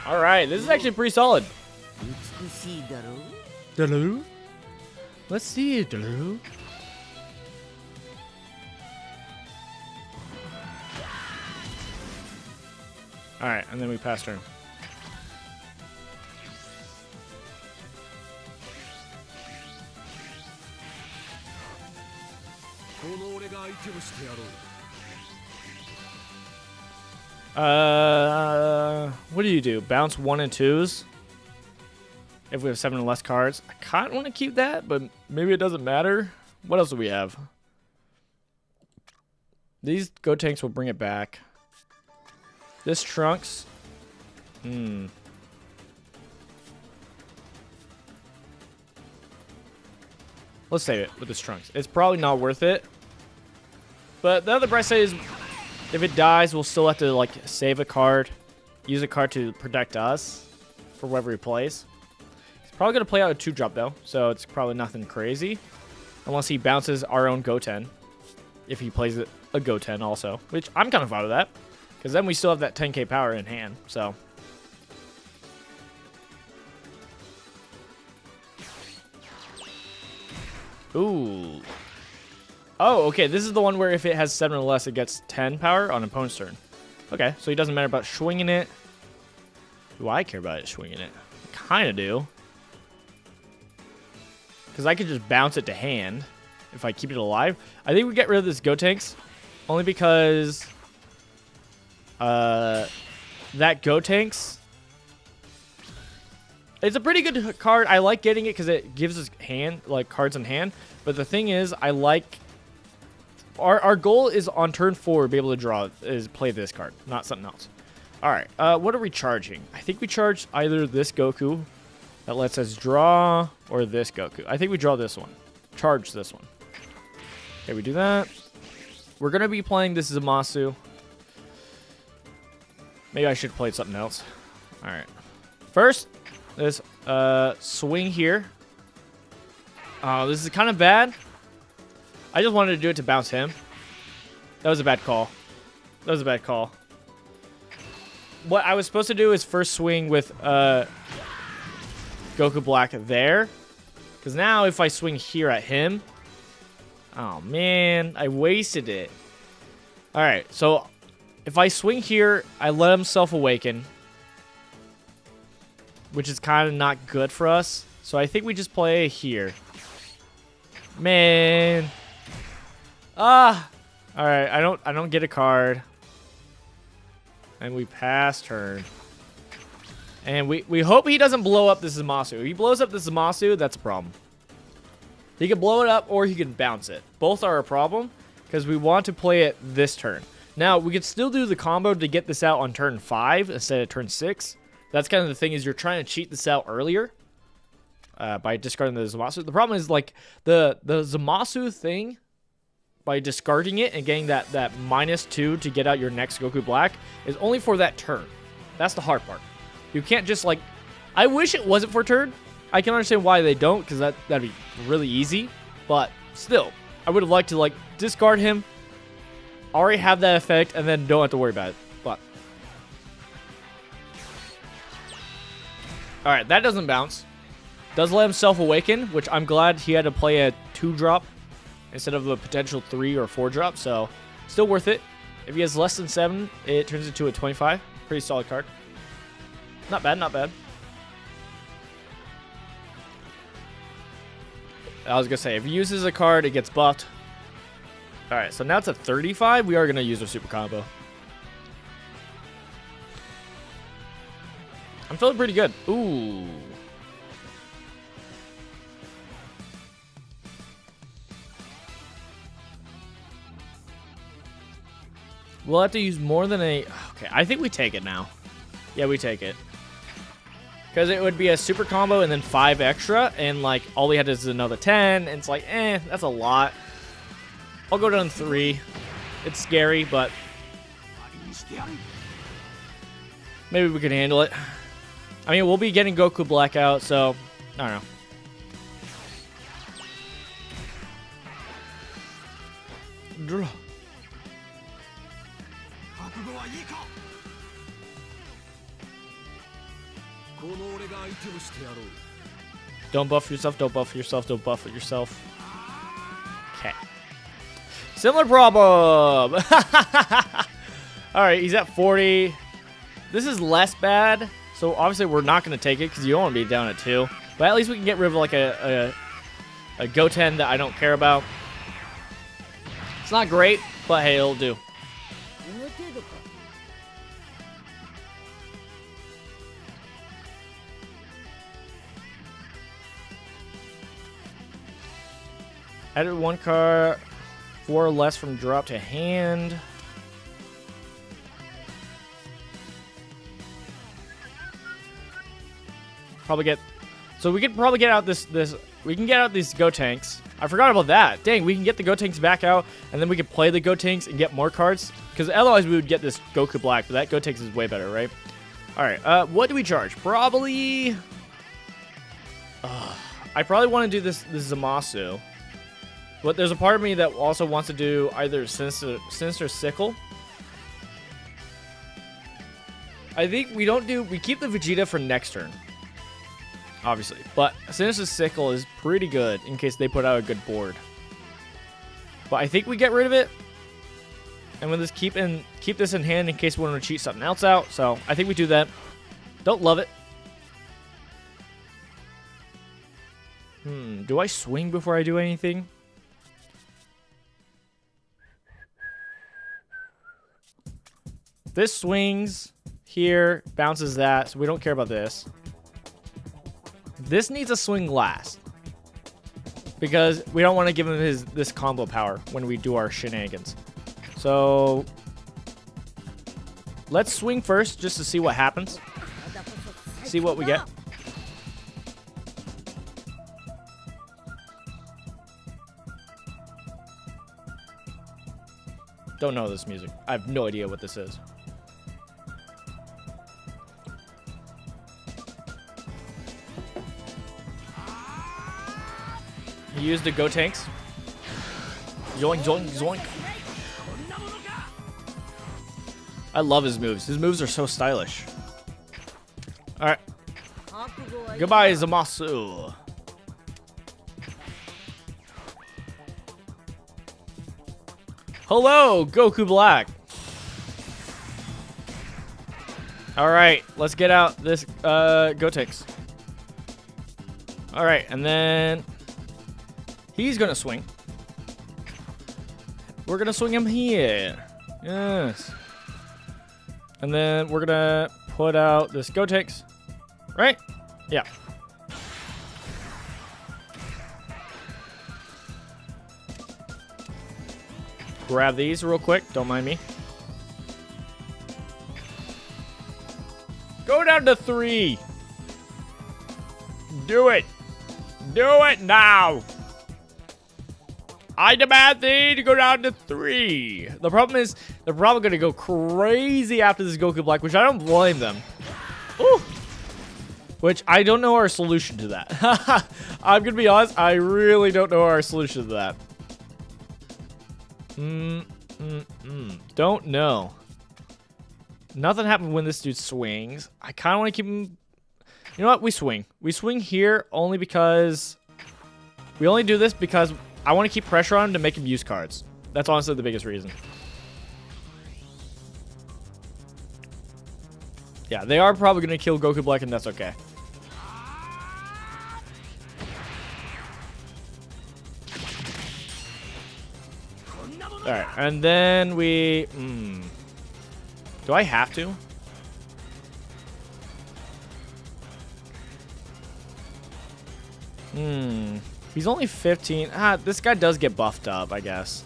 Alright, this is actually pretty solid. Dalu? Let's see, Dalu. Alright, and then we pass turn. What do? Bounce 1 and 2s? If we have 7 or less cards. I kind of want to keep that, but maybe it doesn't matter. What else do we have? These Gotenks will bring it back. This Trunks. Let's save it with this Trunks. It's probably not worth it. But the other bright side is, if it dies, we'll still have to like save a card, use a card to protect us for whoever he plays. He's probably gonna play out a 2-drop though, so it's probably nothing crazy, unless he bounces our own Goten. If he plays a Goten also, which I'm kind of fine with that, because then we still have that 10k power in hand. So. Ooh. Oh, okay. This is the one where if it has 7 or less, it gets 10 power on opponent's turn. Okay, so he doesn't matter about swinging it. Do I care about it swinging it? I kind of do. Because I could just bounce it to hand if I keep it alive. I think we get rid of this Gotenks only because that Gotenks, it's a pretty good card. I like getting it because it gives us hand, like cards in hand. But the thing is, I like our goal is on turn 4 to be able to play this card, not something else. All right, what are we charging? I think we charge either this Goku that lets us draw or this Goku. I think we draw this one. Charge this one. Okay, we do that. We're gonna be playing this Zamasu. Maybe I should play something else. All right. First, this swing here. Oh, this is kind of bad. I just wanted to do it to bounce him. That was a bad call. That was a bad call. What I was supposed to do is first swing with Goku Black there. Because now if I swing here at him... Oh, man. I wasted it. Alright, so if I swing here, I let him self-awaken. Which is kind of not good for us. So I think we just play here. Man. Alright, I don't get a card. And we pass turn. And we hope he doesn't blow up this Zamasu. If he blows up this Zamasu, that's a problem. He can blow it up or he can bounce it. Both are a problem because we want to play it this turn. Now, we can still do the combo to get this out on turn 5 instead of turn 6. That's kind of the thing, is you're trying to cheat this out earlier by discarding the Zamasu. The problem is, like, the Zamasu thing, by discarding it and getting that -2 to get out your next Goku Black, is only for that turn. That's the hard part. You can't just, like... I wish it wasn't for turn. I can understand why they don't, because that'd be really easy. But still, I would have liked to, like, discard him, already have that effect, and then don't have to worry about it. But... Alright, that doesn't bounce. Does let him self-awaken, which I'm glad he had to play a 2-drop instead of a potential 3 or 4-drop, so still worth it. If he has less than 7, it turns into a 25. Pretty solid card. Not bad, not bad. I was going to say, if he uses a card, it gets buffed. Alright, so now it's a 35. We are going to use a super combo. I'm feeling pretty good. Ooh. We'll have to use more than a... Okay, I think we take it now. Yeah, we take it. Because it would be a super combo and then 5 extra. And, like, all we had is another 10. And it's like, that's a lot. I'll go down to 3. It's scary, but... maybe we can handle it. I mean, we'll be getting Goku Black out, so... I don't know. Draw. Don't buff yourself, don't buff yourself, don't buff yourself. Okay. Similar problem! Alright, he's at 40. This is less bad, so obviously we're not going to take it because you don't want to be down at 2. But at least we can get rid of like a Goten that I don't care about. It's not great, but hey, it'll do. Added 1 card, 4 less from drop to hand. Probably get, so we could probably get out we can get out these Go tanks. I forgot about that. Dang, we can get the Go tanks back out, and then we can play the Go tanks and get more cards. Because otherwise we would get this Goku Black, but that Go tanks is way better, right? All right, what do we charge? Probably, I probably want to do this Zamasu. But there's a part of me that also wants to do either Sinister Sickle. I think we keep the Vegeta for next turn. Obviously. But Sinister Sickle is pretty good in case they put out a good board. But I think we get rid of it. And we'll just keep this in hand in case we want to cheat something else out. So I think we do that. Don't love it. Do I swing before I do anything? This swings here, bounces that, so we don't care about this. This needs a swing last. Because we don't want to give him this combo power when we do our shenanigans. So let's swing first just to see what happens. See what we get. Don't know this music. I have no idea what this is. He used the Go tanks. Zoink, zoink, zoink. I love his moves. His moves are so stylish. Alright. Goodbye, Zamasu. Hello, Goku Black. Alright, let's get out this Gotenks. Alright, and then he's gonna swing. We're gonna swing him here. Yes. And then we're gonna put out this Gotenks. Right? Yeah. Grab these real quick. Don't mind me. Go down to 3. Do it. Do it now. I demand thee to go down to 3. The problem is they're probably going to go crazy after this Goku Black, which I don't blame them. Ooh. Which I don't know our solution to that. I'm going to be honest. I really don't know our solution to that. Don't know. Nothing happened when this dude swings. I kind of want to keep him. You know what? We swing. We swing here only because we only do this because I want to keep pressure on him to make him use cards. That's honestly the biggest reason. Yeah, they are probably going to kill Goku Black, and that's okay. Alright, and then we... Do I have to? He's only 15. This guy does get buffed up, I guess.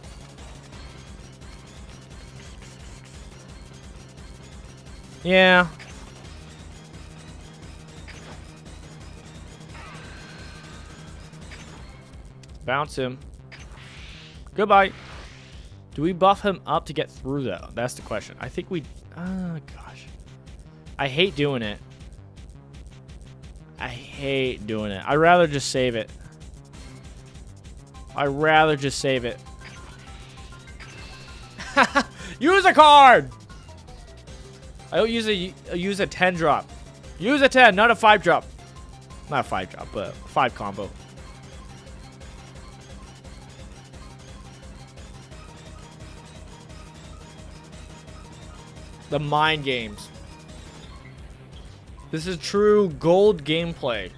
Yeah. Bounce him. Goodbye. Do we buff him up to get through, though? That's the question. I think we... Oh, gosh. I hate doing it. I hate doing it. I'd rather just save it. I'd rather just save it. Use a card! I don't use a 10 drop. Use a 10, not a 5 drop. Not a 5 drop, but 5 combo. The mind games. This is true gold gameplay.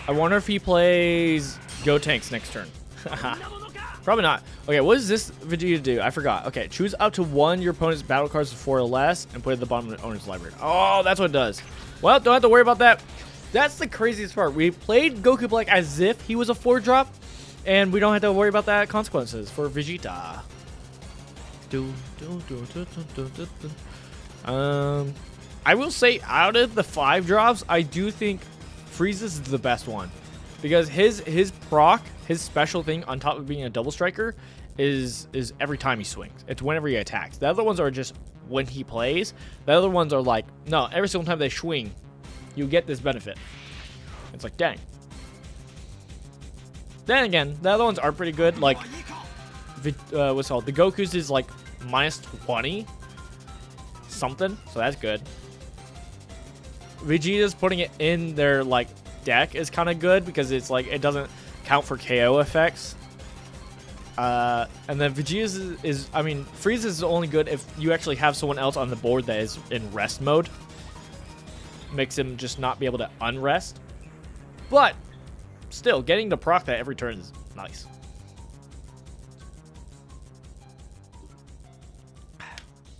I wonder if he plays Go Tanks next turn. Probably not. Okay, what does this Vegeta do? I forgot. Okay, choose up to one your opponent's battle cards with 4 or less and put it at the bottom of the owner's library. Oh, that's what it does. Well, don't have to worry about that. That's the craziest part. We played Goku Black as if he was a 4-drop, and we don't have to worry about that consequences for Vegeta. I will say, out of the 5 drops, I do think Frieza's is the best one, because his proc, his special thing on top of being a double striker, is every time he swings. It's whenever he attacks. The other ones are just when he plays. The other ones are like, no, every single time they swing, you get this benefit. It's like, dang. Then again, the other ones are pretty good. Like, what's it called? The Goku's is like minus 20 something, so that's good. Vegeta's putting it in their like deck is kind of good because it's like it doesn't count for KO effects. And then Vegeta's I mean, Frieza's is only good if you actually have someone else on the board that is in rest mode. Makes him just not be able to unrest. But still, getting the proc that every turn is nice.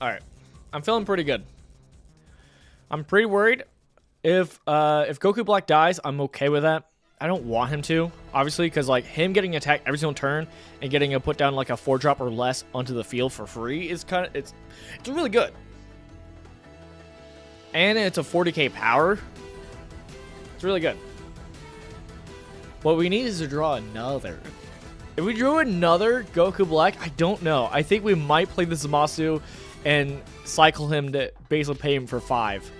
Alright. I'm feeling pretty good. I'm pretty worried. If Goku Black dies, I'm okay with that. I don't want him to, obviously, because like him getting attacked every single turn and getting a put down like a 4-drop or less onto the field for free is kind of it's really good. And it's a 40k power. It's really good. What we need is to draw another. If we drew another Goku Black, I don't know. I think we might play the Zamasu and cycle him to basically pay him for 5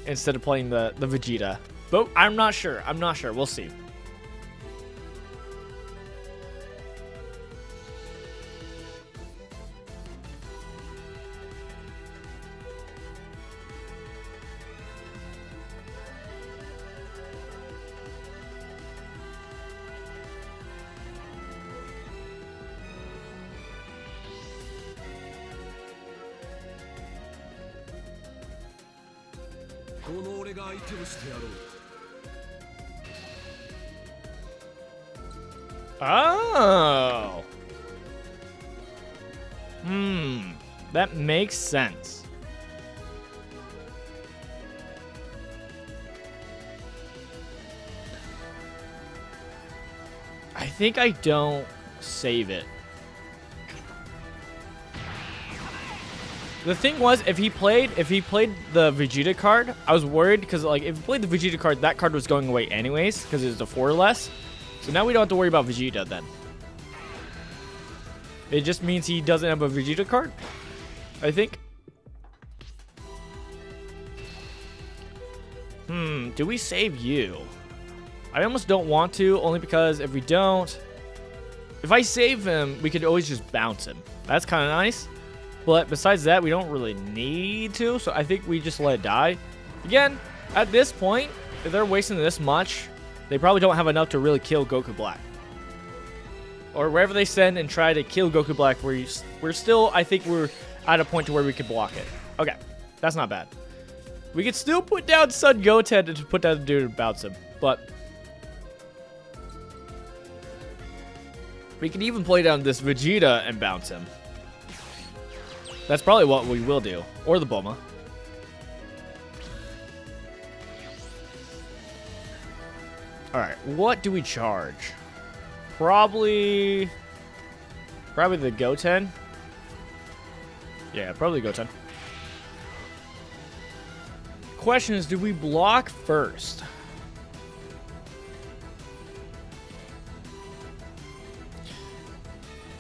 instead of playing the Vegeta. But I'm not sure. I'm not sure. We'll see. Oh. That makes sense. I think I don't save it. The thing was, if he played the Vegeta card, I was worried because like if he played the Vegeta card, that card was going away anyways because it was a 4 or less. So now we don't have to worry about Vegeta then. It just means he doesn't have a Vegeta card, I think. Do we save you? I almost don't want to, only because if we don't, if I save him, we could always just bounce him. That's kind of nice. But besides that, we don't really need to, so I think we just let it die. Again, at this point, if they're wasting this much, they probably don't have enough to really kill Goku Black. Or wherever they send and try to kill Goku Black, we're still, I think we're at a point to where we can block it. Okay, that's not bad. We could still put down Son Goten to put down the dude and bounce him, but we can even play down this Vegeta and bounce him. That's probably what we will do. Or the Bulma. Alright, what do we charge? Probably the Goten. Yeah, probably Goten. Question is, do we block first?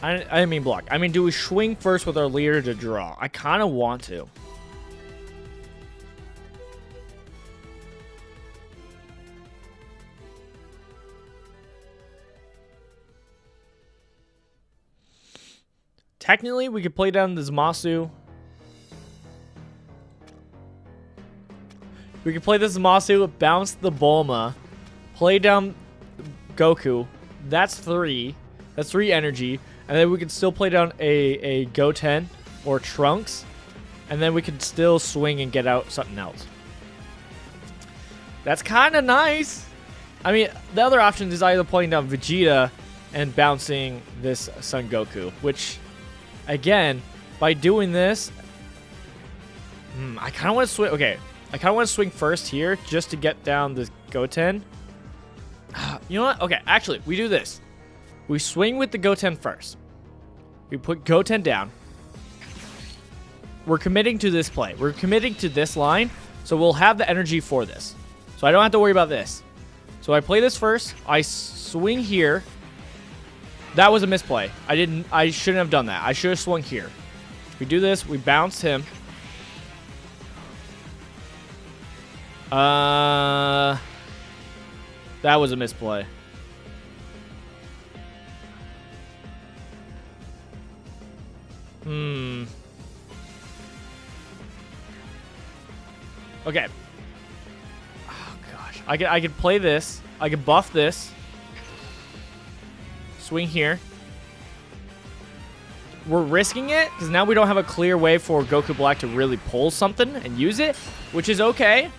I didn't mean block. I mean, do we swing first with our leader to draw? I kind of want to. Technically, we could play down the Zamasu. We could play the Zamasu, bounce the Bulma, play down Goku. That's 3. That's 3 energy. And then we could still play down a Goten or Trunks. And then we could still swing and get out something else. That's kind of nice. I mean, the other option is either playing down Vegeta and bouncing this Son Goku, which, again, by doing this, I kind of want to swing. Okay, I kind of want to swing first here just to get down this Goten. You know what? Okay, actually, we do this. We swing with the Goten first. We put Goten down. We're committing to this play. We're committing to this line, so we'll have the energy for this. So I don't have to worry about this. So I play this first. I swing here. That was a misplay. I shouldn't have done that. I should have swung here. We do this. We bounce him. That was a misplay. Okay. Oh gosh. I could play this. I could buff this. Swing here. We're risking it because now we don't have a clear way for Goku Black to really pull something and use it, which is okay.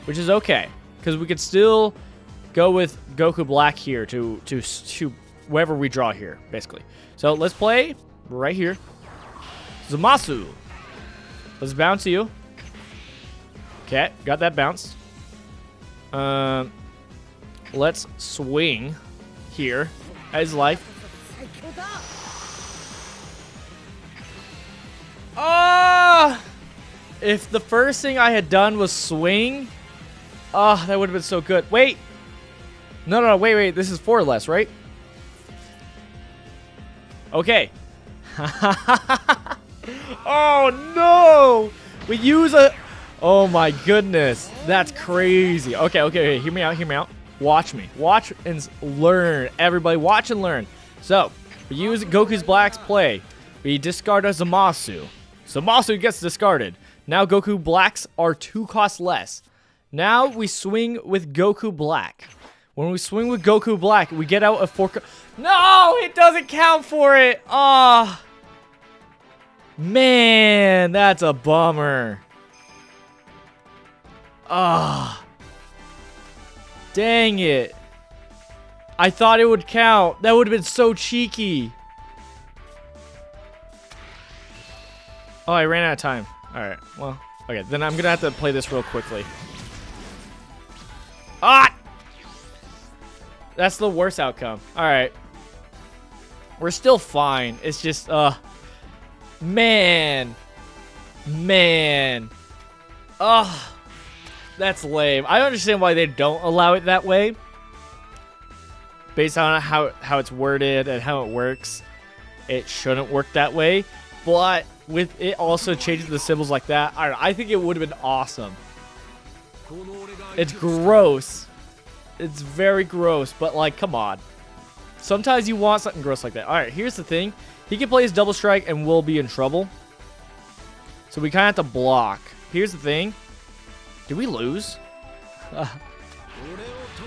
Which is okay because we could still go with Goku Black here to wherever we draw here, basically. So let's play right here. Zamasu. Let's bounce you. Okay, got that bounce. Let's swing here as life. Ah! If the first thing I had done was swing, that would have been so good. Wait. No, wait. This is 4 or less, right? Okay. Oh, no! We use a... Oh, my goodness. That's crazy. Okay. Hear me out. Watch me. Watch and learn. Everybody, watch and learn. So, we use Goku's Black's play. We discard a Zamasu. Zamasu gets discarded. Now Goku Blacks are 2 costs less. Now we swing with Goku Black. When we swing with Goku Black, we get out a 4. No, it doesn't count for it. Oh, man, that's a bummer. Ah, dang it. I thought it would count. That would have been so cheeky. Oh, I ran out of time. All right, well, okay, then I'm gonna have to play this real quickly. Ah! That's the worst outcome. All right. We're still fine. It's just, man. That's lame. I understand why they don't allow it that way. Based on how it's worded and how it works. It shouldn't work that way. But with it also changing the symbols like that, I don't know, I think it would have been awesome. It's gross. It's very gross, but like, come on. Sometimes you want something gross like that. All right, here's the thing. He can play his double strike and we'll be in trouble. So we kind of have to block. Here's the thing. Did we lose?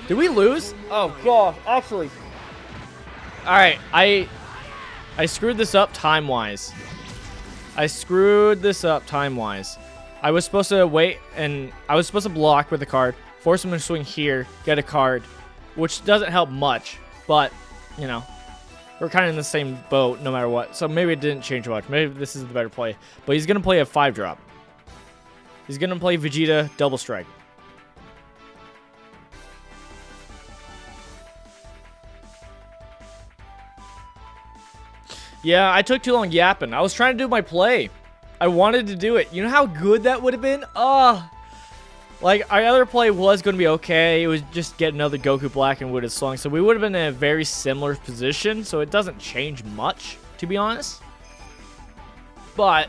Did we lose? Oh, God. Actually. All right, I screwed this up time-wise. I was supposed to wait, and I was supposed to block with a card, force him to swing here, get a card, which doesn't help much, but, you know, we're kind of in the same boat no matter what, so maybe it didn't change much. Maybe this is the better play, but he's going to play a 5-drop. He's going to play Vegeta double strike. Yeah, I took too long yapping. I was trying to do my play. I wanted to do it. You know how good that would have been? Like, our other play was going to be okay. It was just get another Goku Black and would have slung. So we would have been in a very similar position. So it doesn't change much, to be honest. But,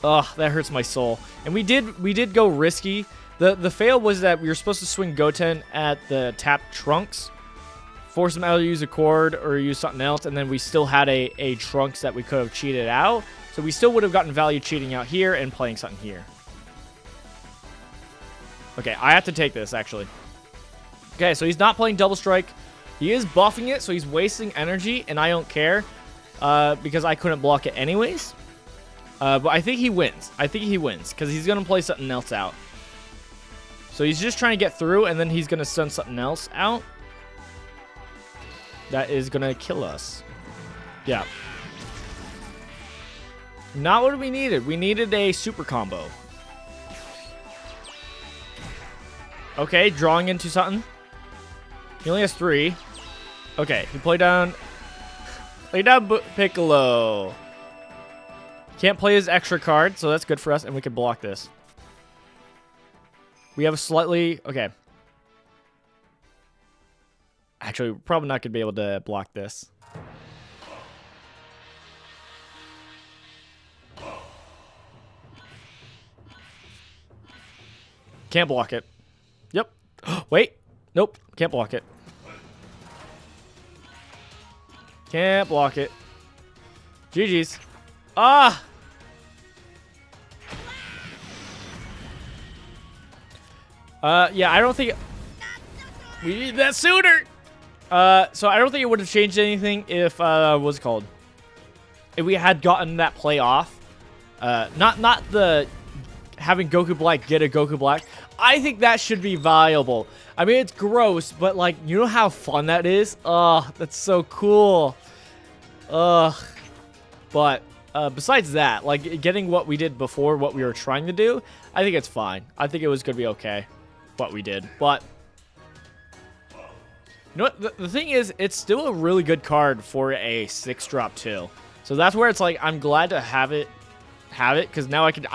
that hurts my soul. And we did go risky. The fail was that we were supposed to swing Goten at the tapped Trunks. Force him out to use a cord or use something else. And then we still had a Trunks that we could have cheated out. So we still would have gotten value cheating out here and playing something here. Okay, I have to take this, actually. Okay, so he's not playing Double Strike. He is buffing it, so he's wasting energy, and I don't care because I couldn't block it anyways. But I think he wins. Because he's going to play something else out. So he's just trying to get through, and then he's going to send something else out. That is going to kill us. Yeah. Not what we needed. We needed a super combo. Okay, drawing into something. He only has 3. Okay, he played down Piccolo. Can't play his extra card, so that's good for us, and we can block this. We have a slightly... Okay. Actually, we're probably not going to be able to block this. Can't block it. Yep. Wait. Nope. Can't block it. Can't block it. GG's. Ah! Yeah, I don't think... We need that sooner! So I don't think it would have changed anything if, what's it called? If we had gotten that play off. Not the... having Goku Black get a Goku Black. I think that should be viable. I mean, it's gross, but, like, you know how fun that is? Oh, that's so cool. Ugh. But, besides that, like, getting what we did before, what we were trying to do, I think it's fine. I think it was going to be okay, what we did. But, you know what? The thing is, it's still a really good card for a 6-drop, too. So that's where it's like, I'm glad to have it, because now I could,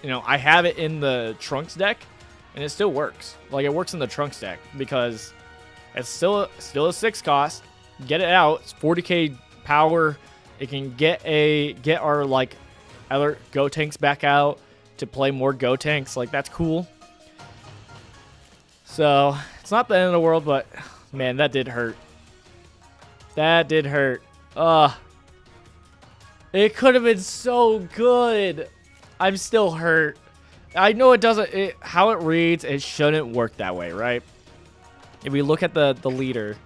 you know, I have it in the Trunks deck, and it still works. Like, it works in the Trunks deck, because it's still a 6 cost. Get it out. It's 40k power. It can get our, like, other Go tanks back out to play more Go tanks. Like, that's cool. So, it's not the end of the world, but, man, that did hurt. That did hurt. It could have been so good. I'm still hurt. I know it doesn't... how it reads, it shouldn't work that way, right? If we look at the leader,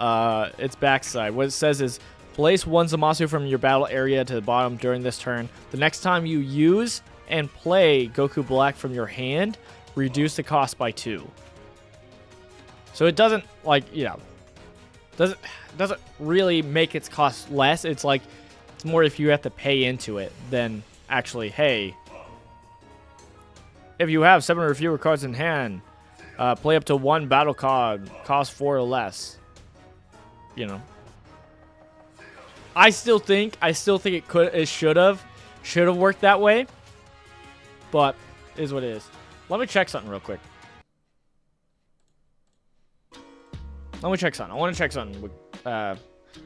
its backside, what it says is, place 1 Zamasu from your battle area to the bottom during this turn. The next time you use and play Goku Black from your hand, reduce the cost by 2. So it doesn't, like, you know... Doesn't really make its cost less. It's like... It's more if you have to pay into it than... Actually, hey, if you have 7 or fewer cards in hand, play up to 1 battle card, cost 4 or less. You know, I still think it should have worked that way, but it is what it is. Let me check something real quick. I want to check something. I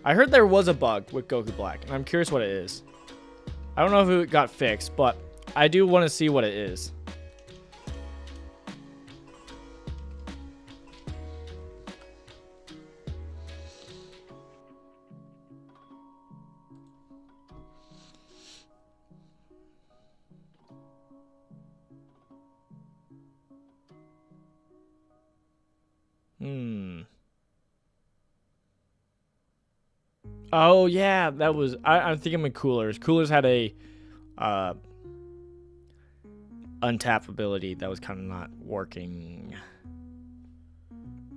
heard there was a bug with Goku Black, and I'm curious what it is. I don't know if it got fixed, but I do want to see what it is. Oh, yeah, that was... I'm thinking of Coolers. Coolers had a untap ability that was kind of not working.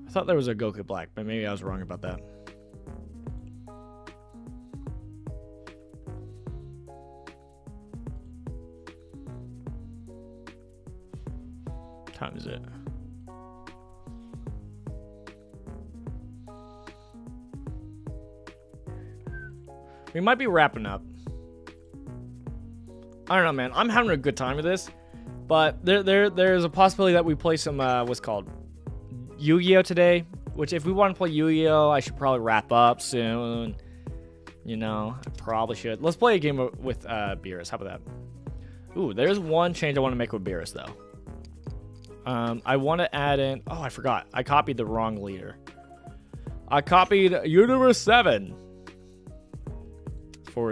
I thought there was a Goku Black, but maybe I was wrong about that. What time is it? We might be wrapping up. I don't know, man. I'm having a good time with this, but there's a possibility that we play some what's called Yu-Gi-Oh today. Which, if we want to play Yu-Gi-Oh, I should probably wrap up soon. You know, I probably should. Let's play a game with Beerus. How about that? Ooh, there's one change I want to make with Beerus though. I want to add in. Oh, I forgot. I copied the wrong leader. I copied Universe 7.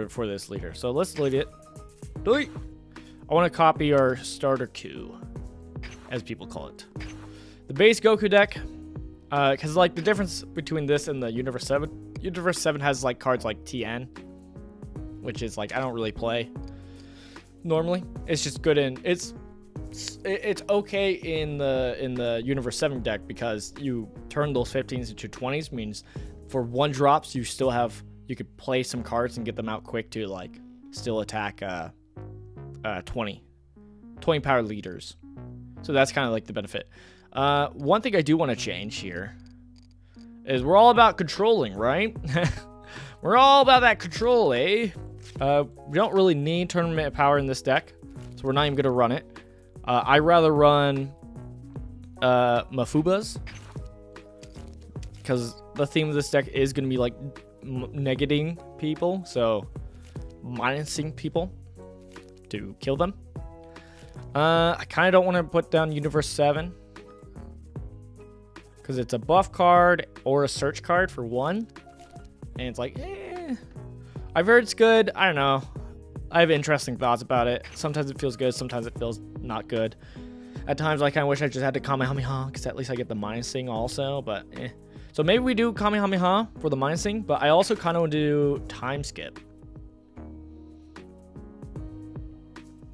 For this leader. So let's delete it. Delete. I want to copy our starter Q, as people call it. The base Goku deck, because like the difference between this and the Universe 7, Universe 7 has like cards like TN, which is like I don't really play normally. It's just good in it's okay in the Universe 7 deck because you turn those 15s into 20s, means for 1 drops you could play some cards and get them out quick to like still attack 20 power leaders. So that's kind of like the benefit. One thing I do want to change here is we're all about controlling, right? We're all about that control, eh? We don't really need tournament power in this deck, so we're not even gonna run it. I'd rather run Mafubas, because the theme of this deck is gonna be like negating people, so minusing people to kill them. I kind of don't want to put down Universe 7 because it's a buff card or a search card for 1, and it's like, I've heard it's good. I don't know. I have interesting thoughts about it. Sometimes it feels good, sometimes it feels not good. At times, I kind of wish I just had to Kamehameha, because at least I get the minusing also, but So maybe we do Kamehameha for the minusing, but I also kind of want to do time skip.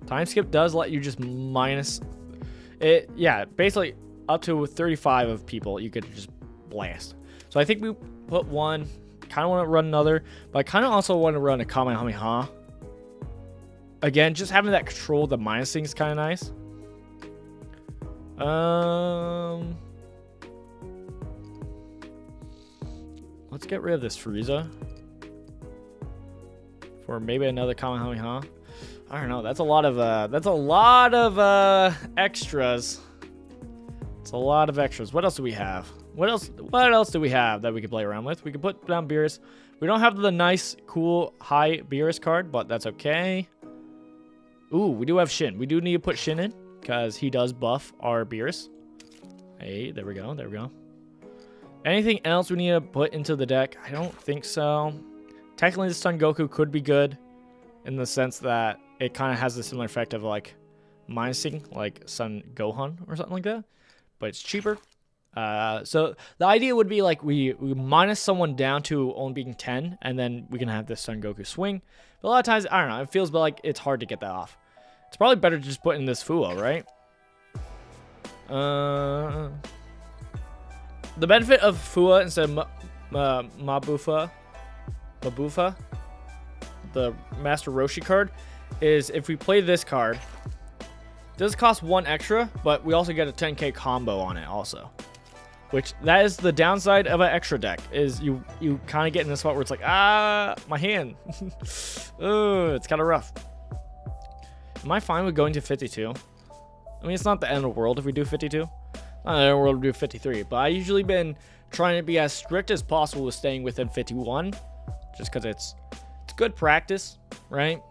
Time skip does let you just minus it. Yeah, basically up to 35 of people you could just blast. So I think we put 1. Kind of want to run another, but I kind of also want to run a Kamehameha. Again, just having that control of the minusing is kind of nice. Let's get rid of this Frieza for maybe another Kamehameha. I don't know. That's a lot of extras. It's a lot of extras. What else do we have? What else do we have that we could play around with? We could put down Beerus. We don't have the nice, cool, high Beerus card, but that's okay. Ooh, we do have Shin. We do need to put Shin in because he does buff our Beerus. Hey, there we go. There we go. Anything else we need to put into the deck? I don't think so. Technically, the Son Goku could be good in the sense that it kind of has a similar effect of like minusing, like Son Gohan or something like that, but it's cheaper. So the idea would be like we minus someone down to only being 10, and then we can have this Son Goku swing. But a lot of times, I don't know, it feels like it's hard to get that off. It's probably better to just put in this Fuo, right? The benefit of Fuo instead of Mabufa, the Master Roshi card, is if we play this card, it does cost 1 extra, but we also get a 10k combo on it also. Which, that is the downside of an extra deck, is you kind of get in this spot where it's like, my hand. Oh, it's kind of rough. Am I fine with going to 52? I mean, it's not the end of the world if we do 52. Not the end of the world if we do 53, but I usually been trying to be as strict as possible with staying within 51, just because it's good practice, right?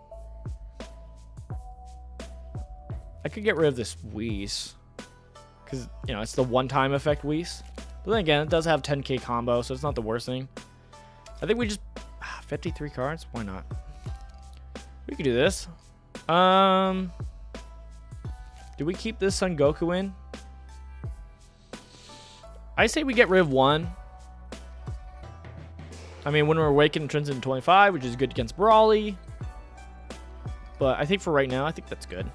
I could get rid of this Whis, because, you know, it's the one-time effect Whis. But then again, it does have 10k combo, so it's not the worst thing. I think we just... 53 cards? Why not? We could do this. Do we keep this Son Goku in? I say we get rid of 1. I mean, when we're awakened, it turns into 25, which is good against Brawly. But I think for right now, I think that's good.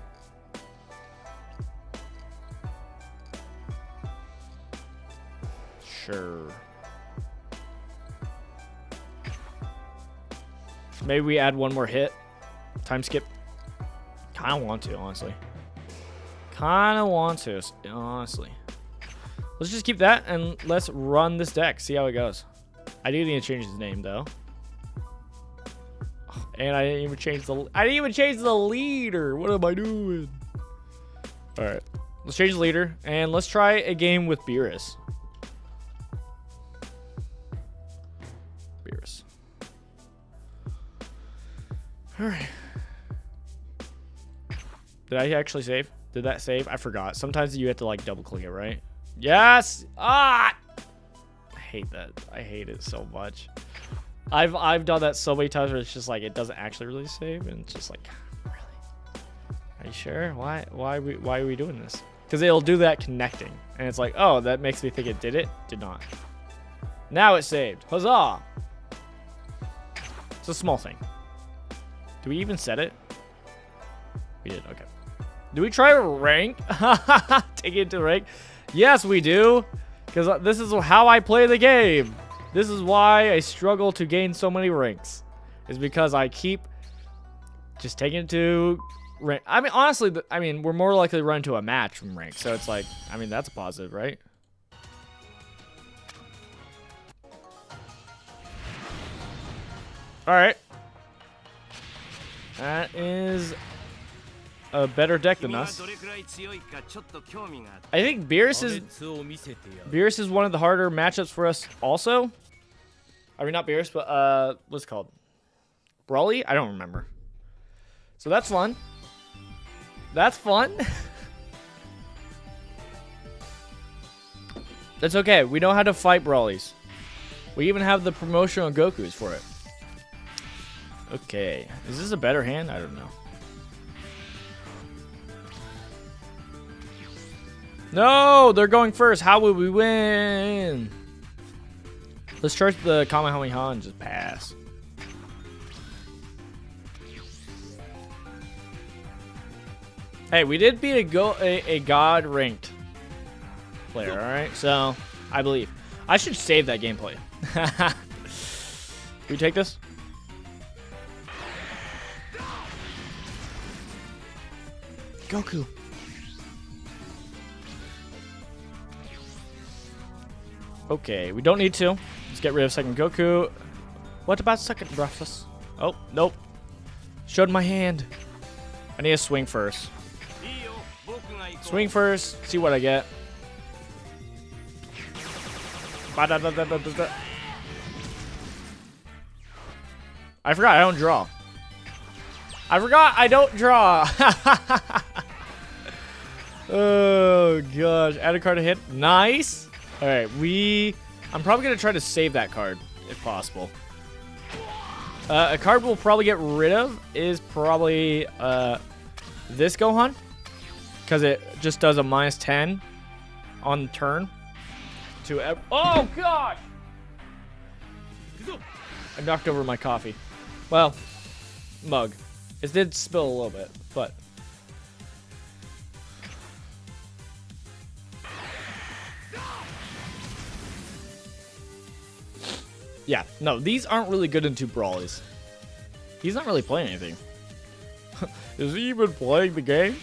Sure. Maybe we add 1 more hit. Time skip. Kind of want to, honestly. Kind of want to, honestly. Let's just keep that and let's run this deck. See how it goes. I do need to change his name though. And I didn't even change the leader. What am I doing? All right. Let's change the leader and let's try a game with Beerus. All right. Did I actually save? Did that save? I forgot. Sometimes you have to like double click it, right? Yes. I hate that. I hate it so much. I've done that so many times where it's just like it doesn't actually really save, and it's just like, really? Are you sure? Why are we doing this? Because it'll do that connecting, and it's like, oh, that makes me think it did it. Did not. Now it saved. Huzzah! It's a small thing. Do we even set it? We did. Okay. Do we try rank? Take it to rank? Yes, we do. Because this is how I play the game. This is why I struggle to gain so many ranks. Is because I keep just taking it to rank. I mean, honestly, we're more likely to run to a match from rank. So it's like, I mean, that's a positive, right? All right. That is a better deck than us. I think Beerus is one of the harder matchups for us also. I mean, not Beerus, but what's it called? Brawly? I don't remember. So that's fun. That's fun. That's okay. We know how to fight Brawlies. We even have the promotional Gokus for it. Okay. Is this a better hand? I don't know. No, they're going first. How will we win? Let's charge the Kamehameha and just pass. Hey, we did beat a God ranked player, all right? So, I believe. I should save that gameplay. Can we take this? Goku. Okay, we don't need to. Let's get rid of second Goku. What about second Breakfast? Oh, nope. Showed my hand. I need to swing first. Swing first, see what I get. I forgot I don't draw. I forgot I don't draw. Oh gosh, add a card to hit. Nice. All right, I'm probably gonna try to save that card if possible. A card we'll probably get rid of is probably this Gohan, because it just does a -10 on turn. Oh god! I knocked over my coffee. Well, mug. It did spill a little bit, but. Yeah, no, these aren't really good into brawlies. He's not really playing anything. Is he even playing the game?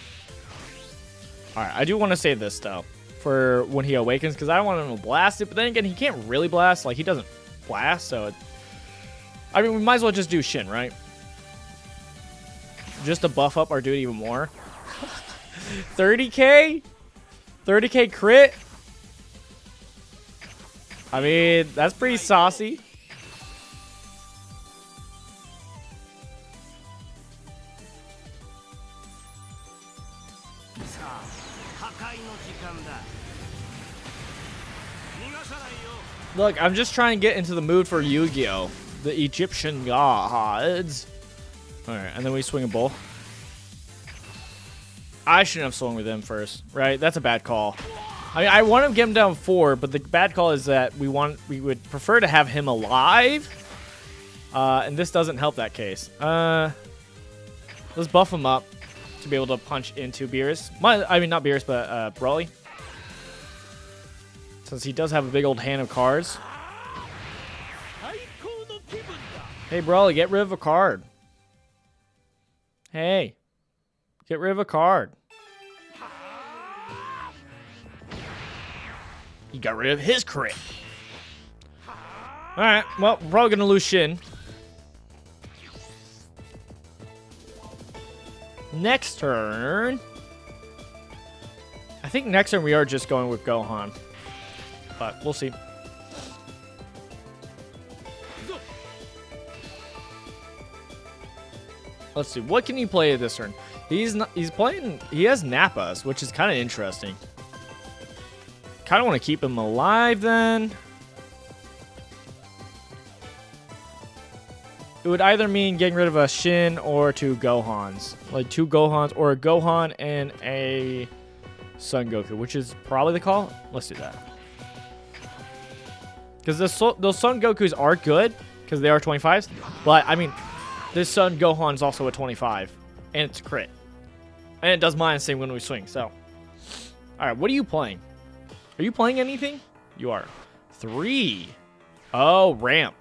Alright, I do want to save this, though, for when he awakens, because I don't want him to blast it, but then again, he can't really blast. Like, he doesn't blast, so... I mean, we might as well just do Shin, right? Just to buff up our dude even more. 30k? 30k crit? I mean, that's pretty saucy. Look, I'm just trying to get into the mood for Yu-Gi-Oh! The Egyptian gods. Alright, and then we swing a bull. I shouldn't have swung with him first, right? That's a bad call. I mean, I want to get him down 4, but the bad call is that we would prefer to have him alive. And this doesn't help that case. Let's buff him up to be able to punch into Beerus. I mean, not Beerus, but Brawly. Since he does have a big old hand of cards. Hey, Brawly, get rid of a card. Hey, get rid of a card. He got rid of his crit. Alright, well, we're probably going to lose Shin. Next turn. I think next turn we are just going with Gohan. But we'll see. Let's see. What can he play this turn? He has Nappas, which is kind of interesting. Kind of want to keep him alive then. It would either mean getting rid of a Shin or 2 Gohans. Like 2 Gohans or a Gohan and a Son Goku, which is probably the call. Let's do that. Because those Son Gokus are good because they are 25s. But, I mean, this Son Gohan is also a 25. And it's crit. And it does mine the same when we swing, so. Alright, what are you playing? Are you playing anything? You are. 3. Oh, ramp.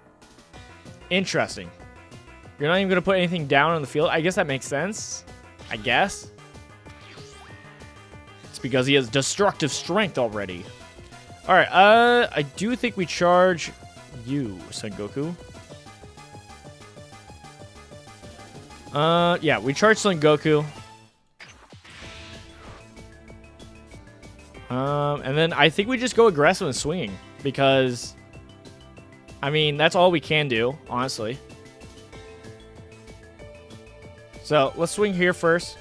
Interesting. You're not even going to put anything down on the field? I guess that makes sense. I guess. It's because he has destructive strength already. Alright, I do think we charge you, Son Goku. Yeah, we charge Son Goku. And then I think we just go aggressive and swinging. Because, I mean, that's all we can do, honestly. So, let's swing here first.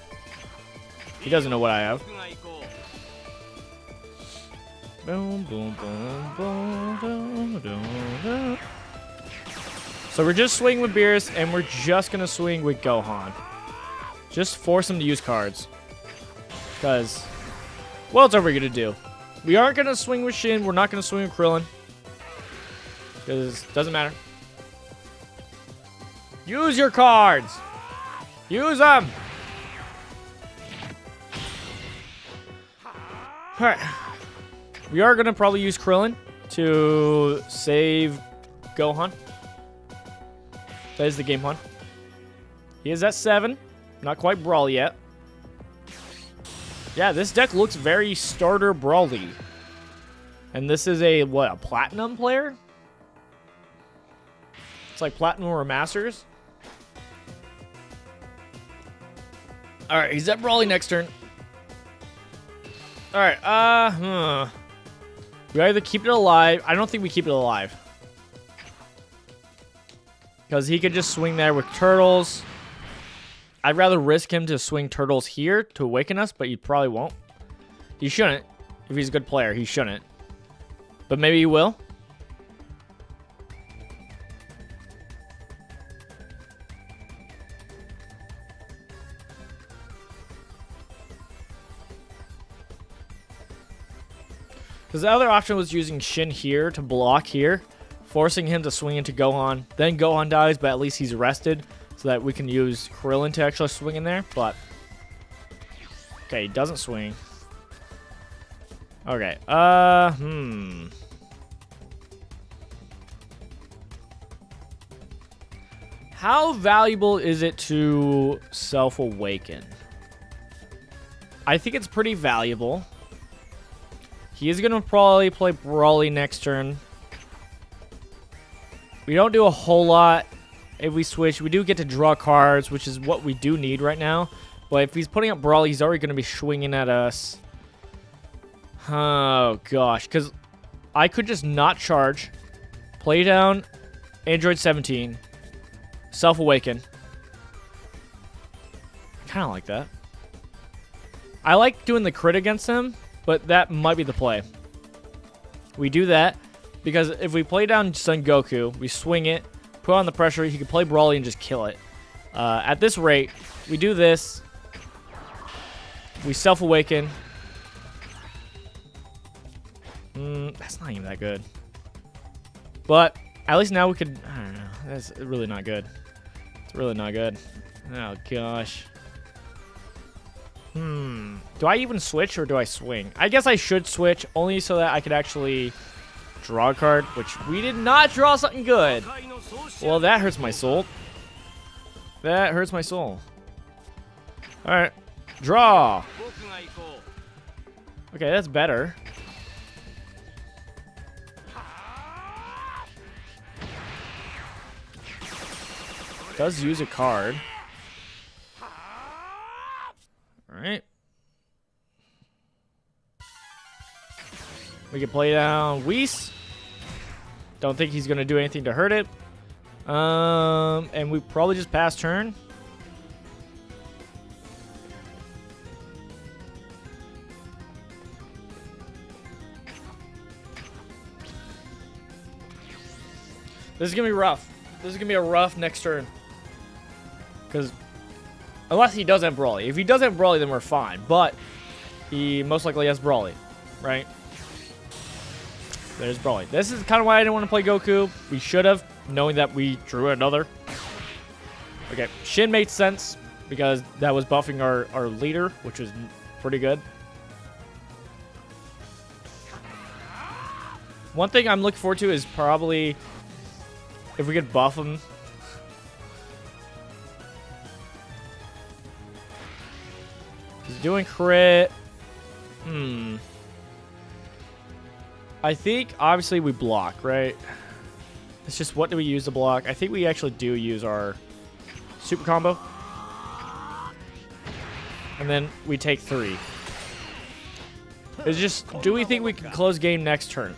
He doesn't know what I have. Boom, boom, boom, boom, boom, boom, boom. So we're just swinging with Beerus, and we're just going to swing with Gohan. Just force him to use cards. Because, what else are we going to do? We aren't going to swing with Shin. We're not going to swing with Krillin. Because it doesn't matter. Use your cards. Use them. Alright. We are going to probably use Krillin to save Gohan. That is the game plan. He is at 7. Not quite Brawly yet. Yeah, this deck looks very starter Brawly. And this is a, what, a Platinum player? It's like Platinum or Masters. Alright, he's at Brawly next turn. Alright, we either keep it alive. I don't think we keep it alive. Because he could just swing there with Turtles. I'd rather risk him to swing Turtles here to awaken us, but he probably won't. He shouldn't. If he's a good player, he shouldn't. But maybe he will. Because the other option was using Shin here to block here, forcing him to swing into Gohan. Then Gohan dies, but at least he's rested, so that we can use Krillin to actually swing in there. But okay, he doesn't swing. Okay, how valuable is it to self-awaken? I think it's pretty valuable. He is going to probably play Brawly next turn. We don't do a whole lot if we switch. We do get to draw cards, which is what we do need right now. But if he's putting up Brawly, he's already going to be swinging at us. Oh, gosh. Because I could just not charge. Play down Android 17. Self-awaken. Kind of like that. I like doing the crit against him. But that might be the play. We do that because if we play down Son Goku, we swing it, put on the pressure, he can play Brawly and just kill it. At this rate, we do this. We self-awaken. That's not even that good. But at least now we could... I don't know. That's really not good. It's really not good. Oh, gosh. Do I even switch or do I swing? I guess I should switch only so that I could actually draw a card, which we did not draw something good. Well, that hurts my soul. That hurts my soul. Alright. Draw. Okay, that's better. Does use a card. Alright. We can play down Whis. Don't think he's going to do anything to hurt it. And we probably just pass turn. This is going to be rough. This is going to be a rough next turn. Because... unless he does have Brawly. If he does have Brawly, then we're fine. But he most likely has Brawly, right? There's Brawly. This is kind of why I didn't want to play Goku. We should have, knowing that we drew another. Okay, Shin made sense. because that was buffing our leader, which is pretty good. One thing I'm looking forward to is probably if we could buff him. He's doing crit. I think obviously we block, right? It's just what do we use to block? I think we actually do use our super combo. And then we take 3. It's just, do we think we can close game next turn?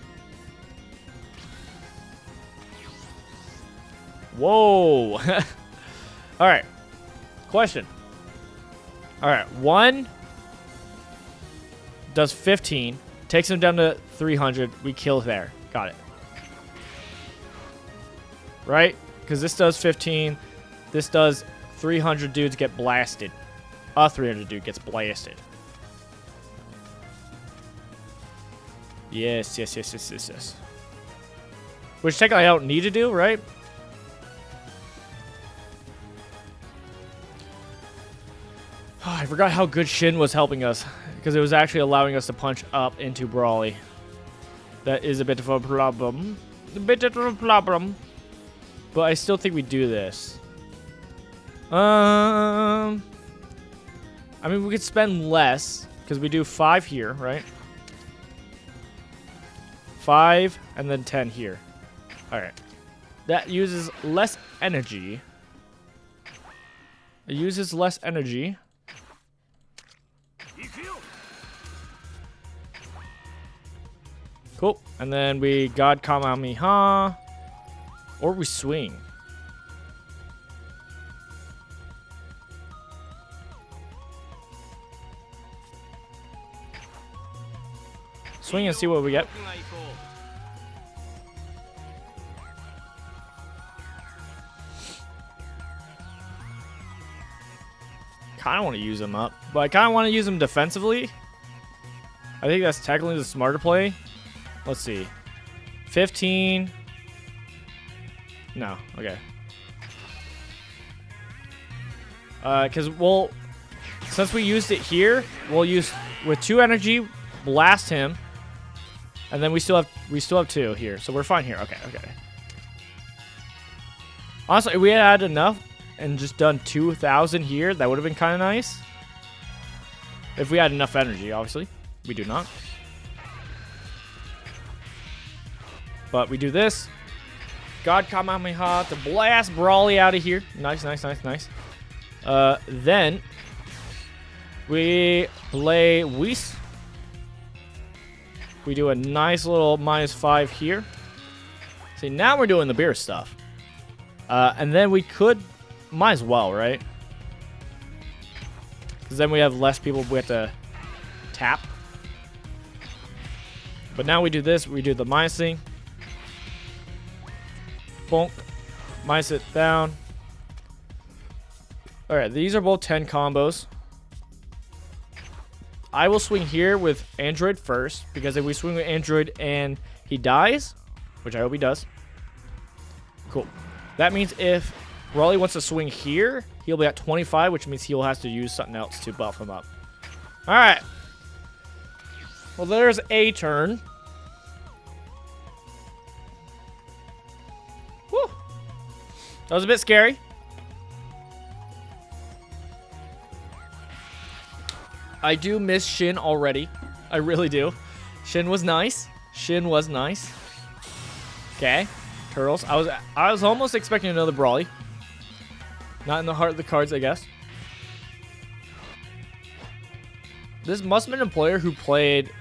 Whoa. Alright. Question. Alright. 1 does 15. Takes him down to 300. We kill there. Got it. Right? Because this does 15. This does 300 dudes get blasted. A 300 dude gets blasted. Yes. Which technically I don't need to do, right? Oh, I forgot how good Shin was helping us. Because it was actually allowing us to punch up into Brawly. That is a bit of a problem. But I still think we do this. I mean, we could spend less. Because we do 5 here, right? 5 and then 10 here. Alright. That uses less energy. It uses less energy. Cool. And then we God Kamehameha. Or we swing. Swing and see what we get. Kind of want to use them up. But I kind of want to use them defensively. I think that's technically the smarter play. Let's see. 15. No. Okay. Because we'll... Since we used it here, we'll use... With 2 energy, blast him. And then we still have 2 here. So we're fine here. Okay. Honestly, if we had enough and just done 2,000 here, that would have been kind of nice. If we had enough energy, obviously. We do not. But we do this. God Kamehameha to blast Brawly out of here. Nice. Then we play Whis. We do a nice little -5 here. See, now we're doing the beer stuff. And then we could... Might as well, right? Because then we have less people we have to tap. But now we do this. We do the minus thing. Bonk. Minus it down. Alright, these are both 10 combos. I will swing here with Android first. Because if we swing with Android and he dies, which I hope he does. Cool. That means if Brawly wants to swing here, he'll be at 25, which means he'll have to use something else to buff him up. Alright. Well, there's a turn. Whew. That was a bit scary. I do miss Shin already. I really do. Shin was nice. Okay. Turtles. I was almost expecting another Brawly. Not in the heart of the cards, I guess. This must have been a player who played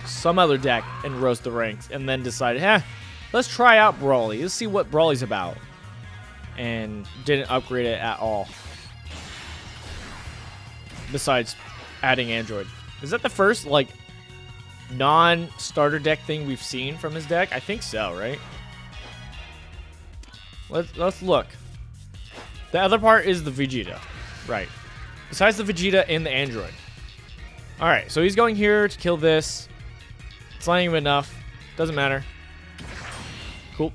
some other deck and rose the ranks and then decided, let's try out Brawly. Let's see what Brawly's about. And didn't upgrade it at all. Besides adding Android. Is that the first, like, non-starter deck thing we've seen from his deck? I think so, right? Let's look. The other part is the Vegeta. Right. Besides the Vegeta and the Android. Alright, so he's going here to kill this. It's not even enough. Doesn't matter. Cool.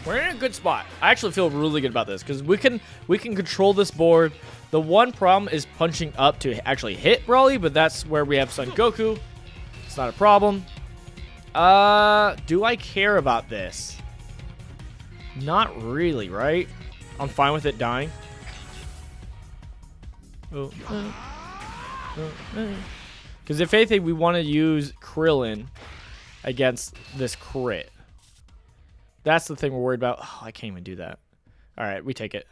We're in a good spot. I actually feel really good about this because we can control this board. The one problem is punching up to actually hit Brawly, but that's where we have Son Goku. It's not a problem. Do I care about this? Not really, right? I'm fine with it dying. Because if anything, we want to use Krillin against this crit. That's the thing we're worried about. Oh, I can't even do that. All right, we take it.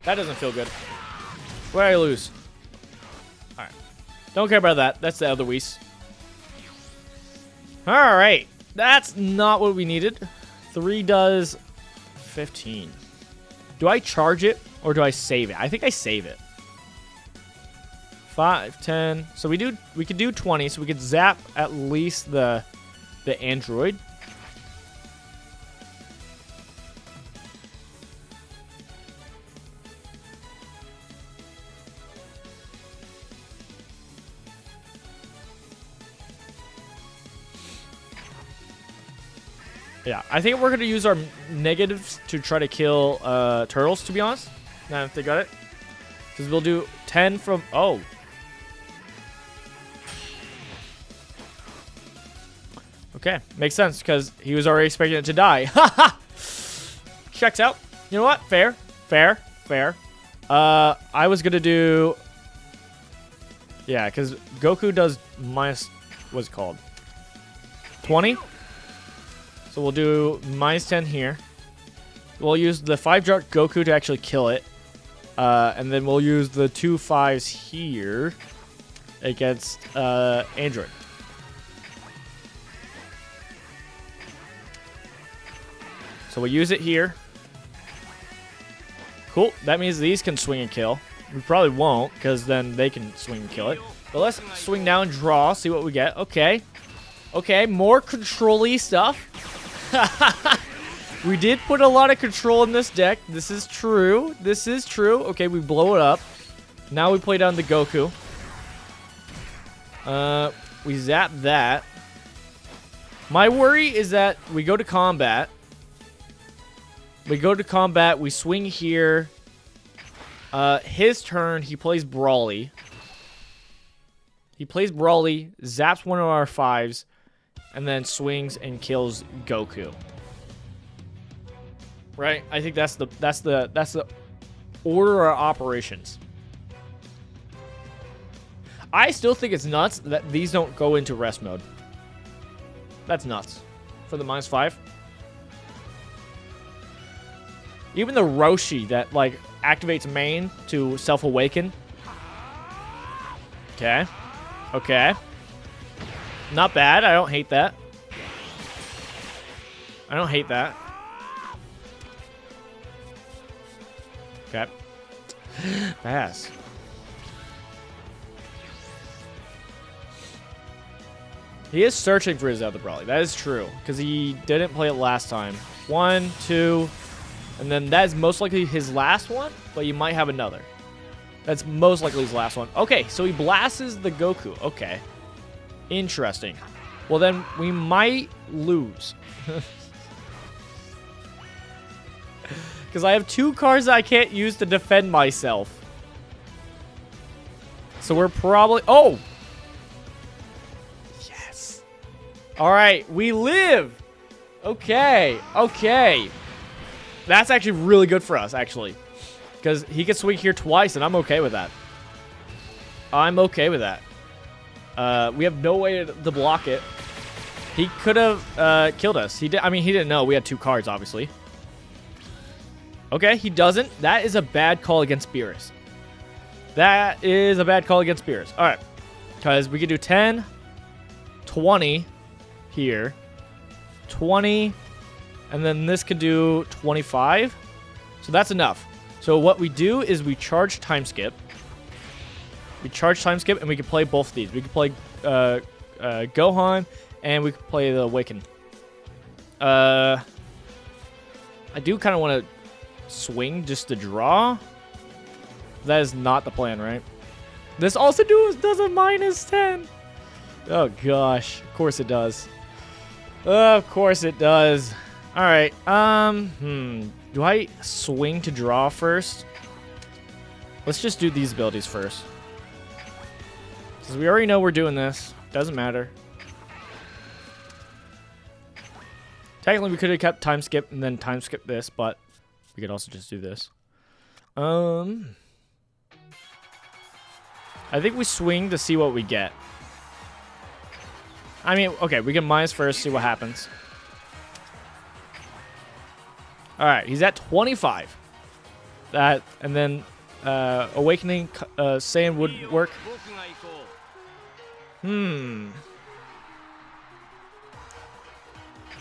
That doesn't feel good. Where I lose. All right. Don't care about that. That's the other Whis. All right. That's not what we needed. 3 does 15. Do I charge it or do I save it? I think I save it. 5, 10. So we could do 20, so we could zap at least the android. Yeah, I think we're going to use our negatives to try to kill turtles, to be honest. Now if they got it. Because we'll do 10 from... Oh. Okay, makes sense, because he was already expecting it to die. Haha! Checks out. You know what? Fair. Fair. Fair. I was going to do... Yeah, because Goku does minus... What's it called? 20? So we'll do minus 10 here. We'll use the 5-drop Goku to actually kill it. And then we'll use the 2 5s here against Android. So we'll use it here. Cool. That means these can swing and kill. We probably won't, because then they can swing and kill it. But let's swing down, draw, see what we get. Okay. Okay, more control-y stuff. We did put a lot of control in this deck. This is true. This is true. Okay, we blow it up. Now we play down the Goku. We zap that. My worry is that we go to combat. We go to combat. We swing here. His turn. He plays Brawly. He plays Brawly, zaps one of our 5s, and then swings and kills Goku. Right? I think that's the order of operations. I still think it's nuts that these don't go into rest mode. That's nuts. For the minus 5. Even the Roshi that like activates main to self-awaken. Okay. Okay. Not bad. I don't hate that. I don't hate that. Okay. Pass. He is searching for his other Brawly. That is true. Because he didn't play it last time. 1, 2. And then that is most likely his last one. But you might have another. That's most likely his last one. Okay. So he blasts the Goku. Okay. Interesting. Well, then we might lose. Because I have 2 cards that I can't use to defend myself. So we're probably... Oh! Yes. All right. We live. Okay. Okay. That's actually really good for us, actually. Because he can swing here twice, and I'm okay with that. I'm okay with that. We have no way to block it. He could have killed us. He did. I mean, he didn't know. We had 2 cards, obviously. Okay, he doesn't. That is a bad call against Beerus. That is a bad call against Beerus. All right. Because we could do 10, 20 here, 20, and then this could do 25. So that's enough. So what we do is we charge time skip. We charge time skip, and we can play both of these. We can play Gohan, and we can play the Awaken. I do kind of want to swing just to draw. That is not the plan, right? This also does a minus 10. Oh, gosh. Of course it does. Of course it does. All right. Do I swing to draw first? Let's just do these abilities first. Since we already know we're doing this, doesn't matter. Technically, we could have kept time skip and then time skip this, but we could also just do this. I think we swing to see what we get. I mean, okay, we can minus first, see what happens. All right, he's at 25. That, and then awakening sand would work.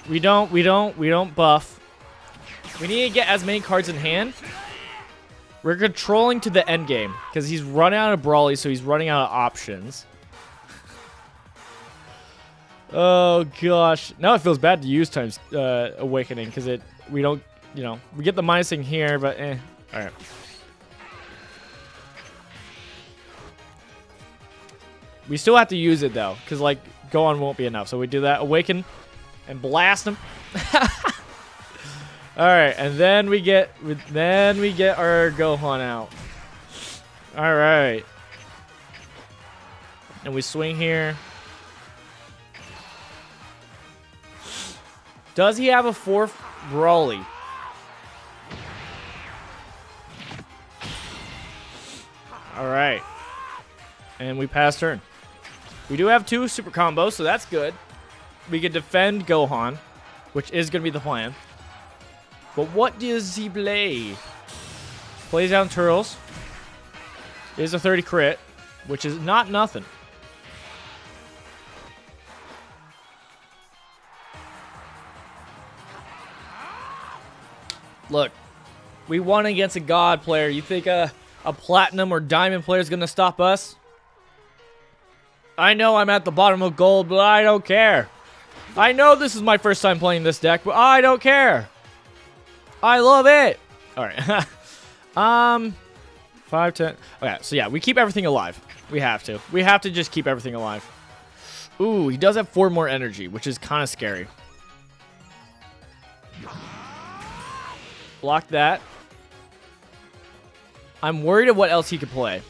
We don't buff. We need to get as many cards in hand. We're controlling to the end game because he's running out of Brawly, so he's running out of options. Oh gosh, now it feels bad to use times awakening because we don't, you know, we get the minusing here, but eh. All right. We still have to use it though, because like Gohan won't be enough. So we do that, awaken, and blast him. All right, and then we get our Gohan out. All right, and we swing here. Does he have a 4th Brawly? All right, and we pass turn. We do have 2 super combos, so that's good. We can defend Gohan, which is going to be the plan. But what does he play? Plays down Turtles. Is a 30 crit, which is not nothing. Look, we won against a God player. You think a Platinum or Diamond player is going to stop us? I know I'm at the bottom of gold, but I don't care. I know this is my first time playing this deck, but I don't care. I love it. All right. 5, 10. Okay, so yeah, we keep everything alive. We have to. We have to just keep everything alive. Ooh, he does have 4 more energy, which is kind of scary. Block that. I'm worried of what else he could play.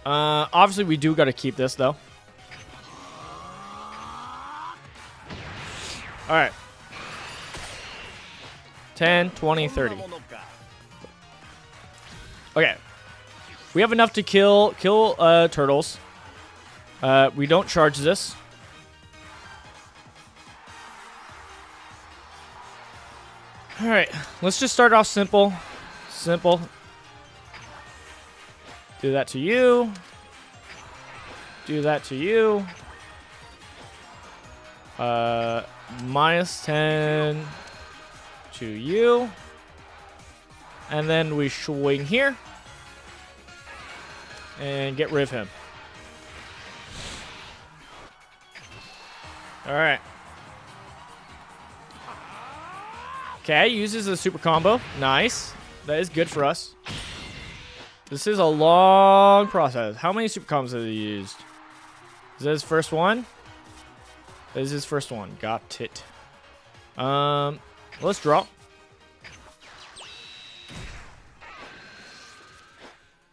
Obviously, we do got to keep this, though. All right. 10, 20, 30. Okay. We have enough to kill turtles. We don't charge this. All right. Let's just start off simple. Simple. Do that to you. Do that to you. Minus 10 to you. And then we swing here. And get rid of him. Alright. Okay, uses a super combo. Nice. That is good for us. This is a long process. How many super combos has he used? Is that his first one? That is his first one. Got it. Let's draw.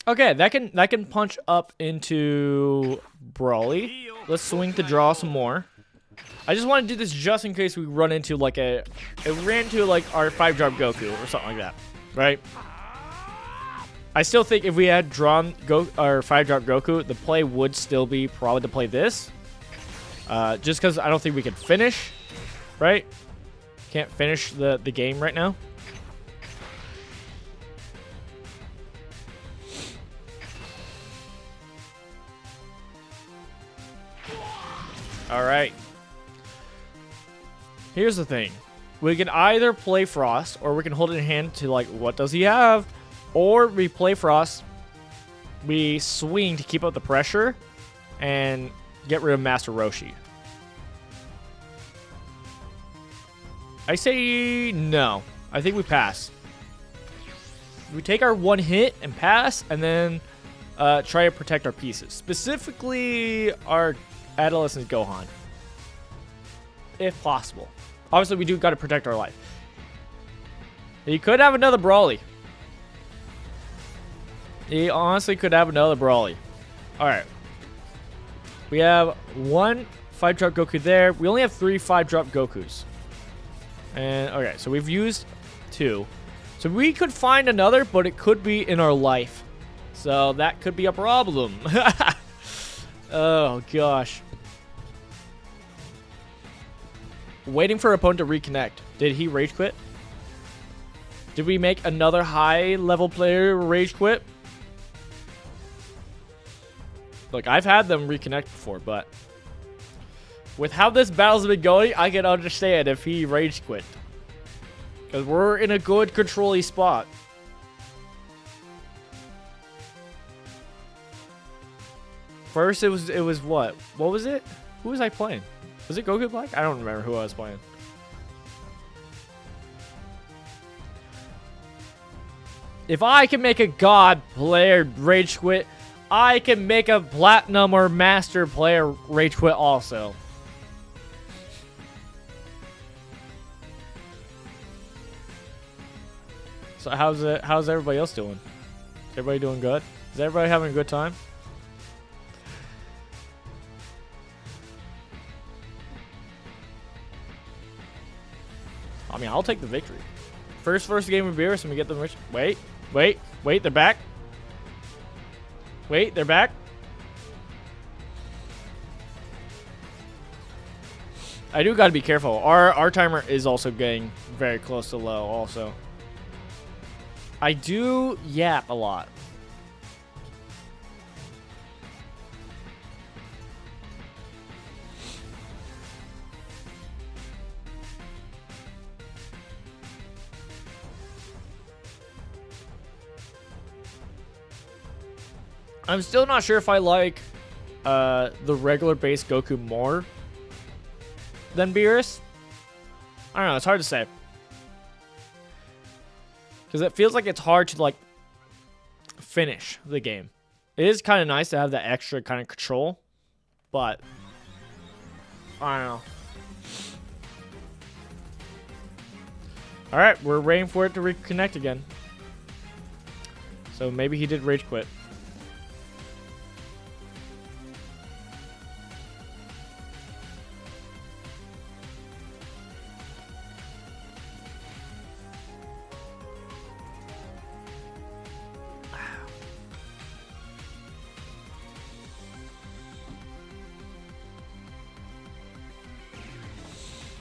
Okay, that can punch up into Brawly. Let's swing to draw some more. I just want to do this just in case we run into like our 5-drop Goku or something like that, right? I still think if we had drawn our 5-drop Goku, the play would still be probably to play this. Just because I don't think we can finish, right? Can't finish the game right now. All right. Here's the thing. We can either play Frost, or we can hold it in hand to, like, what does he have? Or we play Frost, we swing to keep up the pressure, and get rid of Master Roshi. I say no. I think we pass. We take our 1 hit and pass, and then try to protect our pieces. Specifically, our Adolescent Gohan. If possible. Obviously, we do got to protect our life. He could have another Brawly. He honestly could have another Brawly. Alright. We have 1 5-drop Goku there. We only have 3 5-drop Gokus. And, okay, so we've used 2. So we could find another, but it could be in our life. So that could be a problem. Oh, gosh. Waiting for our opponent to reconnect. Did he rage quit? Did we make another high-level player rage quit? Look, I've had them reconnect before, but with how this battle's been going, I can understand if he rage quit. Because we're in a good control-y spot. First, it was what? What was it? Who was I playing? Was it Goku Black? I don't remember who I was playing. If I can make a God player rage quit, I can make a Platinum or Master player rage quit also. So how's everybody else doing? Is everybody doing good? Is everybody having a good time? I mean, I'll take the victory. First game of beers, and we get them. Wait, they're back. Wait, they're back. I do gotta be careful. Our timer is also getting very close to low also. I do yap a lot. I'm still not sure if I like the regular base Goku more than Beerus. I don't know, it's hard to say. Because it feels like it's hard to like finish the game. It is kind of nice to have that extra kind of control, but I don't know. Alright, we're waiting for it to reconnect again. So maybe he did rage quit.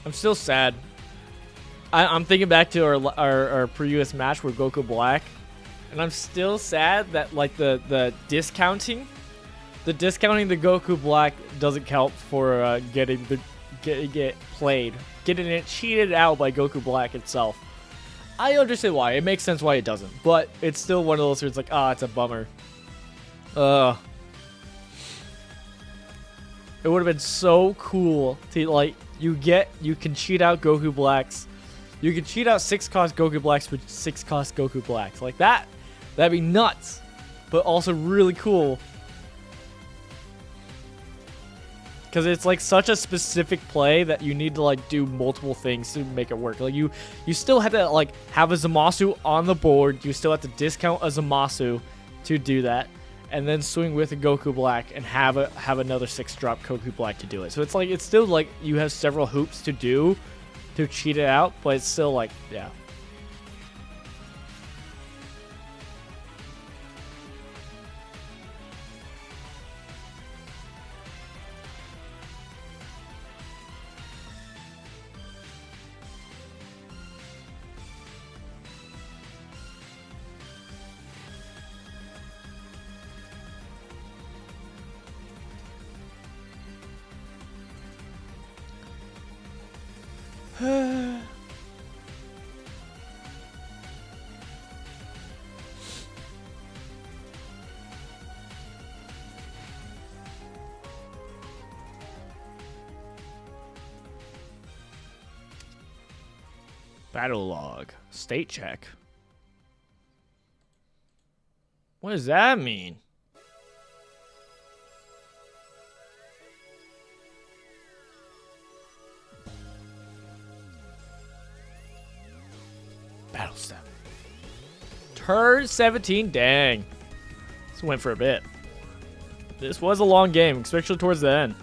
I'm still sad. I'm thinking back to our previous match with Goku Black, and I'm still sad that like the discounting the Goku Black doesn't count for getting it cheated out by Goku Black itself. I understand why. It makes sense why it doesn't, but it's still one of those where it's like, it's a bummer. It would have been so cool to like you can cheat out Goku Blacks. You can cheat out 6-cost Goku Blacks with 6-cost Goku Blacks. Like that'd be nuts. But also really cool. Because it's like such a specific play that you need to like do multiple things to make it work. Like you still have to like have a Zamasu on the board. You still have to discount a Zamasu to do that. And then swing with a Goku Black and have another 6-drop Goku Black to do it. So it's like, it's still like you have several hoops to do to cheat it out, but it's still like, yeah. Battle log. State check. What does that mean? Battle step. Turn 17. Dang. This went for a bit. This was a long game, especially towards the end.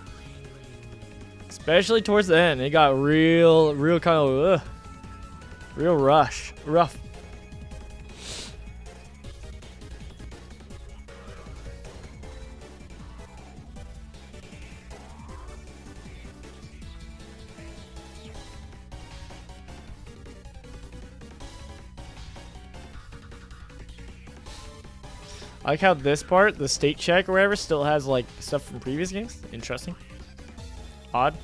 Especially towards the end. It got real kind of, real rough. I like how this part, the state check or whatever, still has like stuff from previous games. Interesting. Odd.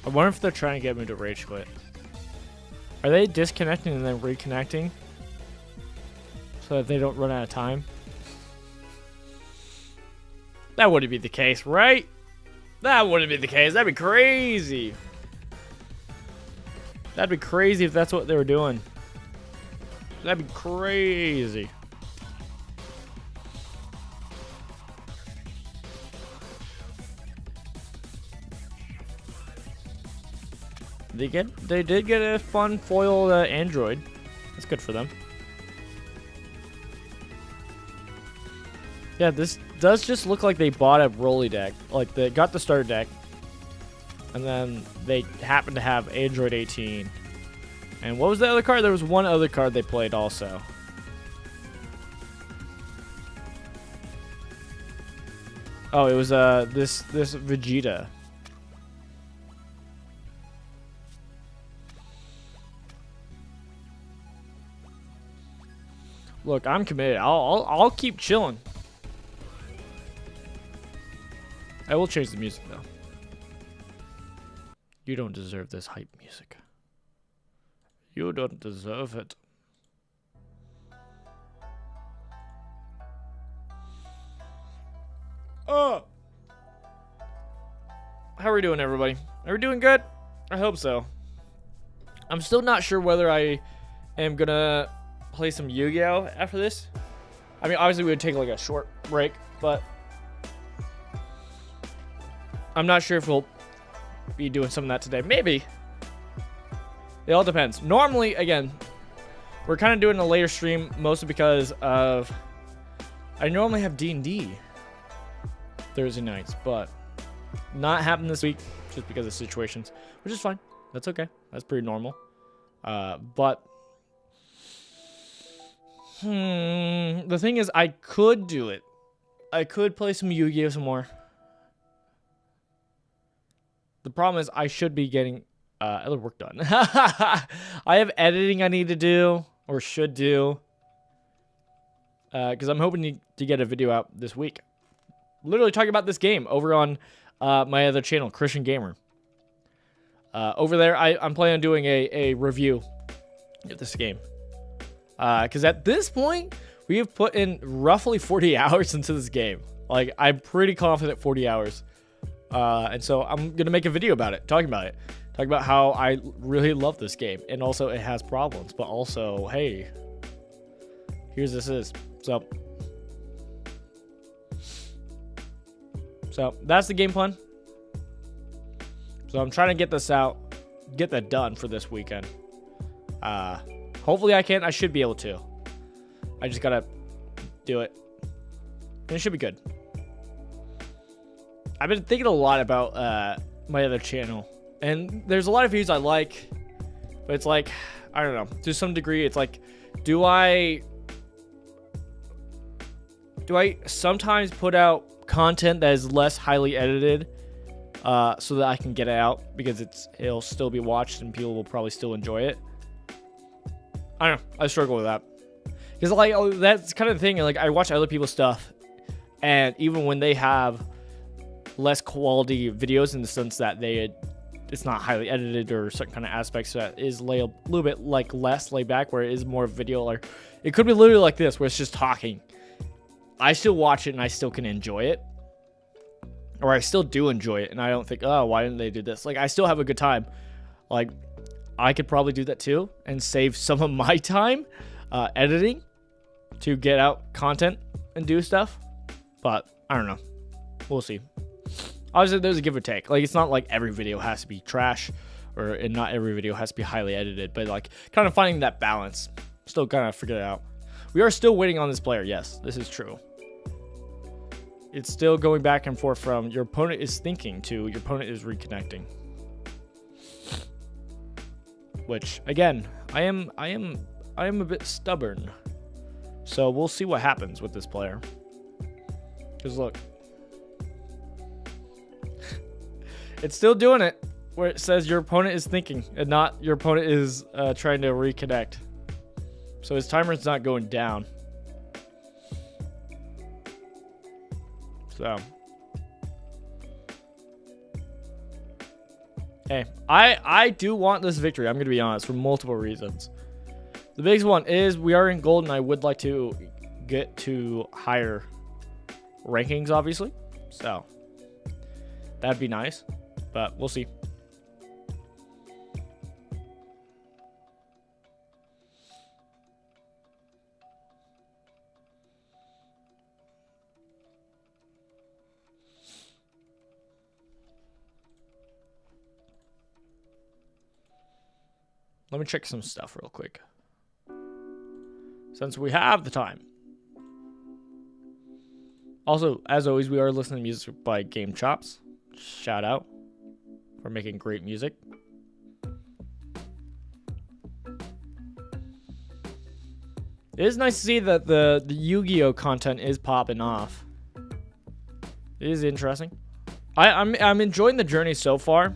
I wonder if they're trying to get me to rage quit. Are they disconnecting and then reconnecting so that they don't run out of time? That wouldn't be the case, right? That wouldn't be the case. That'd be crazy. That'd be crazy if that's what they were doing. That'd be crazy. They did get a fun foil android. That's good for them. Yeah, this does just look like they bought a Broly deck. Like they got the starter deck, and then they happened to have Android 18. And what was the other card? There was one other card they played also. Oh, it was this Vegeta. Look, I'm committed. I'll keep chilling. I will change the music though. You don't deserve this hype music. You don't deserve it. Oh. How are we doing, everybody? Are we doing good? I hope so. I'm still not sure whether I am gonna play some Yu-Gi-Oh after this. I mean, obviously we would take like a short break, but I'm not sure if we'll be doing some of that today. Maybe. It all depends. Normally, again, we're kind of doing a later stream, mostly because of I normally have D&D Thursday nights, but not happening this week just because of situations, which is fine. That's okay. That's pretty normal. But the thing is, I could do it. I could play some Yu-Gi-Oh some more. The problem is I should be getting other work done. I have editing I need to do, or should do, because I'm hoping to get a video out this week. Literally talking about this game over on my other channel, Christian Gamer. Over there, I'm planning on doing a review of this game. Because at this point, We have put in roughly 40 hours into this game. Like, I'm pretty confident 40 hours. And so I'm going to make a video about it, talking about it. Talking about how I really love this game. And also it has problems, but also, hey, here's this is. So that's the game plan. So I'm trying to get this out, get that done for this weekend. Hopefully I can. I should be able to. I just gotta do it. And it should be good. I've been thinking a lot about my other channel. And there's a lot of views I like. But it's like, I don't know. To some degree, it's like, do I sometimes put out content that is less highly edited so that I can get it out because it'll still be watched and people will probably still enjoy it? I don't know. I struggle with that. Because like, that's kind of the thing. Like, I watch other people's stuff, and even when they have less quality videos in the sense that it's not highly edited or certain kind of aspects that is a little bit like less laid back, where it is more video, or it could be literally like this where it's just talking. I still watch it and I still can enjoy it, or I still do enjoy it, and I don't think, oh, why didn't they do this? Like, I still have a good time. Like, I could probably do that too and save some of my time editing to get out content and do stuff, but I don't know. We'll see. Obviously, there's a give or take. Like, it's not like every video has to be trash, and not every video has to be highly edited, but like kind of finding that balance. Still kind of figure it out. We are still waiting on this player. Yes, this is true. It's still going back and forth from your opponent is thinking to your opponent is reconnecting. Which, again, I am a bit stubborn. So we'll see what happens with this player. Because look. It's still doing it where it says your opponent is thinking and not your opponent is trying to reconnect. So his timer's not going down. So. Hey, I do want this victory. I'm going to be honest, for multiple reasons. The biggest one is we are in gold, and I would like to get to higher rankings, obviously. So that'd be nice, but we'll see. Let me check some stuff real quick, since we have the time. Also, as always, we are listening to music by Game Chops. Shout out for making great music. It is nice to see that the Yu-Gi-Oh content is popping off. It is interesting. I'm enjoying the journey so far.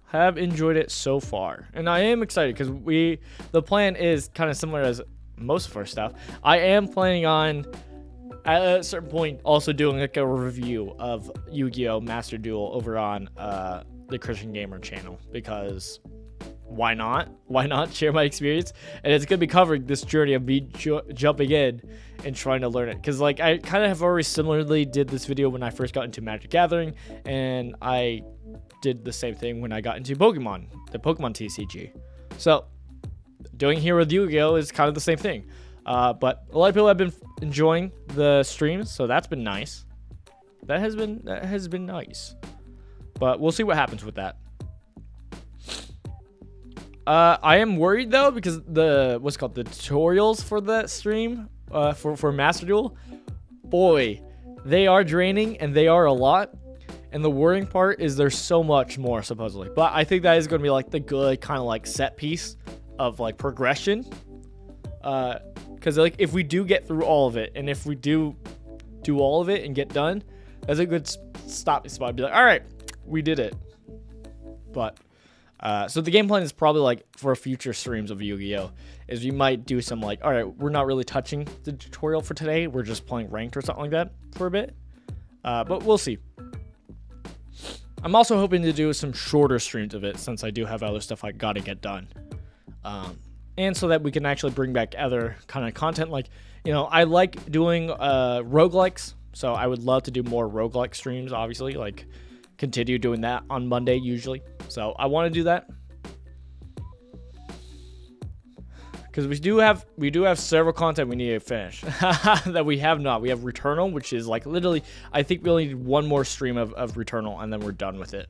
Have enjoyed it so far, and I am excited because the plan is kind of similar as most of our stuff. I am planning on at a certain point also doing like a review of Yu-Gi-Oh! Master Duel over on the Christian Gamer channel, because why not? Why not share my experience? And it's gonna be covering this journey of me jumping in and trying to learn it, because like I kind of have already similarly did this video when I first got into Magic Gathering, and I did the same thing when I got into Pokemon, the Pokemon TCG. So doing here with Yu-Gi-Oh is kind of the same thing. But a lot of people have been enjoying the streams, so that's been nice. That has been nice. But we'll see what happens with that. I am worried though, because the tutorials for that stream for Master Duel, boy, they are draining and they are a lot. And the worrying part is there's so much more supposedly. But I think that is going to be like the good kind of like set piece of like progression. Because like if we do get through all of it, and if we do all of it and get done, that's a good stopping spot. Be like, all right, we did it. But so the game plan is probably like for future streams of Yu-Gi-Oh! Is you might do some like, all right, we're not really touching the tutorial for today. We're just playing ranked or something like that for a bit. But we'll see. I'm also hoping to do some shorter streams of it, since I do have other stuff I gotta get done. and so that we can actually bring back other kind of content. Like, you know, I like doing roguelikes, so I would love to do more roguelike streams, obviously, like continue doing that on Monday usually. So I want to do that. Because we do have several content we need to finish that we have not. We have Returnal, which is like literally, I think we only need one more stream of Returnal, and then we're done with it.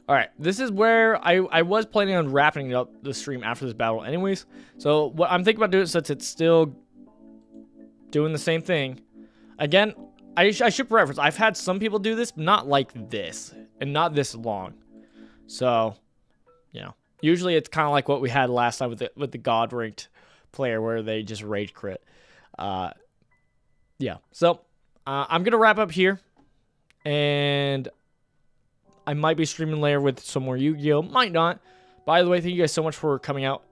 All right, this is where I was planning on wrapping up the stream after this battle anyways. So what I'm thinking about doing, since it's still doing the same thing. Again, I should preface, I've had some people do this, but not like this, and not this long. So, you know, usually it's kind of like what we had last time with the God ranked player, where they just rage crit. Yeah, so I'm gonna wrap up here, and I might be streaming later with some more Yu-Gi-Oh, might not. By the way, thank you guys so much for coming out,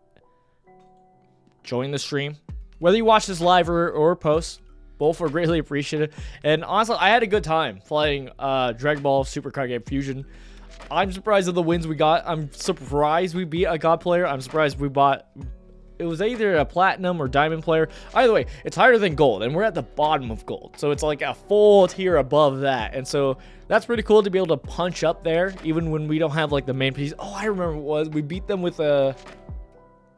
joining the stream. Whether you watch this live or post, both are greatly appreciated. And honestly, I had a good time playing Dragon Ball Super Card Game Fusion. I'm surprised at the wins we got. I'm surprised we beat a God player. I'm surprised we bought... It was either a Platinum or Diamond player. Either way, it's higher than Gold, and we're at the bottom of Gold. So it's like a full tier above that. And so that's pretty cool to be able to punch up there, even when we don't have like the main piece. Oh, I remember what it was. We beat them with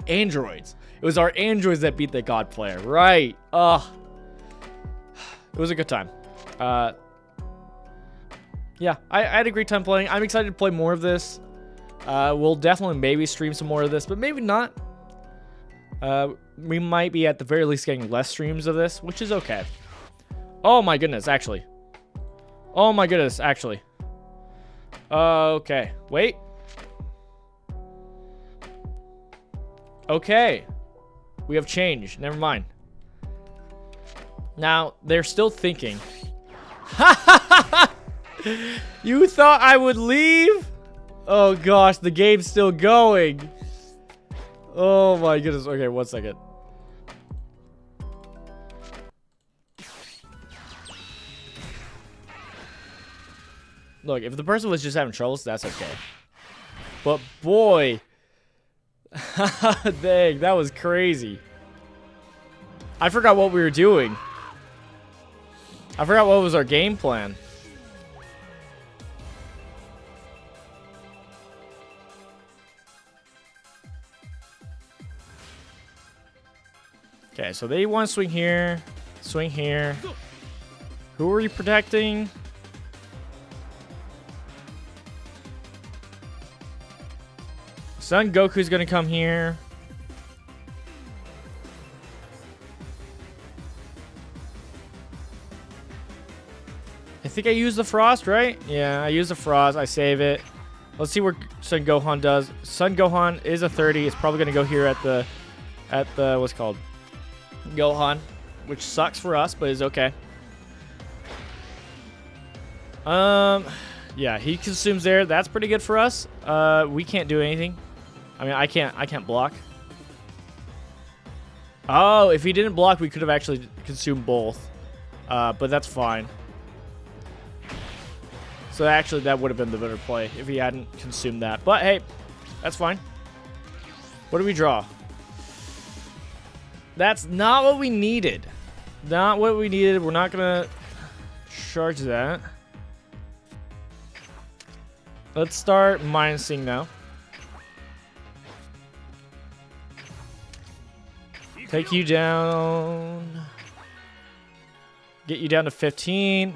androids. It was our androids that beat the God player. Right. It was a good time. Yeah, I had a great time playing. I'm excited to play more of this. We'll definitely maybe stream some more of this, but maybe not. We might be at the very least getting less streams of this, which is okay. Oh my goodness, actually. Oh my goodness, actually. Okay, wait. Okay. We have changed. Never mind. Now, they're still thinking. You thought I would leave? Oh gosh, the game's still going. Oh my goodness. Okay, 1 second. Look, if the person was just having troubles, that's okay. But boy... Dang, that was crazy. I forgot what we were doing. I forgot what was our game plan. Okay, so they want to swing here. Swing here. Who are you protecting? Son Goku's gonna come here. I think I used the Frost, right? Yeah, I used the Frost. I save it. Let's see what Son Gohan does. Son Gohan is a 30. It's probably gonna go here at the what's it called? Gohan, which sucks for us, but is okay. Yeah, he consumes there. That's pretty good for us. We can't do anything. I mean, I can't block. Oh, if he didn't block, we could have actually consumed both. But that's fine. So actually, that would have been the better play if he hadn't consumed that. But hey, that's fine. What do we draw? That's not what we needed. Not what we needed. We're not gonna charge that. Let's start minusing now. Take you down. Get you down to 15.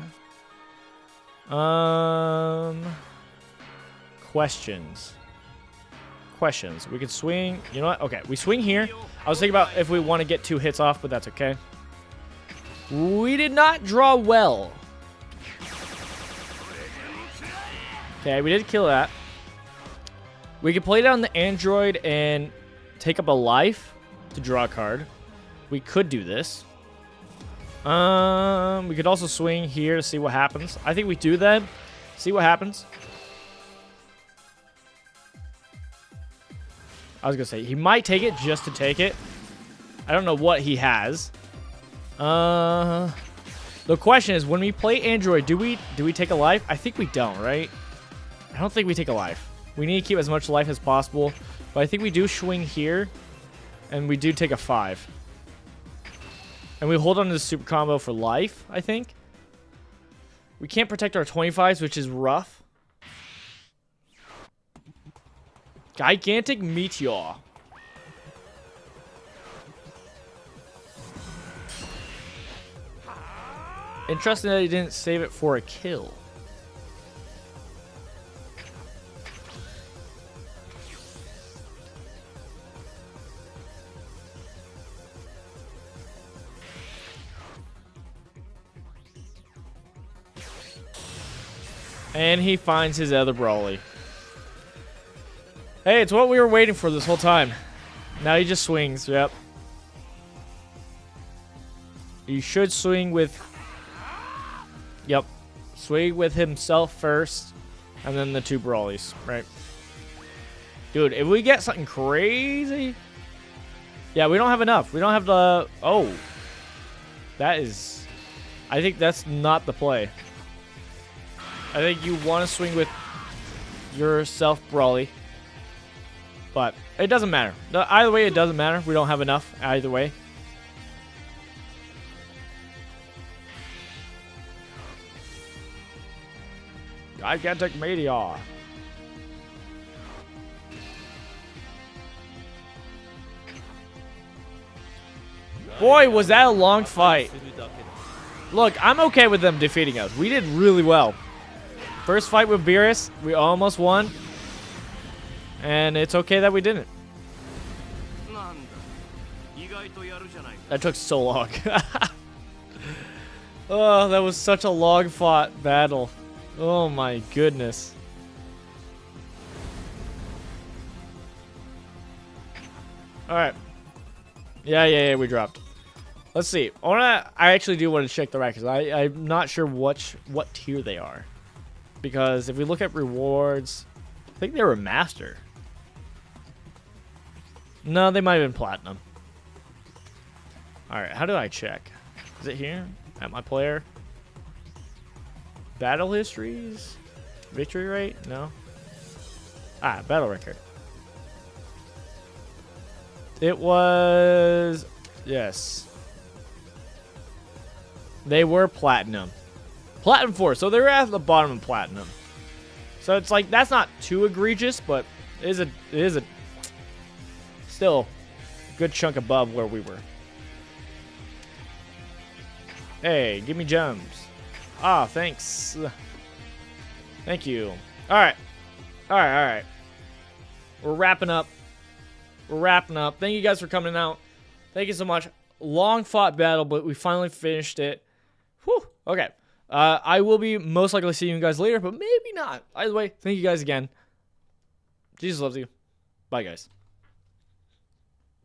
Questions. We can swing. You know what? Okay, we swing here. I was thinking about if we want to get 2 hits off, but that's okay. We did not draw well. Okay, we did kill that. We could play down the android and take up a life to draw a card. We could do this. We could also swing here to see what happens. I think we do that. See what happens. I was gonna say he might take it just to take it. I don't know what he has. The question is, when we play Android, do we take a life? I think we don't, right? I don't think we take a life. We need to keep as much life as possible. But I think we do swing here. And we do take a 5. And we hold on to the super combo for life, I think. We can't protect our 25s, which is rough. Gigantic Meteor. Interesting that he didn't save it for a kill. And he finds his other Brawly. Hey, it's what we were waiting for this whole time. Now he just swings, yep. You should swing with... Yep. Swing with himself first. And then the 2 Brawlies, right? Dude, if we get something crazy... Yeah, we don't have enough. We don't have the... Oh. That is... I think that's not the play. I think you want to swing with yourself Brawly. But it doesn't matter. Either way, it doesn't matter. We don't have enough either way. Gigantic Meteor. Boy, was that a long fight. Look, I'm okay with them defeating us. We did really well. First fight with Beerus, we almost won. And it's okay that we didn't. That took so long. Oh, that was such a long fought battle. Oh my goodness. Alright. Yeah, we dropped. Let's see. I actually do want to check the records. I'm not sure what tier they are. Because if we look at rewards, I think they were Master. No, they might have been Platinum. Alright, how do I check? Is it here? At my player? Battle histories? Victory rate? No. Ah, battle record. It was... Yes. They were Platinum. Platinum 4, so they're at the bottom of Platinum. So it's like, that's not too egregious, but it is a still good chunk above where we were. Hey, give me gems. Ah, thanks. Thank you. Alright. Alright. We're wrapping up. Thank you guys for coming out. Thank you so much. Long fought battle, but we finally finished it. Whew. Okay. I will be most likely seeing you guys later, but maybe not. Either way, thank you guys again. Jesus loves you. Bye, guys.